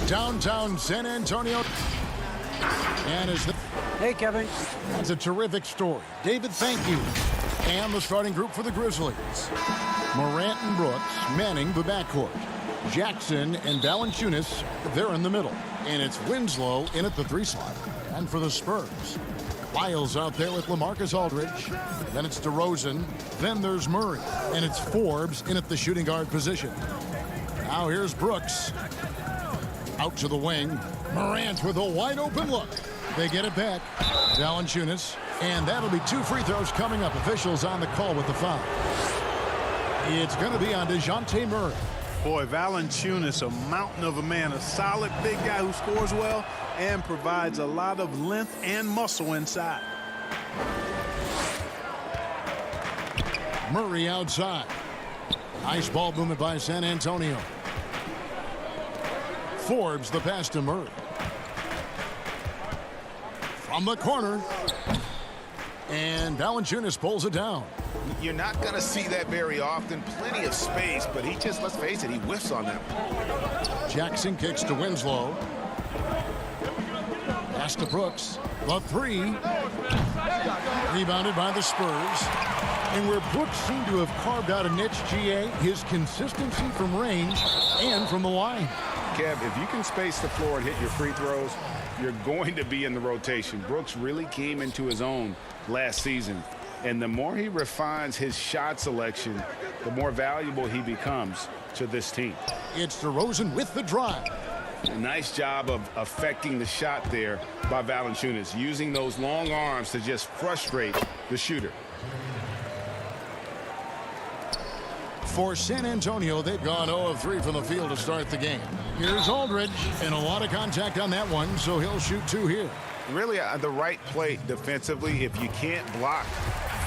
S1: downtown San Antonio. And
S11: hey, Kevin.
S1: That's a terrific story. David, thank you. And the starting group for the Grizzlies. Morant and Brooks manning the backcourt. Jackson and Valanciunas, they're in the middle. And it's Winslow in at the 3 slot. And for the Spurs, Lyles out there with LaMarcus Aldridge. Then it's DeRozan. Then there's Murray. And it's Forbes in at the shooting guard position. Now here's Brooks. Out to the wing. Morant with a wide open look. They get it back. Valanciunas. And that'll be 2 free throws coming up. Officials on the call with the foul. It's going to be on DeJounte Murray.
S3: Boy, Valanciunas, a mountain of a man, a solid big guy who scores well and provides a lot of length and muscle inside.
S1: Murray outside. Nice ball movement by San Antonio. Forbes the pass to Murray. From the corner. And Valanciunas pulls it down.
S9: You're not going to see that very often. Plenty of space, but he just, let's face it, he whiffs on that.
S1: Jackson kicks to Winslow. Pass to Brooks. The 3. Rebounded by the Spurs. And where Brooks seemed to have carved out a niche, GA, his consistency from range and from the line.
S2: Kev, if you can space the floor and hit your free throws, you're going to be in the rotation. Brooks really came into his own last season. And the more he refines his shot selection, the more valuable he becomes to this team.
S1: It's DeRozan with the drive.
S2: A nice job of affecting the shot there by Valanciunas, using those long arms to just frustrate the shooter.
S1: For San Antonio, they've gone 0 of 3 from the field to start the game. Here's Aldridge, and a lot of contact on that one, so he'll shoot 2 here.
S2: Really the right play defensively. If you can't block,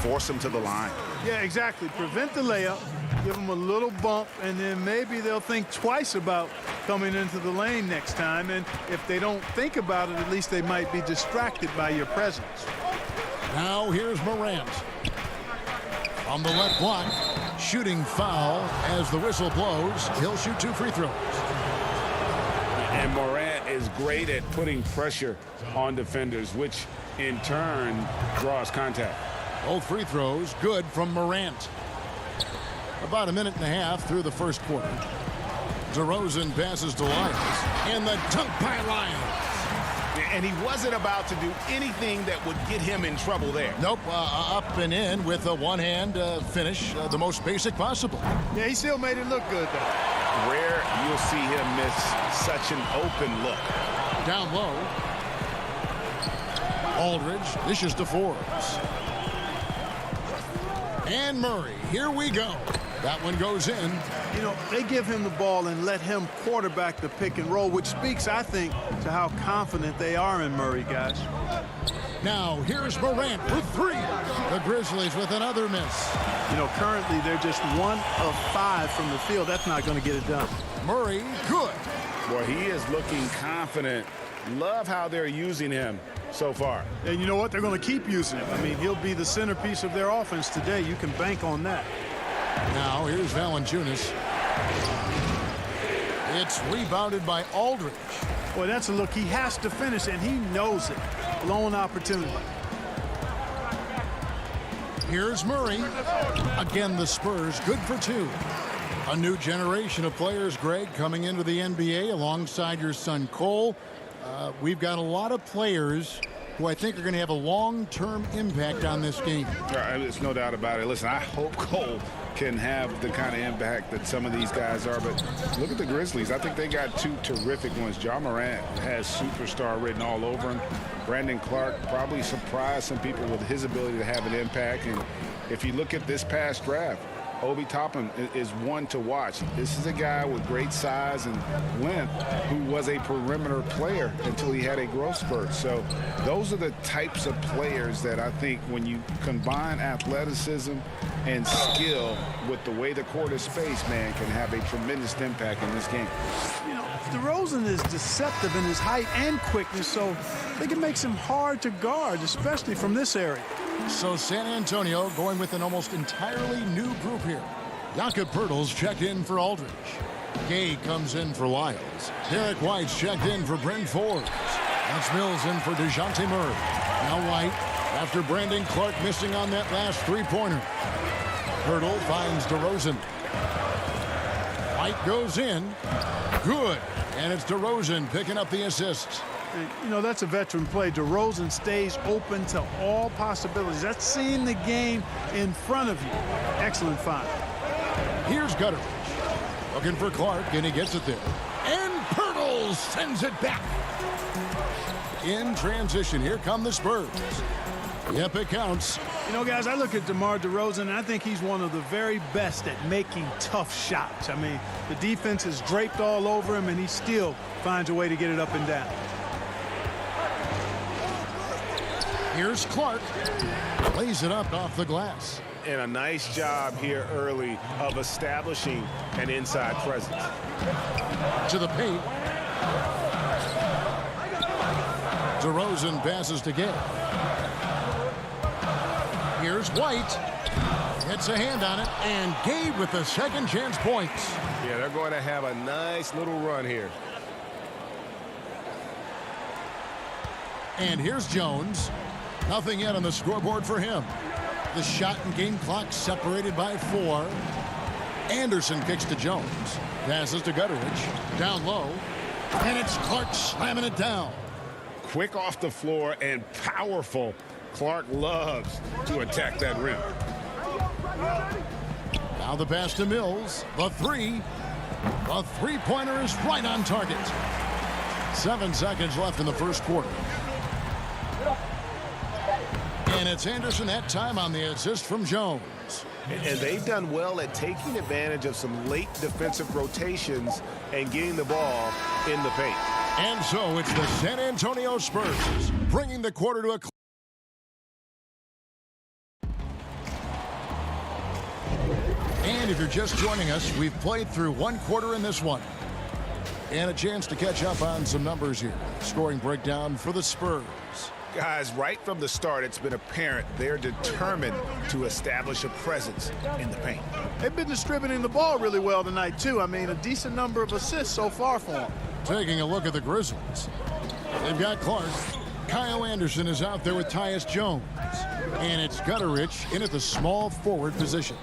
S2: force him to the line.
S3: Yeah, exactly. Prevent the layup, give them a little bump, and then maybe they'll think twice about coming into the lane next time. And if they don't think about it, at least they might be distracted by your presence.
S1: Now here's Morant. On the left block, shooting foul as the whistle blows. He'll shoot 2 free throws.
S2: And Morant is great at putting pressure on defenders, which in turn draws contact.
S1: Both free throws good from Morant. About a minute and a half through the first quarter. DeRozan passes to Lyles. And the dunk by Lyles.
S9: And he wasn't about to do anything that would get him in trouble there.
S1: Nope, up and in with a one-hand finish, the most basic possible.
S3: Yeah, he still made it look good, though.
S2: Rare you'll see him miss such an open look.
S1: Down low. Aldridge dishes to Forbes. And Murray, here we go. That one goes in.
S3: You know, they give him the ball and let him quarterback the pick and roll, which speaks, I think, to how confident they are in Murray, guys.
S1: Now, here's Morant with 3. The Grizzlies with another miss.
S3: You know, currently they're just 1 of 5 from the field. That's not going to get it done.
S1: Murray, good.
S2: Boy, he is looking confident. Love how they're using him so far.
S3: And you know what? They're going to keep using him. I mean, he'll be the centerpiece of their offense today. You can bank on that.
S1: Now, here's Valanciunas. It's rebounded by Aldridge.
S3: Boy, that's a look. He has to finish, and he knows it. Blown opportunity.
S1: Here's Murray. Again, the Spurs, good for 2. A new generation of players, Greg, coming into the NBA alongside your son Cole. We've got a lot of players who I think are going to have a long-term impact on this game.
S2: There's no doubt about it. Listen, I hope Cole can have the kind of impact that some of these guys are, but look at the Grizzlies. I think they got 2 terrific ones. Ja Morant has superstar written all over him. Brandon Clark probably surprised some people with his ability to have an impact. And if you look at this past draft, Obi Toppin is one to watch. This is a guy with great size and length who was a perimeter player until he had a growth spurt. So those are the types of players that I think when you combine athleticism and skill with the way the court is spaced, man, can have a tremendous impact in this game.
S3: You know, DeRozan is deceptive in his height and quickness, so they can make him hard to guard, especially from this area.
S1: So San Antonio going with an almost entirely new group here. Jakob Poeltl's checked in for Aldridge. Gay comes in for Lyles. Derek White's checked in for Brent Forbes. That's Mills in for DeJounte Murray. Now White, after Brandon Clark missing on that last three-pointer. Hurdle finds DeRozan. White goes in. Good. And it's DeRozan picking up the assist.
S3: And, you know, that's a veteran play. DeRozan stays open to all possibilities. That's seeing the game in front of you. Excellent find.
S1: Here's Gutteridge. Looking for Clark, and he gets it there. And Pirtle sends it back. In transition, here come the Spurs. Yep, it counts.
S3: You know, guys, I look at DeMar DeRozan, and I think he's one of the very best at making tough shots. I mean, the defense is draped all over him, and he still finds a way to get it up and down.
S1: Here's Clark. Lays it up off the glass.
S9: And a nice job here early of establishing an inside presence.
S1: To the paint. DeRozan passes to Gay. Here's White. Gets a hand on it, and Gay with the second chance points.
S9: Yeah, they're going to have a nice little run here.
S1: And here's Jones. Nothing yet on the scoreboard for him. The shot and game clock separated by 4. Anderson kicks to Jones. Passes to Gutteridge. Down low. And it's Clark slamming it down.
S9: Quick off the floor and powerful. Clark loves to attack that rim.
S1: Now the pass to Mills. The three. The three-pointer is right on target. 7 seconds left in the first quarter. And it's Anderson that time on the assist from Jones.
S9: And they've done well at taking advantage of some late defensive rotations and getting the ball in the paint.
S1: And so it's the San Antonio Spurs bringing the quarter to a close. And if you're just joining us, we've played through one quarter in this one. And a chance to catch up on some numbers here. Scoring breakdown for the Spurs.
S9: Guys, right from the start, it's been apparent they're determined to establish a presence in the paint.
S3: They've been distributing the ball really well tonight, too. I mean, a decent number of assists so far for them.
S1: Taking a look at the Grizzlies. They've got Clark. Kyle Anderson is out there with Tyus Jones. And it's Gutteridge in at the small forward position.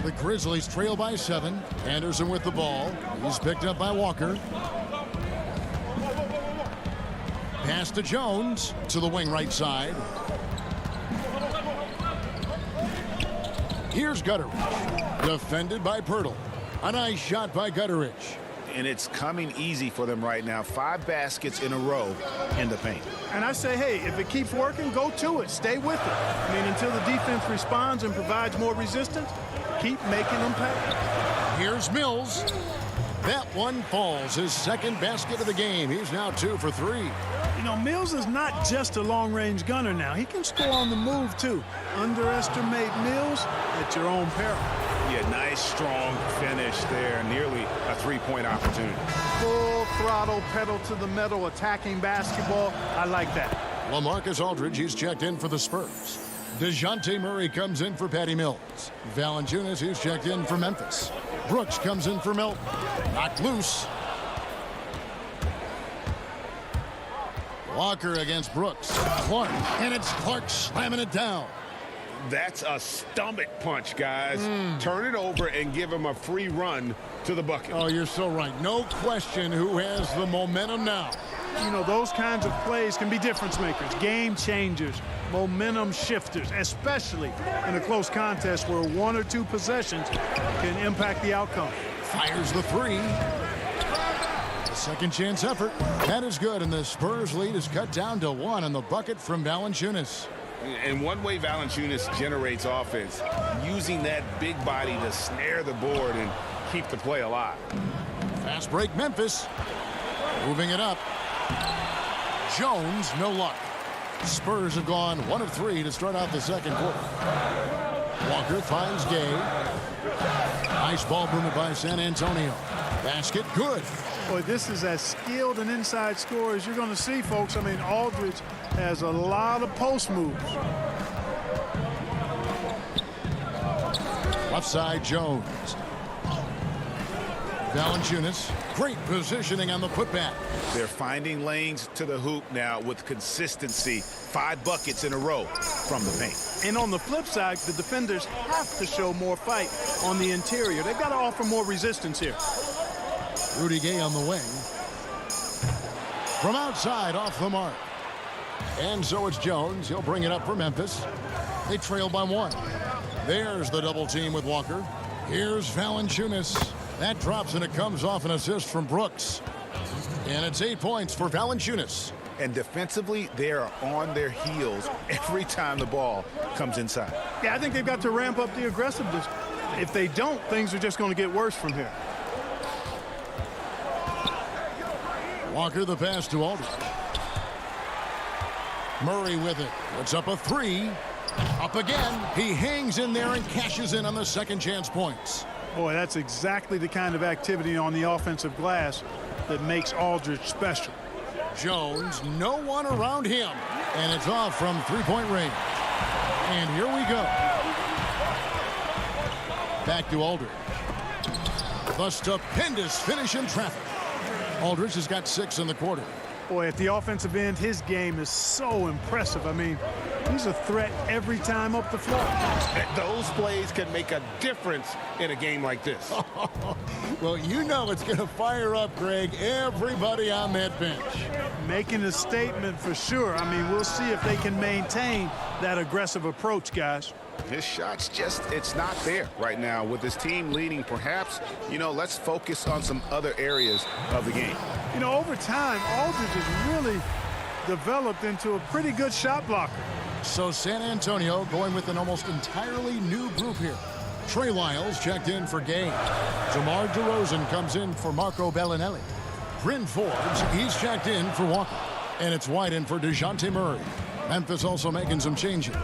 S1: The Grizzlies trail by 7. Anderson with the ball. He's picked up by Walker. Pass to Jones to the wing right side. Here's Gutteridge. Defended by Pirtle. A nice shot by Gutteridge.
S9: And it's coming easy for them right now. 5 baskets in a row in the paint.
S3: And I say, hey, if it keeps working, go to it. Stay with it. I mean, until the defense responds and provides more resistance, keep making them pay.
S1: Here's Mills. That one falls. His second basket of the game. He's now 2 for 3.
S3: You know, Mills is not just a long-range gunner now. He can score on the move, too. Underestimate Mills at your own peril.
S9: Yeah, nice, strong finish there. Nearly a 3-point opportunity.
S3: Full throttle, pedal to the metal, attacking basketball. I like that.
S1: LaMarcus Aldridge, he's checked in for the Spurs. DeJounte Murray comes in for Patty Mills. Valanciunas, he's checked in for Memphis. Brooks comes in for Milton. Knocked loose. Walker against Brooks. Clark, and it's Clark slamming it down.
S9: That's a stomach punch, guys. Turn it over and give him a free run to the bucket.
S1: Oh, you're so right. No question who has the momentum now.
S3: You know, those kinds of plays can be difference makers, game changers, momentum shifters, especially in a close contest where 1 or 2 possessions can impact the outcome.
S1: Fires the 3. Second chance effort. That is good, and the Spurs lead is cut down to 1 on the bucket from Valanciunas.
S9: And one way Valanciunas generates offense, using that big body to snare the board and keep the play alive.
S1: Fast break Memphis. Moving it up. Jones, no luck. Spurs have gone 1 of 3 to start out the second quarter. Walker finds Gay. Nice ball movement by San Antonio. Basket, good.
S3: Boy, this is as skilled an inside scorer as you're going to see, folks. I mean, Aldridge has a lot of post moves.
S1: Left side, Jones. Valanciunas, great positioning on the putback.
S2: They're finding lanes to the hoop now with consistency. 5 buckets in a row from the paint.
S3: And on the flip side, the defenders have to show more fight on the interior. They've got to offer more resistance here.
S1: Rudy Gay on the wing. From outside, off the mark. And so it's Jones. He'll bring it up for Memphis. They trail by 1. There's the double team with Walker. Here's Valanciunas. That drops and it comes off an assist from Brooks. And it's 8 points for Valanciunas.
S2: And defensively, they are on their heels every time the ball comes inside.
S3: Yeah, I think they've got to ramp up the aggressiveness. If they don't, things are just going to get worse from here.
S1: Walker the pass to Aldridge. Murray with it. Puts up a 3. Up again. He hangs in there and cashes in on the second chance points.
S3: Boy, that's exactly the kind of activity on the offensive glass that makes Aldridge special.
S1: Jones, no one around him. And it's off from three-point range. And here we go. Back to Aldridge. The stupendous finish in traffic. Aldridge has got 6 in the quarter.
S3: Boy, at the offensive end, his game is so impressive. I mean, he's a threat every time up the floor.
S2: Those plays can make a difference in a game like this.
S1: Well, you know it's going to fire up, Greg, everybody on that bench.
S3: Making a statement for sure. I mean, we'll see if they can maintain that aggressive approach, guys.
S2: His shot's just, it's not there right now. With his team leading, perhaps, let's focus on some other areas of the game.
S3: Over time, Aldridge has really developed into a pretty good shot blocker.
S1: So San Antonio going with an almost entirely new group here. Trey Lyles checked in for Gay. DeMar DeRozan comes in for Marco Bellinelli. Bryn Forbes, he's checked in for Walker. And it's White in for DeJounte Murray. Memphis also making some changes.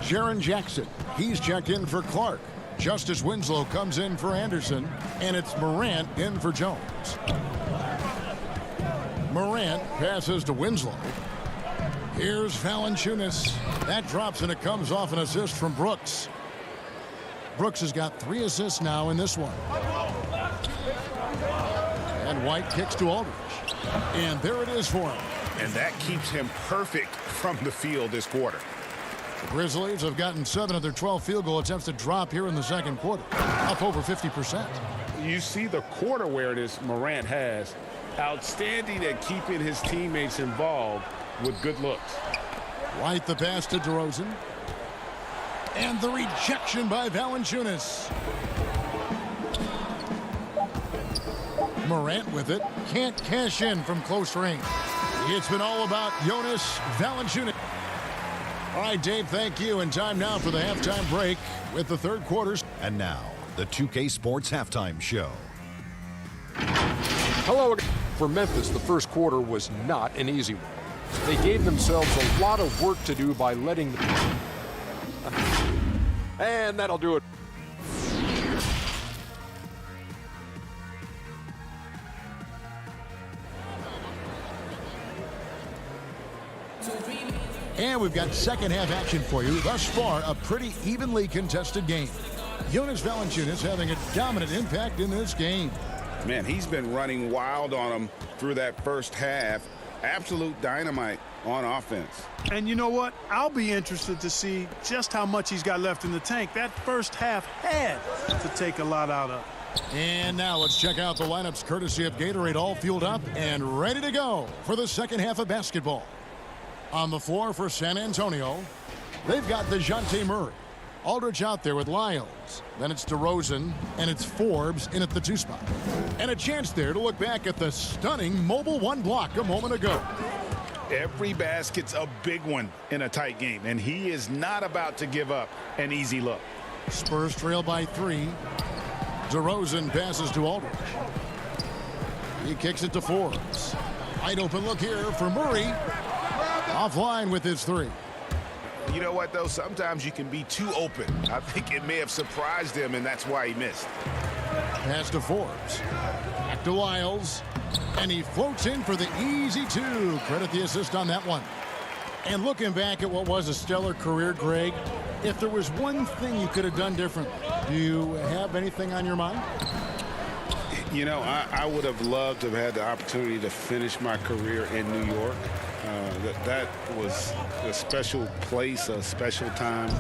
S1: Jaren Jackson, he's checked in for Clark. Justice Winslow comes in for Anderson. And it's Morant in for Jones. Morant passes to Winslow. Here's Valanciunas. That drops and it comes off an assist from Brooks. Brooks has got 3 assists now in this one. And White kicks to Aldridge. And there it is for him.
S2: And that keeps him perfect from the field this quarter.
S1: The Grizzlies have gotten 7 of their 12 field goal attempts to drop here in the second quarter. Up over 50%.
S9: You see the quarter awareness Morant has. Outstanding at keeping his teammates involved with good looks.
S1: White the pass to DeRozan. And the rejection by Valanciunas. Morant with it. Can't cash in from close range. It's been all about Jonas Valanciunas. All right, Dave, thank you. And time now for the halftime break with the third quarter.
S5: And now, the 2K Sports Halftime Show.
S6: Hello again. For Memphis, the first quarter was not an easy one. They gave themselves a lot of work to do by letting the... And that'll do it.
S1: And we've got second half action for you. Thus far, a pretty evenly contested game. Jonas Valanciunas having a dominant impact in this game.
S2: Man, he's been running wild on him through that first half. Absolute dynamite on offense.
S3: And you know what? I'll be interested to see just how much he's got left in the tank. That first half had to take a lot out of.
S1: And now let's check out the lineups courtesy of Gatorade, all fueled up and ready to go for the second half of basketball. On the floor for San Antonio, they've got DeJounte Murray. Aldridge out there with Lyles. Then it's DeRozan, and it's Forbes in at the 2 spot. And a chance there to look back at the stunning mobile 1 block a moment ago.
S2: Every basket's a big one in a tight game, and he is not about to give up an easy look.
S1: Spurs trail by 3. DeRozan passes to Aldridge. He kicks it to Forbes. Wide open look here for Murray. Offline with his 3.
S2: You know what, though? Sometimes you can be too open. I think it may have surprised him, and that's why he missed.
S1: Pass to Forbes. Back to Lyles. And he floats in for the easy 2. Credit the assist on that one. And looking back at what was a stellar career, Greg, if there was one thing you could have done differently, do you have anything on your mind?
S2: You know, I would have loved to have had the opportunity to finish my career in New York. That was a special place, a special time.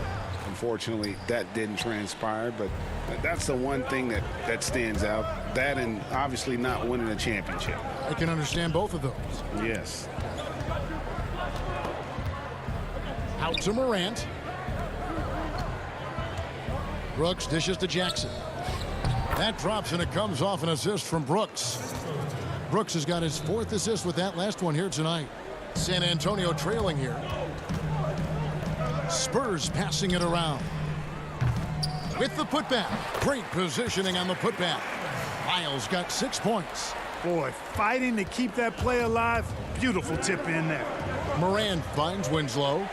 S2: Unfortunately, that didn't transpire, but that's the one thing that stands out. That and obviously not winning a championship.
S1: I can understand both of those.
S2: Yes.
S1: Out to Morant. Brooks dishes to Jackson. That drops, and it comes off an assist from Brooks. Brooks has got his 4th assist with that last one here tonight. San Antonio trailing here. Spurs passing it around. With the putback. Great positioning on the putback. Miles got 6 points.
S3: Boy, fighting to keep that play alive. Beautiful tip in there.
S1: Morant finds Winslow.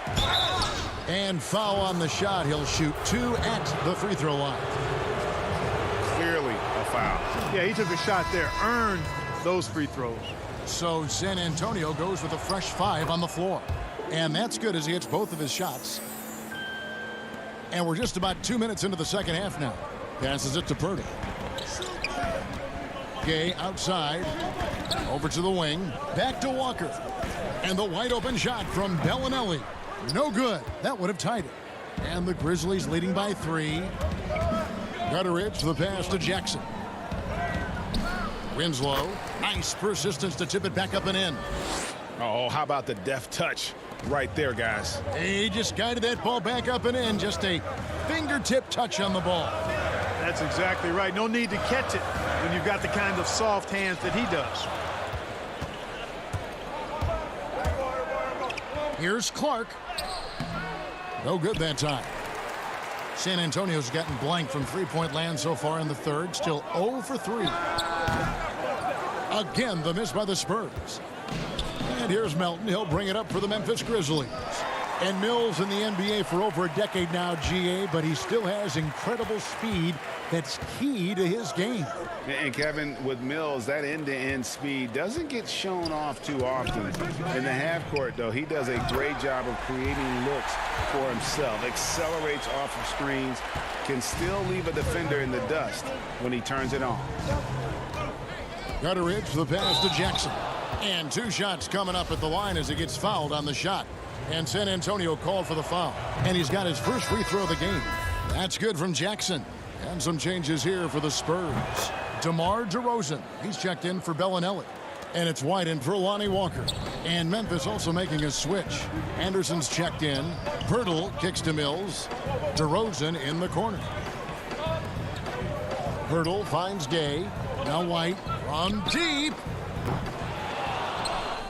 S1: And foul on the shot. He'll shoot 2 at the free throw line.
S2: Clearly a foul.
S3: Yeah, he took a shot there. Earned those free throws.
S1: So San Antonio goes with a fresh 5 on the floor. And that's good as he hits both of his shots. And we're just about 2 minutes into the second half now. Passes it to Purdy. Gay outside. Over to the wing. Back to Walker. And the wide open shot from Bellinelli. No good. That would have tied it. And the Grizzlies leading by 3. Gutteridge the pass to Jackson. Winslow. Nice persistence to tip it back up and in.
S2: Oh, how about the deft touch right there, guys?
S1: He just guided that ball back up and in. Just a fingertip touch on the ball.
S3: That's exactly right. No need to catch it when you've got the kind of soft hands that he does.
S1: Here's Clark. No good that time. San Antonio's gotten blank from three-point land so far in the third. Still 0 for 3. Again, the miss by the Spurs. And here's Melton. He'll bring it up for the Memphis Grizzlies. And Mills in the NBA for over a decade now, GA, but he still has incredible speed that's key to his game.
S2: And Kevin, with Mills, that end-to-end speed doesn't get shown off too often. In the half court, though, he does a great job of creating looks for himself. Accelerates off of screens, can still leave a defender in the dust when he turns it on.
S1: Gutteridge, the pass to Jackson. And 2 shots coming up at the line as he gets fouled on the shot. And San Antonio called for the foul. And he's got his first free throw of the game. That's good from Jackson. And some changes here for the Spurs. DeMar DeRozan. He's checked in for Bellinelli. And it's White in for Lonnie Walker. And Memphis also making a switch. Anderson's checked in. Pirtle kicks to Mills. DeRozan in the corner. Pirtle finds Gay. Now White from deep.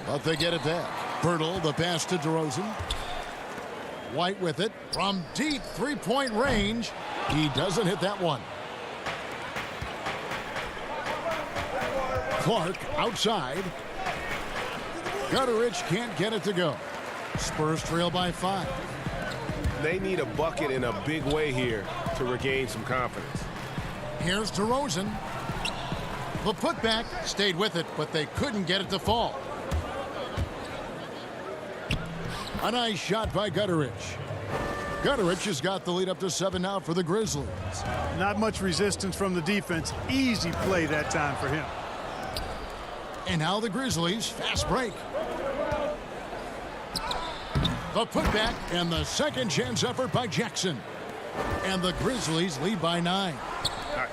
S1: But they get it back. Pirtle, the pass to DeRozan. White with it from deep three-point range. He doesn't hit that one. Clark outside. Gutteridge can't get it to go. Spurs trail by 5.
S9: They need a bucket in a big way here to regain some confidence.
S1: Here's DeRozan. The putback stayed with it, but they couldn't get it to fall. A nice shot by Gutteridge. Gutteridge has got the lead up to 7 now for the Grizzlies.
S3: Not much resistance from the defense. Easy play that time for him.
S1: And now the Grizzlies, fast break. The putback and the second chance effort by Jackson. And the Grizzlies lead by 9.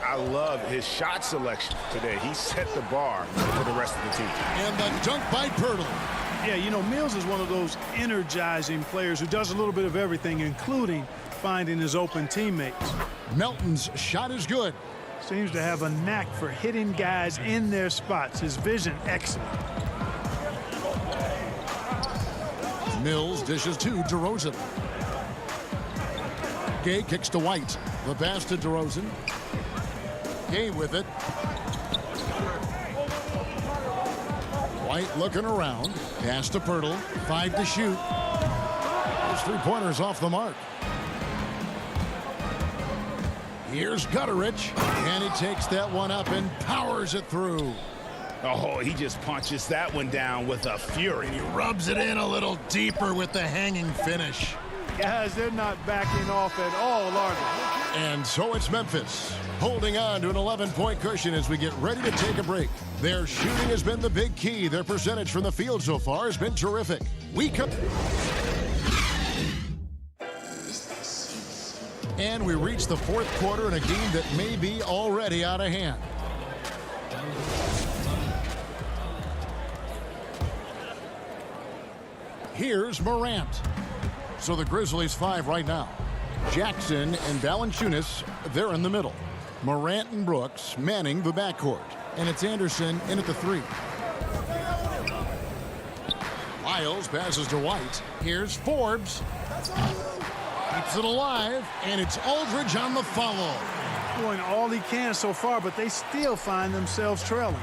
S9: I love his shot selection today. He set the bar for the rest of the team.
S1: And the dunk by Pirtle.
S3: Yeah, you know, Mills is one of those energizing players who does a little bit of everything, including finding his open teammates.
S1: Melton's shot is good.
S3: Seems to have a knack for hitting guys in their spots. His vision, excellent.
S1: Mills dishes to DeRozan. Gay kicks to White. The pass to DeRozan. Gay with it. White looking around. Pass to Pirtle. 5 to shoot. Those 3-pointers off the mark. Here's Gutteridge. And he takes that one up and powers it through.
S2: Oh, he just punches that one down with a fury.
S1: He rubs it in a little deeper with the hanging finish.
S3: Guys, they're not backing off at all, are they?
S1: And so it's Memphis, holding on to an 11-point cushion as we get ready to take a break. Their shooting has been the big key. Their percentage from the field so far has been terrific. And we reach the fourth quarter in a game that may be already out of hand. Here's Morant. So the Grizzlies 5 right now. Jackson and Valanciunas, they're in the middle. Morant and Brooks manning the backcourt. And it's Anderson in at the 3. Miles passes to White. Here's Forbes. Keeps it alive, and it's Aldridge on the follow.
S3: Doing all he can so far, but they still find themselves trailing.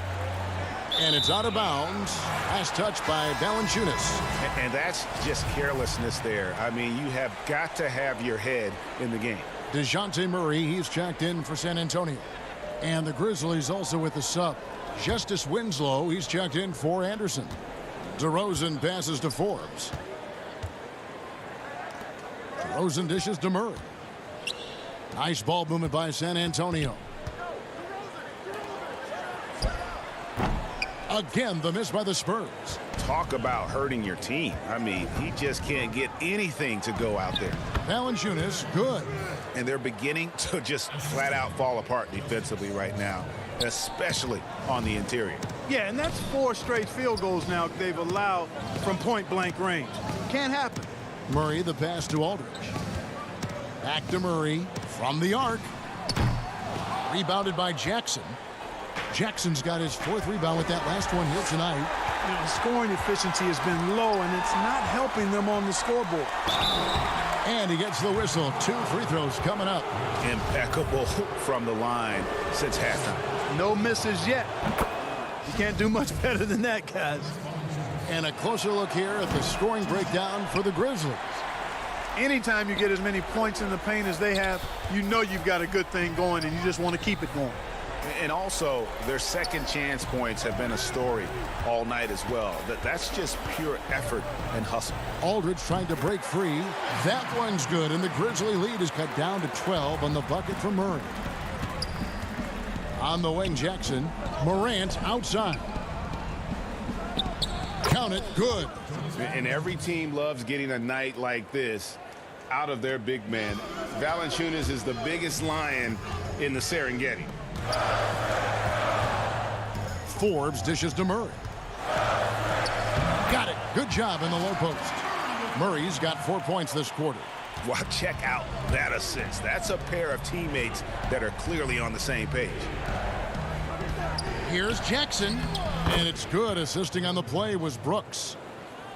S1: And it's out of bounds. Last touch by Valanciunas.
S9: And that's just carelessness there. I mean, you have got to have your head in the game.
S1: DeJounte Murray, he's checked in for San Antonio. And the Grizzlies also with the sub. Justice Winslow, he's checked in for Anderson. DeRozan passes to Forbes. DeRozan dishes to Murray. Nice ball movement by San Antonio. Again, the miss by the Spurs.
S9: Talk about hurting your team. I mean, he just can't get anything to go out there.
S1: Valanciunas, good.
S9: And they're beginning to just flat out fall apart defensively right now, especially on the interior.
S3: Yeah, and that's 4 straight field goals now they've allowed from point-blank range. Can't happen.
S1: Murray, the pass to Aldridge. Back to Murray from the arc. Rebounded by Jackson. Jackson's got his 4th rebound with that last one here tonight.
S3: You know, scoring efficiency has been low, and it's not helping them on the scoreboard.
S1: And he gets the whistle. 2 free throws coming up.
S9: Impeccable from the line since halftime.
S3: No misses yet. You can't do much better than that, guys.
S1: And a closer look here at the scoring breakdown for the Grizzlies.
S3: Anytime you get as many points in the paint as they have, you know you've got a good thing going, and you just want to keep it going.
S9: And also, their second chance points have been a story all night as well. That's just pure effort and hustle.
S1: Aldridge trying to break free. That one's good, and the Grizzly lead is cut down to 12 on the bucket from Murray. On the wing, Jackson. Morant outside. Count it, good.
S9: And every team loves getting a night like this out of their big man. Valanciunas is the biggest lion in the Serengeti.
S1: Forbes dishes to Murray. Got it. Good job in the low post. Murray's got 4 points this quarter.
S9: Well, check out that assist. That's a pair of teammates that are clearly on the same page.
S1: Here's Jackson, and it's good. Assisting on the play was Brooks.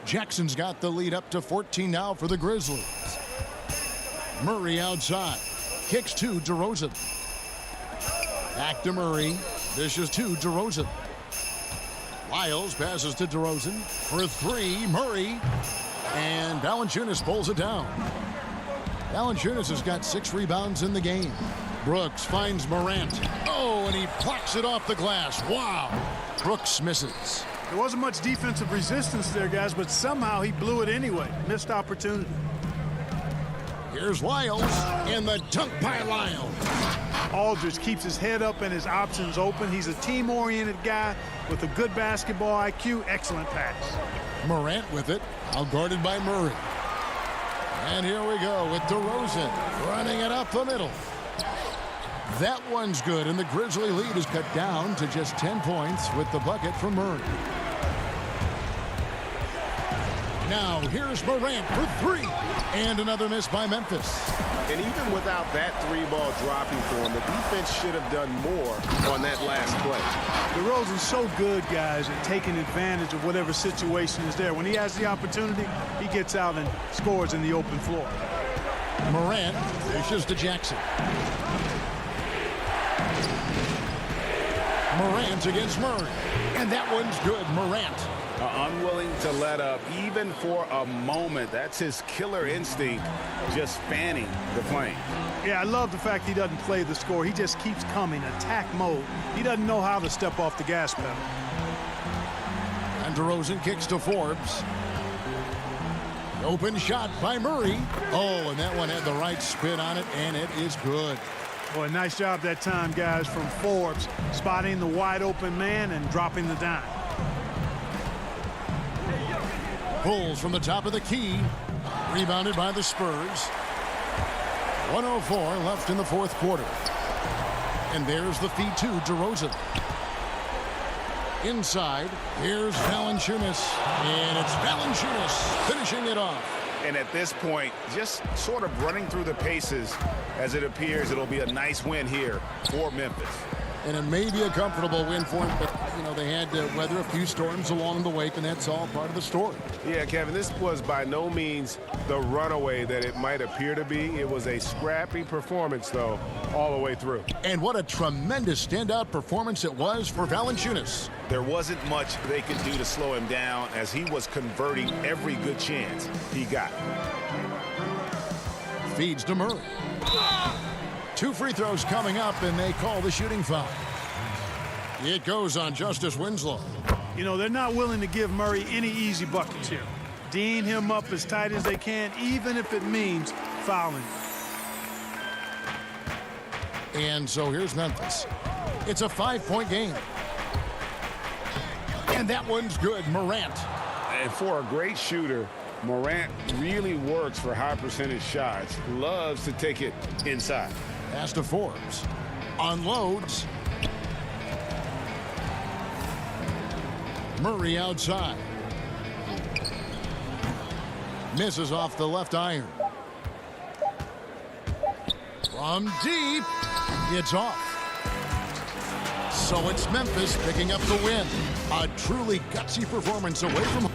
S1: Jackson's got the lead up to 14 now for the Grizzlies. Murray outside. Kicks to DeRozan. Back to Murray. Dishes to DeRozan. Lyles passes to DeRozan for 3. Murray. And Valanciunas pulls it down. Valanciunas has got 6 rebounds in the game. Brooks finds Morant. Oh, and he plucks it off the glass. Wow. Brooks misses.
S3: There wasn't much defensive resistance there, guys, but somehow he blew it anyway. Missed opportunity.
S1: Here's Lyles, and the dunk by Lyles.
S3: Aldridge keeps his head up and his options open. He's a team-oriented guy with a good basketball IQ. Excellent pass.
S1: Morant with it, outguarded by Murray. And here we go with DeRozan running it up the middle. That one's good, and the Grizzly lead is cut down to just 10 points with the bucket from Murray. Now here's Morant for 3, and another miss by Memphis.
S9: And even without that 3-ball dropping for him, the defense should have done more on that last play.
S3: DeRozan's so good, guys, at taking advantage of whatever situation is there. When he has the opportunity, he gets out and scores in the open floor.
S1: Morant dishes to Jackson. Morant against Murray. And that one's good. Morant.
S9: Unwilling to let up even for a moment. That's his killer instinct, just fanning the flame.
S3: Yeah, I love the fact he doesn't play the score. He just keeps coming, attack mode. He doesn't know how to step off the gas pedal.
S1: And DeRozan kicks to Forbes. Open shot by Murray. Oh, and that one had the right spin on it, and it is good.
S3: Boy, nice job that time, guys, from Forbes, spotting the wide open man and dropping the dime.
S1: Pulls from the top of the key. Rebounded by the Spurs. 1:04 left in the fourth quarter. And there's the feed to DeRozan. Inside, here's Valanciunas. And it's Valanciunas finishing it off.
S2: And at this point, just sort of running through the paces as it appears it'll be a nice win here for Memphis.
S1: And it may be a comfortable win for them, but, you know, they had to weather a few storms along the way, and that's all part of the story.
S9: Yeah, Kevin, this was by no means the runaway that it might appear to be. It was a scrappy performance, though, all the way through.
S1: And what a tremendous standout performance it was for Valanciunas.
S2: There wasn't much they could do to slow him down as he was converting every good chance he got.
S1: Feeds to Murray. 2 free throws coming up, and they call the shooting foul. It goes on Justice Winslow.
S3: You know, they're not willing to give Murray any easy buckets here. D'ing him up as tight as they can, even if it means fouling.
S1: And so here's Memphis. It's a 5-point game. And that one's good. Morant.
S9: And for a great shooter, Morant really works for high percentage shots. Loves to take it inside.
S1: Pass to Forbes. Unloads. Murray outside. Misses off the left iron. From deep. It's off. So it's Memphis picking up the win. A truly gutsy performance away from home.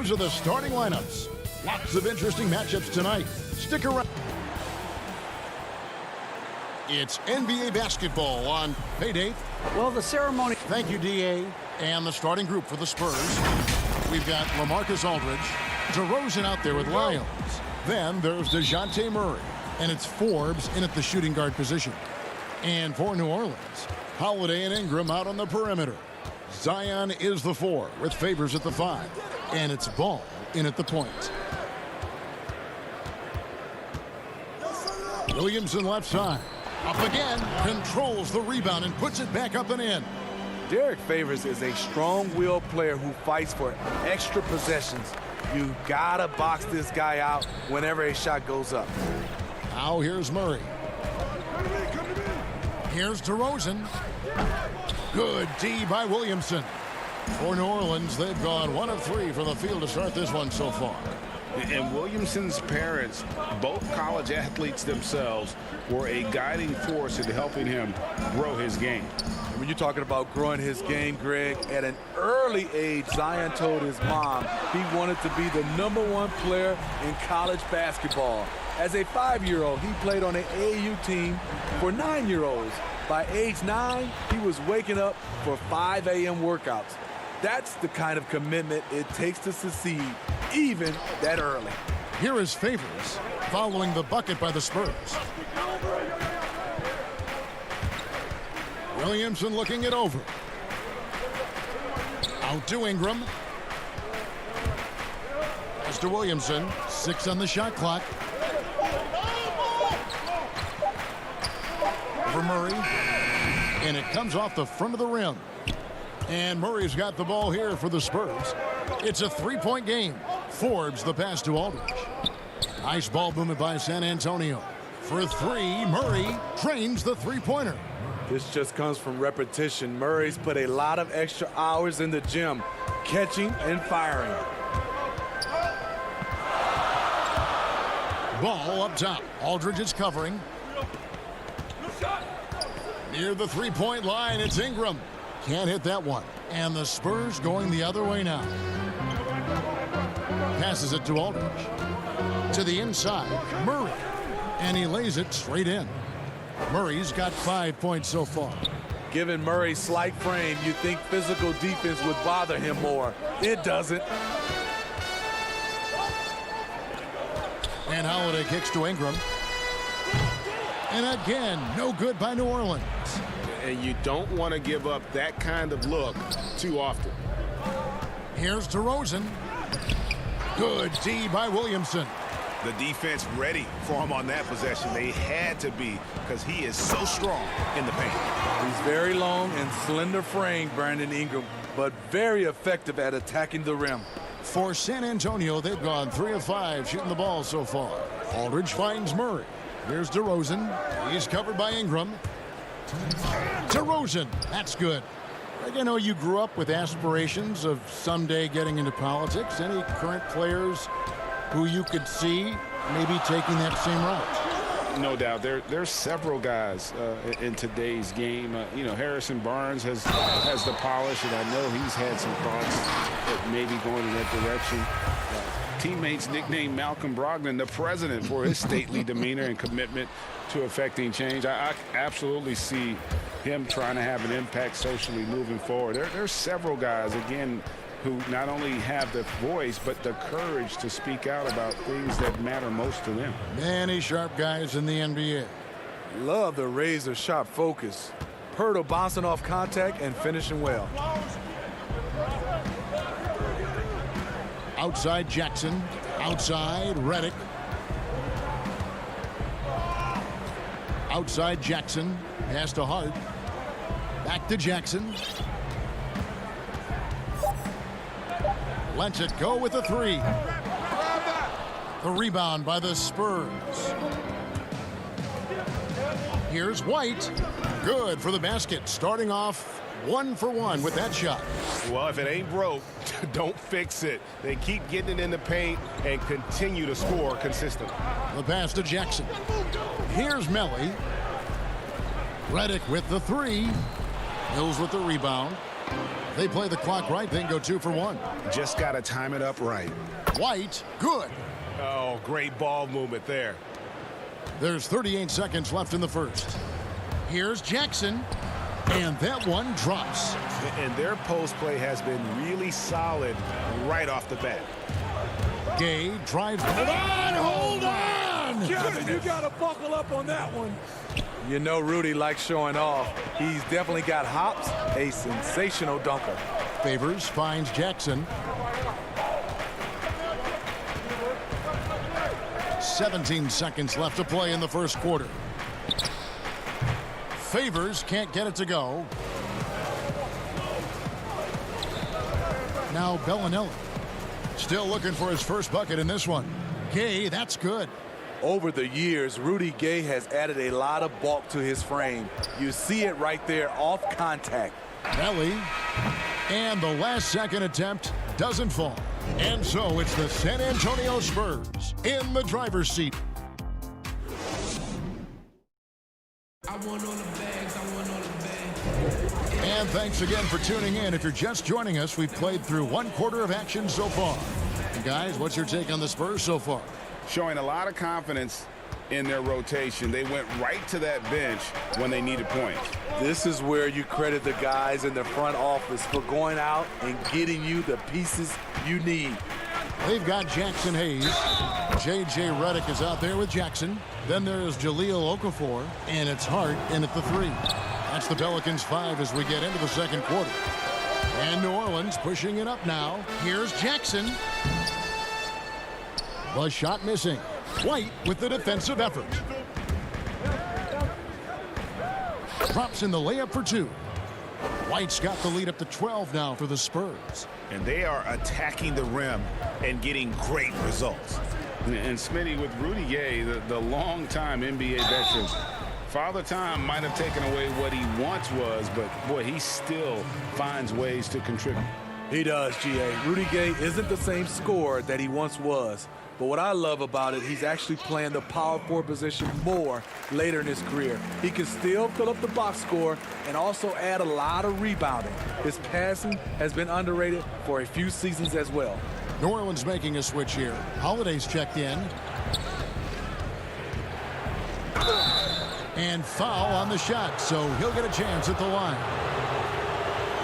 S1: these are the starting lineups. Lots of interesting matchups tonight. Stick around. It's NBA basketball on payday.
S10: Well, the ceremony.
S1: Thank you, D.A. And the starting group for the Spurs. We've got LaMarcus Aldridge, DeRozan out there with Lyons. Then there's DeJounte Murray, and it's Forbes in at the shooting guard position. And for New Orleans, Holiday and Ingram out on the perimeter. Zion is the 4 with Favors at the 5. And it's Ball in at the point. Williamson left side. Up again, controls the rebound and puts it back up and in.
S7: Derek Favors is a strong-willed player who fights for extra possessions. You gotta box this guy out whenever a shot goes up.
S1: Now here's Murray. Here's DeRozan. Good D by Williamson. For New Orleans, they've gone 1 of 3 from the field to start this one so far.
S2: And Williamson's parents, both college athletes themselves, were a guiding force in helping him grow his game.
S7: When you're talking about growing his game, Greg, at an early age, Zion told his mom he wanted to be the #1 player in college basketball. As a 5-year-old, he played on an AAU team for 9-year-olds. By age 9, he was waking up for 5 a.m. workouts. That's the kind of commitment it takes to succeed, even that early.
S1: Here is Favors following the bucket by the Spurs. Williamson looking it over. Out to Ingram. As to Williamson, 6 on the shot clock. For Murray. And it comes off the front of the rim. And Murray's got the ball here for the Spurs. It's a 3-point game. Forbes the pass to Aldridge. Nice ball movement by San Antonio. For 3, Murray trains the 3-pointer.
S7: This just comes from repetition. Murray's put a lot of extra hours in the gym, catching and firing.
S1: Ball up top. Aldridge is covering. Near the 3-point line, it's Ingram. Can't hit that one. And the Spurs going the other way now. Passes it to Aldridge. To the inside, Murray. And he lays it straight in. Murray's got 5 points so far.
S7: Given Murray's slight frame, you'd think physical defense would bother him more. It doesn't.
S1: And Holiday kicks to Ingram. And again, no good by New Orleans.
S9: And you don't want to give up that kind of look too often.
S1: Here's DeRozan. Good D by Williamson.
S9: The defense ready for him on that possession. They had to be, because he is so strong in the paint.
S7: He's very long and slender frame, Brandon Ingram, but very effective at attacking the rim.
S1: For San Antonio, they've gone 3 of 5 shooting the ball so far. Aldridge finds Murray. Here's DeRozan. He's covered by Ingram. DeRozan, that's good. I know you grew up with aspirations of someday getting into politics. Any current players who you could see maybe taking that same route?
S2: No doubt. There's several guys in today's game. Harrison Barnes has the polish, and I know he's had some thoughts that maybe going in that direction. Teammates nicknamed Malcolm Brogdon the president for his stately demeanor and commitment to affecting change. I absolutely see him trying to have an impact socially moving forward. There's several guys, again, who not only have the voice, but the courage to speak out about things that matter most to them.
S1: Many sharp guys in the NBA.
S7: Love the razor-sharp focus. Pirtle bouncing off contact and finishing well.
S1: Outside Jackson. Outside Redick. Outside Jackson. Pass to Hart. Back to Jackson. Lets it go with a 3. The rebound by the Spurs. Here's White. Good for the basket. Starting off 1 for 1 with that shot.
S9: Well, if it ain't broke, don't fix it. They keep getting it in the paint and continue to score consistently.
S1: The pass to Jackson. Here's Melly. Redick with the 3. Mills with the rebound. They play the clock right, then go 2 for 1.
S2: Just got to time it up right.
S1: White, good.
S9: Oh, great ball movement there.
S1: There's 38 seconds left in the first. Here's Jackson, and that one drops.
S9: And their post play has been really solid right off the bat.
S1: Gay drives. Hold on!
S7: Kevin, you got to buckle up on that one. You know Rudy likes showing off. He's definitely got hops, a sensational dunker.
S1: Favors finds Jackson. 17 seconds left to play in the first quarter. Favors can't get it to go. Now Bellinelli. Still looking for his first bucket in this one. Gay, that's good.
S7: Over the years, Rudy Gay has added a lot of bulk to his frame. You see it right there off contact.
S1: Belly. And the last second attempt doesn't fall. And so it's the San Antonio Spurs in the driver's seat.
S11: I want all the bags, I want all the bags.
S1: And thanks again for tuning in. If you're just joining us, we've played through 1 quarter of action so far. And guys, what's your take on the Spurs so far?
S2: Showing a lot of confidence in their rotation. They went right to that bench when they needed points.
S7: This is where you credit the guys in the front office for going out and getting you the pieces you need.
S1: They've got Jackson Hayes. J.J. Redick is out there with Jackson. Then there's Jahlil Okafor, and it's Hart in at the 3. That's the Pelicans 5 as we get into the second quarter. And New Orleans pushing it up now. Here's Jackson. The shot missing. White with the defensive effort. Drops in the layup for 2. White's got the lead up to 12 now for the Spurs.
S2: And they are attacking the rim and getting great results. And Smitty, with Rudy Gay, the long-time NBA veteran, Father Time might have taken away what he once was, but boy, he still finds ways to contribute.
S7: He does, G.A. Rudy Gay isn't the same scorer that he once was. But what I love about it, he's actually playing the power forward position more later in his career. He can still fill up the box score and also add a lot of rebounding. His passing has been underrated for a few seasons as well.
S1: New Orleans making a switch here. Holiday's checked in. And foul on the shot, so he'll get a chance at the line.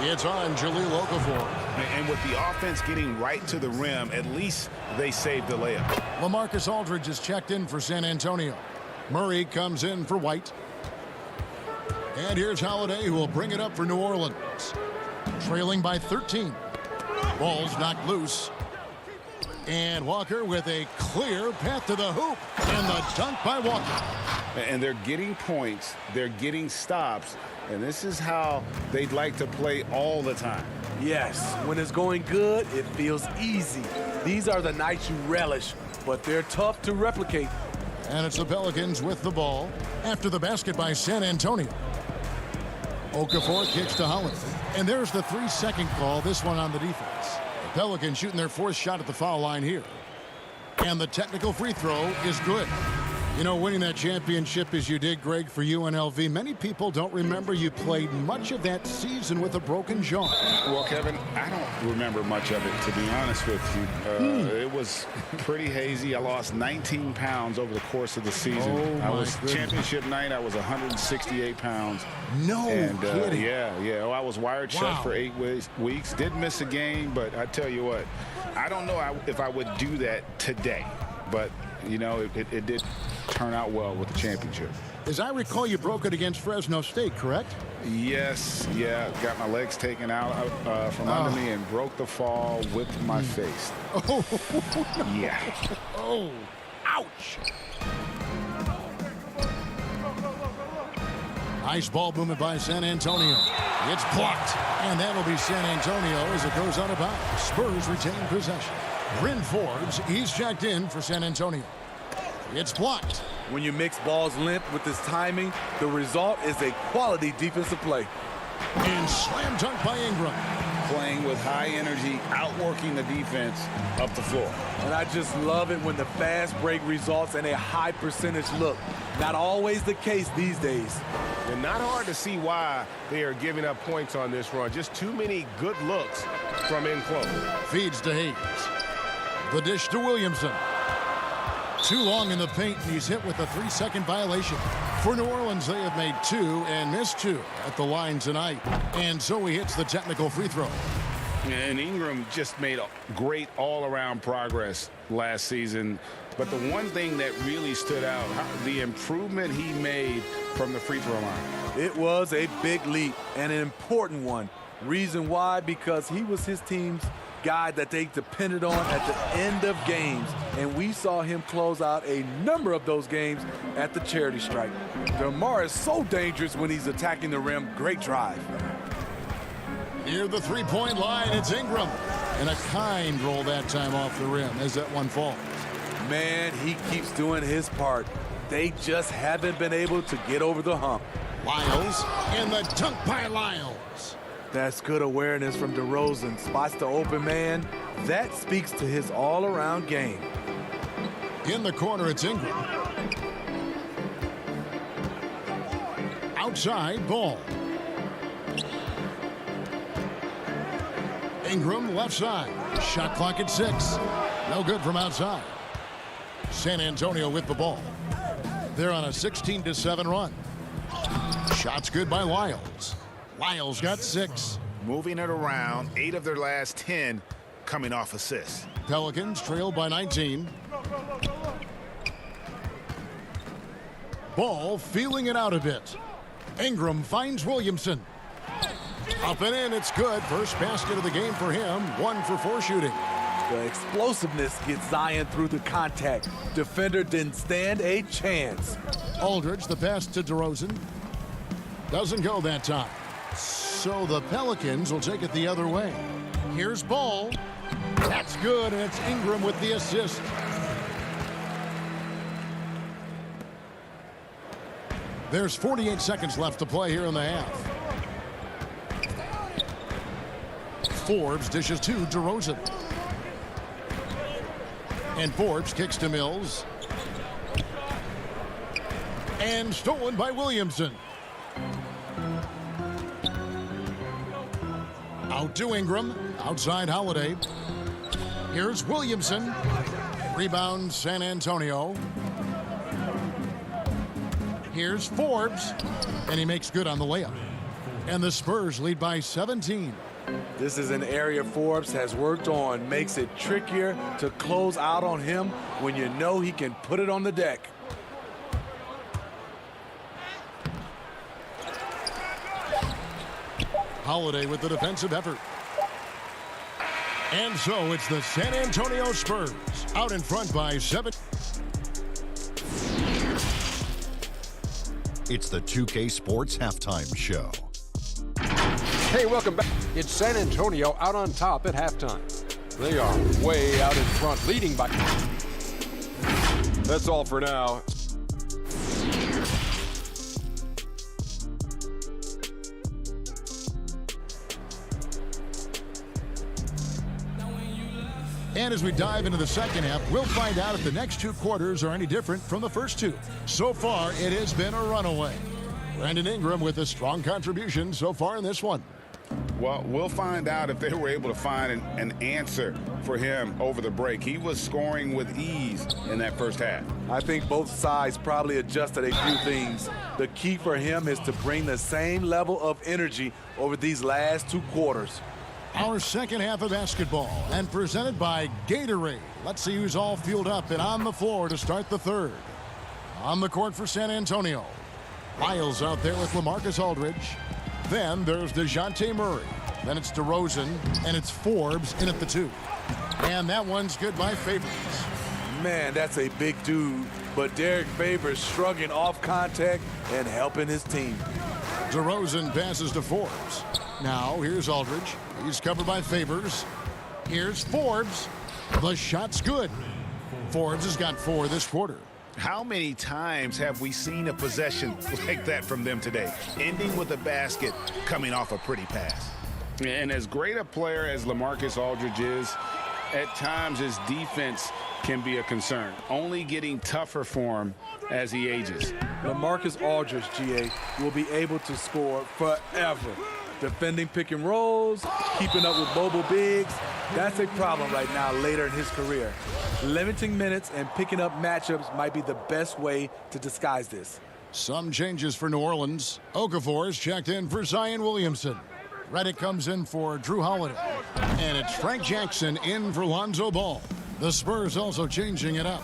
S1: It's on Jahlil Okafor.
S2: And with the offense getting right to the rim, at least they saved the layup.
S1: LaMarcus Aldridge is checked in for San Antonio. Murray comes in for White. And here's Holiday, who will bring it up for New Orleans. Trailing by 13. Ball's knocked loose. And Walker with a clear path to the hoop. And the dunk by Walker.
S2: And they're getting points. They're getting stops. And this is how they'd like to play all the time.
S7: Yes, when it's going good, it feels easy. These are the nights you relish, but they're tough to replicate.
S1: And it's the Pelicans with the ball after the basket by San Antonio. Okafor kicks to Holiday. And there's the 3-second call, this one on the defense. The Pelicans shooting their 4th shot at the foul line here. And the technical free throw is good. You know, winning that championship as you did, Greg, for UNLV, many people don't remember you played much of that season with a broken jaw.
S2: Well, Kevin, I don't remember much of it, to be honest with you. It was pretty hazy. I lost 19 pounds over the course of the season. I was championship night. I was 168 pounds.
S1: No kidding.
S2: Yeah. Oh, I was wired shut for 8 weeks. Did miss a game, but I tell you what, I don't know if I would do that today. But, you know, it did turn out well with the championship.
S1: As I recall, you broke it against Fresno State, correct?
S2: Yes, got my legs taken out from under me and broke the fall, whipped my face.
S1: Oh,
S2: yeah.
S1: Oh, ouch. Nice ball movement by San Antonio. It's blocked, and that'll be San Antonio as it goes out of bounds. Spurs retain possession. Bryn Forbes, he's checked in for San Antonio. It's blocked.
S7: When you mix ball's length with his timing, the result is a quality defensive play.
S1: And slam dunk by Ingram.
S2: Playing with high energy, outworking the defense up the floor.
S7: And I just love it when the fast break results in a high percentage look. Not always the case these days.
S9: And not hard to see why they are giving up points on this run. Just too many good looks from in close.
S1: Feeds to Hayes. The dish to Williamson. Too long in the paint, and he's hit with a 3-second violation. For New Orleans, they have made 2 and missed 2 at the line tonight. And so he hits the technical free throw.
S2: And Ingram just made great all-around progress last season. But the one thing that really stood out, the improvement he made from the free throw line.
S7: It was a big leap and an important one. Reason why? Because he was his team's guy that they depended on at the end of games. And we saw him close out a number of those games at the charity stripe. DeMar is so dangerous when he's attacking the rim. Great drive.
S1: Near the three-point line, it's Ingram. And a kind roll that time off the rim as that one falls.
S7: Man, he keeps doing his part. They just haven't been able to get over the hump.
S1: Lyles, and the dunk by Lyles.
S7: That's good awareness from DeRozan. Spots the open man. That speaks to his all-around game.
S1: In the corner, it's Ingram. Outside, Ball. Ingram, left side. Shot clock at 6. No good from outside. San Antonio with the ball. They're on a 16-7 run. Shots good by Lyles. Lyles got 6.
S2: Moving it around, 8 of their last 10 coming off assists.
S1: Pelicans trail by 19. Ball feeling it out a bit. Ingram finds Williamson. Up and in, it's good. First basket of the game for him. 1 for 4 shooting.
S7: The explosiveness gets Zion through the contact. Defender didn't stand a chance.
S1: Aldridge, the pass to DeRozan. Doesn't go that time. So the Pelicans will take it the other way. Here's Ball. That's good, and it's Ingram with the assist. There's 48 seconds left to play here in the half. Forbes dishes to DeRozan. And Forbes kicks to Mills. And stolen by Williamson. Out to Ingram. Outside Holiday. Here's Williamson. Rebound San Antonio. Here's Forbes. And he makes good on the layup. And the Spurs lead by 17.
S7: This is an area Forbes has worked on. Makes it trickier to close out on him when you know he can put it on the deck.
S1: Holiday with the defensive effort. And so it's the San Antonio Spurs out in front by 7.
S5: It's the 2K Sports Halftime Show.
S6: Hey, welcome back. It's San Antonio out on top at halftime. They are way out in front, leading by. That's all for now.
S1: And as we dive into the second half, we'll find out if the next 2 quarters are any different from the first 2. So far, it has been a runaway. Brandon Ingram with a strong contribution so far in this one.
S2: Well, we'll find out if they were able to find an answer for him over the break. He was scoring with ease in that first half.
S7: I think both sides probably adjusted a few things. The key for him is to bring the same level of energy over these last 2 quarters.
S1: Our second half of basketball and presented by Gatorade. Let's see who's all fueled up and on the floor to start the third. On the court for San Antonio. Lyles out there with LaMarcus Aldridge. Then there's DeJounte Murray. Then it's DeRozan, and it's Forbes in at the 2. And that one's good by Favors.
S7: Man, that's a big dude, but Derek Favors shrugging off contact and helping his team.
S1: DeRozan passes to Forbes. Now here's Aldridge. He's covered by Favors. Here's Forbes. The shot's good. Forbes has got 4 this quarter.
S2: How many times have we seen a possession like that from them today, ending with a basket coming off a pretty pass? And as great a player as LaMarcus Aldridge is, at times his defense can be a concern. Only getting tougher for him as he ages.
S7: LaMarcus Aldridge, GA, will be able to score forever. Defending pick and rolls, keeping up with mobile bigs, that's a problem right now later in his career. Limiting minutes and picking up matchups might be the best way to disguise this.
S1: Some changes for New Orleans. Okafor is checked in for Zion Williamson. Redick comes in for Drew Holiday. And it's Frank Jackson in for Lonzo Ball. The Spurs also changing it up.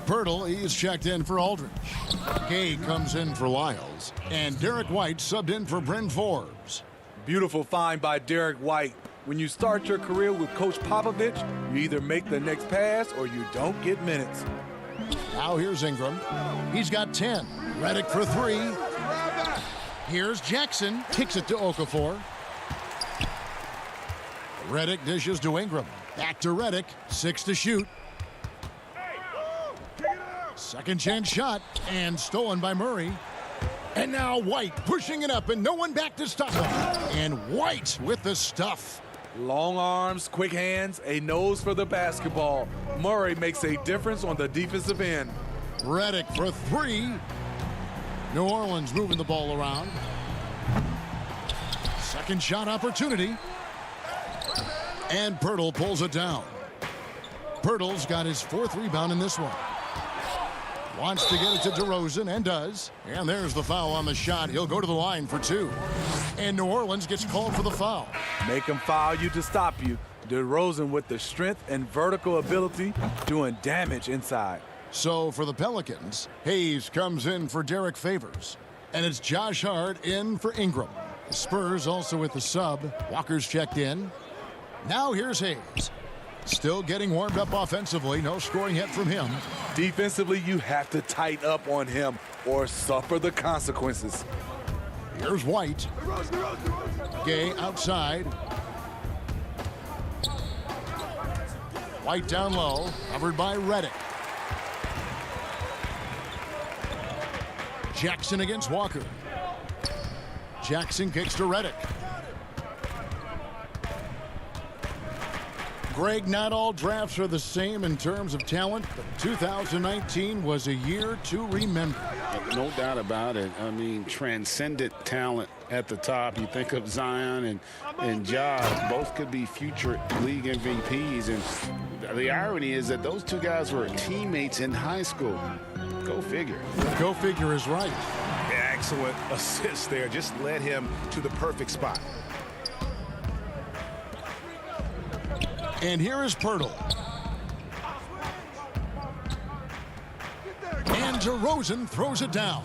S1: Pirtle, he's checked in for Aldridge. Gay comes in for Lyles. And Derek White subbed in for Bryn Forbes.
S7: Beautiful find by Derek White. When you start your career with Coach Popovich, you either make the next pass or you don't get minutes.
S1: Now here's Ingram. He's got 10. Redick for 3. Here's Jackson. Kicks it to Okafor. Redick dishes to Ingram. Back to Redick. 6 to shoot. Second chance shot. And stolen by Murray. And now White pushing it up and no one back to stop him. And White with the stuff.
S7: Long arms, quick hands, a nose for the basketball. Murray makes a difference on the defensive end.
S1: Redick for 3. New Orleans moving the ball around. Second shot opportunity. And Pirtle pulls it down. Pirtle's got his 4th rebound in this one. Wants to get it to DeRozan and does. And there's the foul on the shot. He'll go to the line for 2. And New Orleans gets called for the foul.
S7: Make him foul you to stop you. DeRozan with the strength and vertical ability doing damage inside.
S1: So for the Pelicans, Hayes comes in for Derek Favors. And it's Josh Hart in for Ingram. The Spurs also with the sub. Walker's checked in. Now here's Hayes. Still getting warmed up offensively. No scoring yet from him.
S7: Defensively, you have to tighten up on him or suffer the consequences.
S1: Here's White. Gay outside. White down low. Covered by Redick. Jackson against Walker. Jackson kicks to Redick. Greg, not all drafts are the same in terms of talent, but 2019 was a year to remember.
S2: No doubt about it. I mean, transcendent talent at the top. You think of Zion and Ja, both could be future league MVPs. And the irony is that those two guys were teammates in high school. Go figure.
S1: Go figure is right.
S9: Excellent assist there. Just led him to the perfect spot.
S1: And here is Pirtle. And DeRozan throws it down.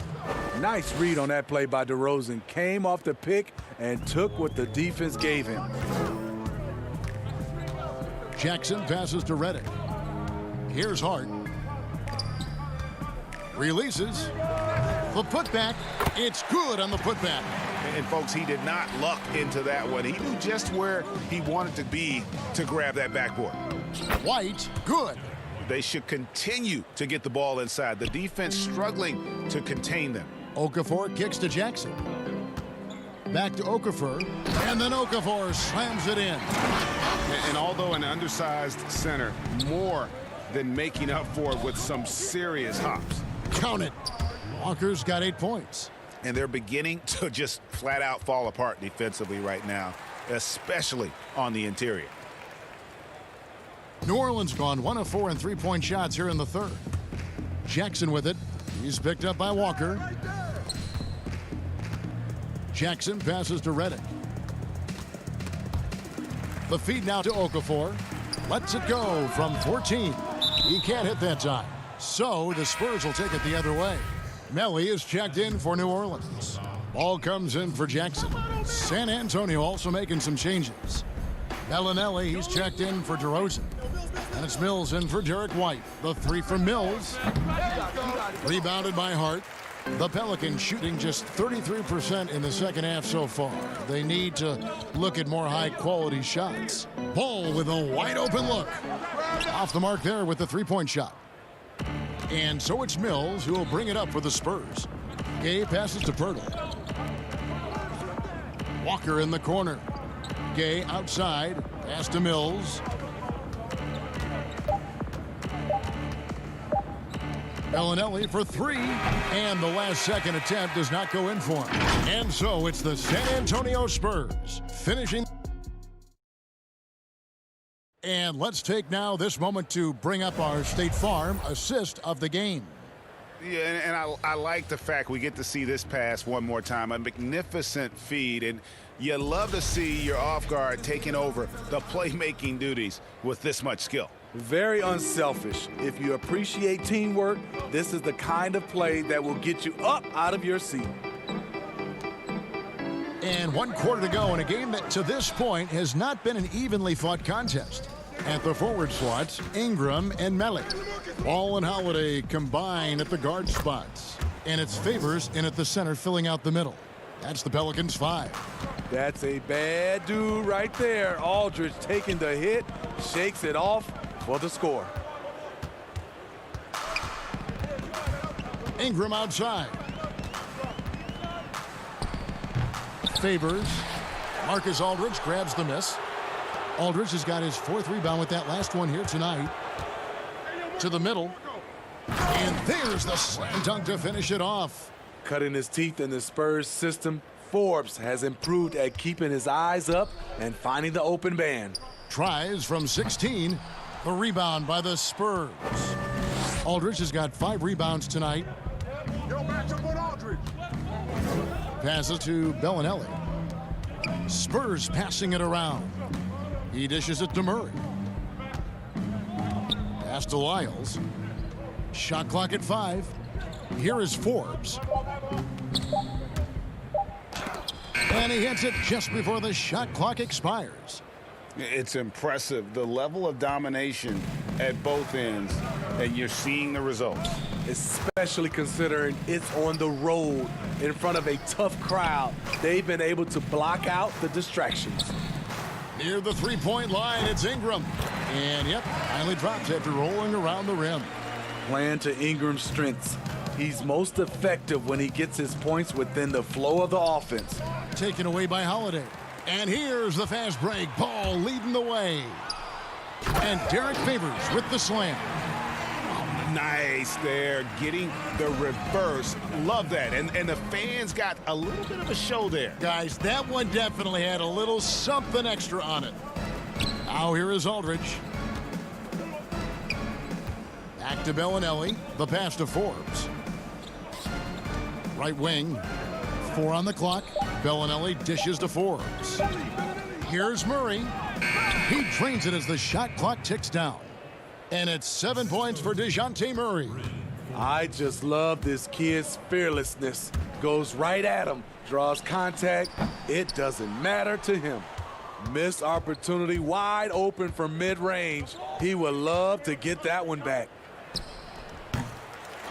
S7: Nice read on that play by DeRozan. Came off the pick and took what the defense gave him.
S1: Jackson passes to Redick. Here's Hart. Releases. The putback. It's good on the putback.
S9: And folks, he did not luck into that one. He knew just where he wanted to be to grab that backboard.
S1: White, good.
S9: They should continue to get the ball inside. The defense struggling to contain them.
S1: Okafor kicks to Jackson. Back to Okafor. And then Okafor slams it in.
S2: And although an undersized center, more than making up for it with some serious hops.
S1: Count it. Walker's got 8 points.
S9: And they're beginning to just flat out fall apart defensively right now, especially on the interior.
S1: New Orleans gone 1 of 4 in 3-point shots here in the third. Jackson with it. He's picked up by Walker. Jackson passes to Redick. The feed now to Okafor. Lets it go from 14. He can't hit that time. So the Spurs will take it the other way. Melly is checked in for New Orleans. Ball comes in for Jackson. San Antonio also making some changes. Bellinelli, he's checked in for DeRozan. And it's Mills in for Derek White. The 3 from Mills. Rebounded by Hart. The Pelicans shooting just 33% in the second half so far. They need to look at more high-quality shots. Ball with a wide-open look. Off the mark there with the 3-point shot. And so it's Mills who will bring it up for the Spurs. Gay passes to Pirtle. Walker in the corner. Gay outside. Pass to Mills. Bellinelli for three, and the last-second attempt does not go in for him. And so it's the San Antonio Spurs finishing. And let's take now this moment to bring up our State Farm assist of the game.
S2: Yeah, and I like the fact we get to see this pass one more time. A magnificent feed, and you love to see your off guard taking over the playmaking duties with this much skill.
S7: Very unselfish. If you appreciate teamwork, this is the kind of play that will get you up out of your seat.
S1: And 1 quarter to go in a game that to this point has not been an evenly fought contest. At the forward slots, Ingram and Melly. Ball and Holiday combine at the guard spots. And it's Favors in at the center filling out the middle. That's the Pelicans 5.
S7: That's a bad dude right there. Aldridge taking the hit, shakes it off for the score.
S1: Ingram outside. Favors. Marcus Aldridge grabs the miss. Aldridge has got his 4th rebound with that last one here tonight. To the middle. And there's the slam dunk to finish it off.
S7: Cutting his teeth in the Spurs system, Forbes has improved at keeping his eyes up and finding the open man.
S1: Tries from 16. The rebound by the Spurs. Aldridge has got 5 rebounds tonight. Passes to Bellinelli. Spurs passing it around. He dishes it to Murray. Pass to Lyles. Shot clock at 5. Here is Forbes. And he hits it just before the shot clock expires.
S2: It's impressive, the level of domination at both ends, and you're seeing the results.
S7: Especially considering it's on the road in front of a tough crowd. They've been able to block out the distractions.
S1: Near the three-point line, it's Ingram. And, yep, finally drops after rolling around the rim.
S7: Playing to Ingram's strengths. He's most effective when he gets his points within the flow of the offense.
S1: Taken away by Holiday. And here's the fast break. Ball leading the way. And Derek Favors with the slam.
S2: Nice there, getting the reverse. Love that. And the fans got a little bit of a show there.
S1: Guys, that one definitely had a little something extra on it. Now here is Aldridge. Back to Bellinelli. The pass to Forbes. Right wing. 4 on the clock. Bellinelli dishes to Forbes. Here's Murray. He drains it as the shot clock ticks down. And it's 7 points for DeJounte Murray.
S7: I just love this kid's fearlessness. Goes right at him, draws contact. It doesn't matter to him. Missed opportunity, wide open from mid-range. He would love to get that one back.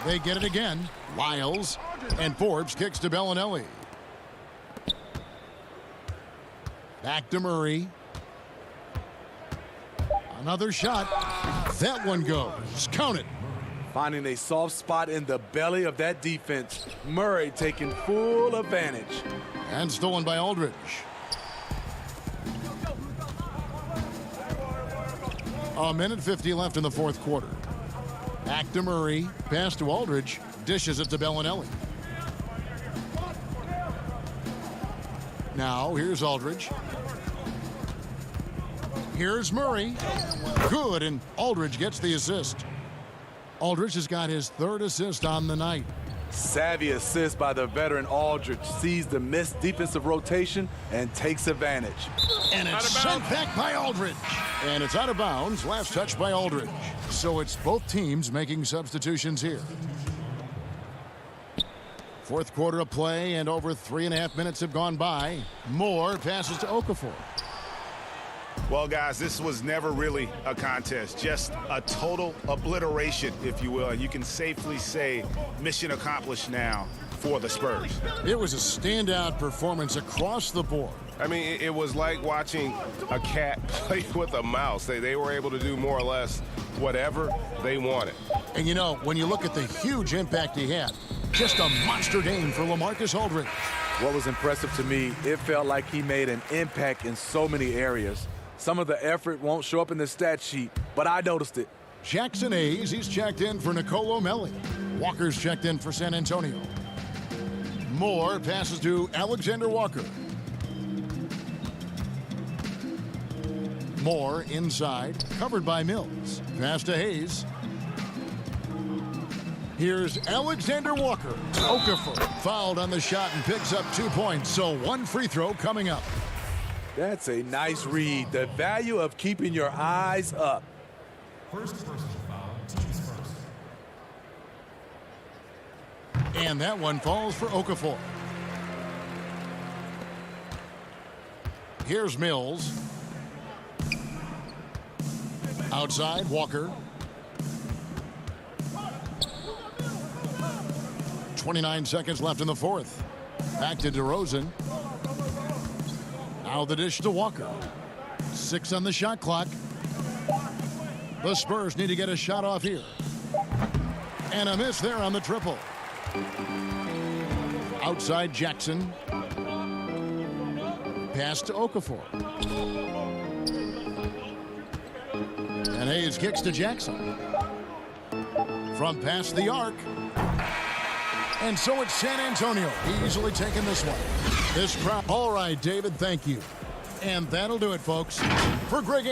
S1: They get it again. Lyles. And Forbes kicks to Bellinelli. Back to Murray. Another shot. That one goes. Count it.
S7: Finding a soft spot in the belly of that defense. Murray taking full advantage.
S1: And stolen by Aldridge. A minute 50 left in the 4th quarter. Back to Murray. Pass to Aldridge. Dishes it to Bellinelli. Now here's Aldridge. Here's Murray. Good, and Aldridge gets the assist. Aldridge has got his 3rd assist on the night.
S7: Savvy assist by the veteran Aldridge. Sees the missed defensive rotation and takes advantage.
S1: And it's sent back by Aldridge. And it's out of bounds. Last touch by Aldridge. So it's both teams making substitutions here. 4th quarter of play, and over 3.5 minutes have gone by. Moore passes to Okafor.
S2: Well, guys, this was never really a contest, just a total obliteration, if you will. And you can safely say mission accomplished now for the Spurs.
S1: It was a standout performance across the board.
S9: I mean, it was like watching a cat play with a mouse. They were able to do more or less whatever they wanted.
S1: And, you know, when you look at the huge impact he had, just a monster game for LaMarcus Aldridge.
S7: What was impressive to me, it felt like he made an impact in so many areas. Some of the effort won't show up in the stat sheet, but I noticed it.
S1: Jackson Hayes, he's checked in for Nicolo Melli. Walker's checked in for San Antonio. Moore passes to Alexander Walker. Moore inside, covered by Mills. Pass to Hayes. Here's Alexander Walker. Okafor fouled on the shot and picks up 2 points, so 1 free throw coming up.
S7: That's a nice read. The value of keeping your eyes up.
S11: First personal foul, team's first.
S1: And that one falls for Okafor. Here's Mills. Outside, Walker. 29 seconds left in the fourth. Back to DeRozan. Now the dish to Walker. 6 on the shot clock. The Spurs need to get a shot off here. And a miss there on the triple. Outside Jackson. Pass to Okafor. And Hayes kicks to Jackson. From past the arc. And so it's San Antonio easily taking this one. This crowd. All right, David, thank you. And that'll do it, folks. For Greg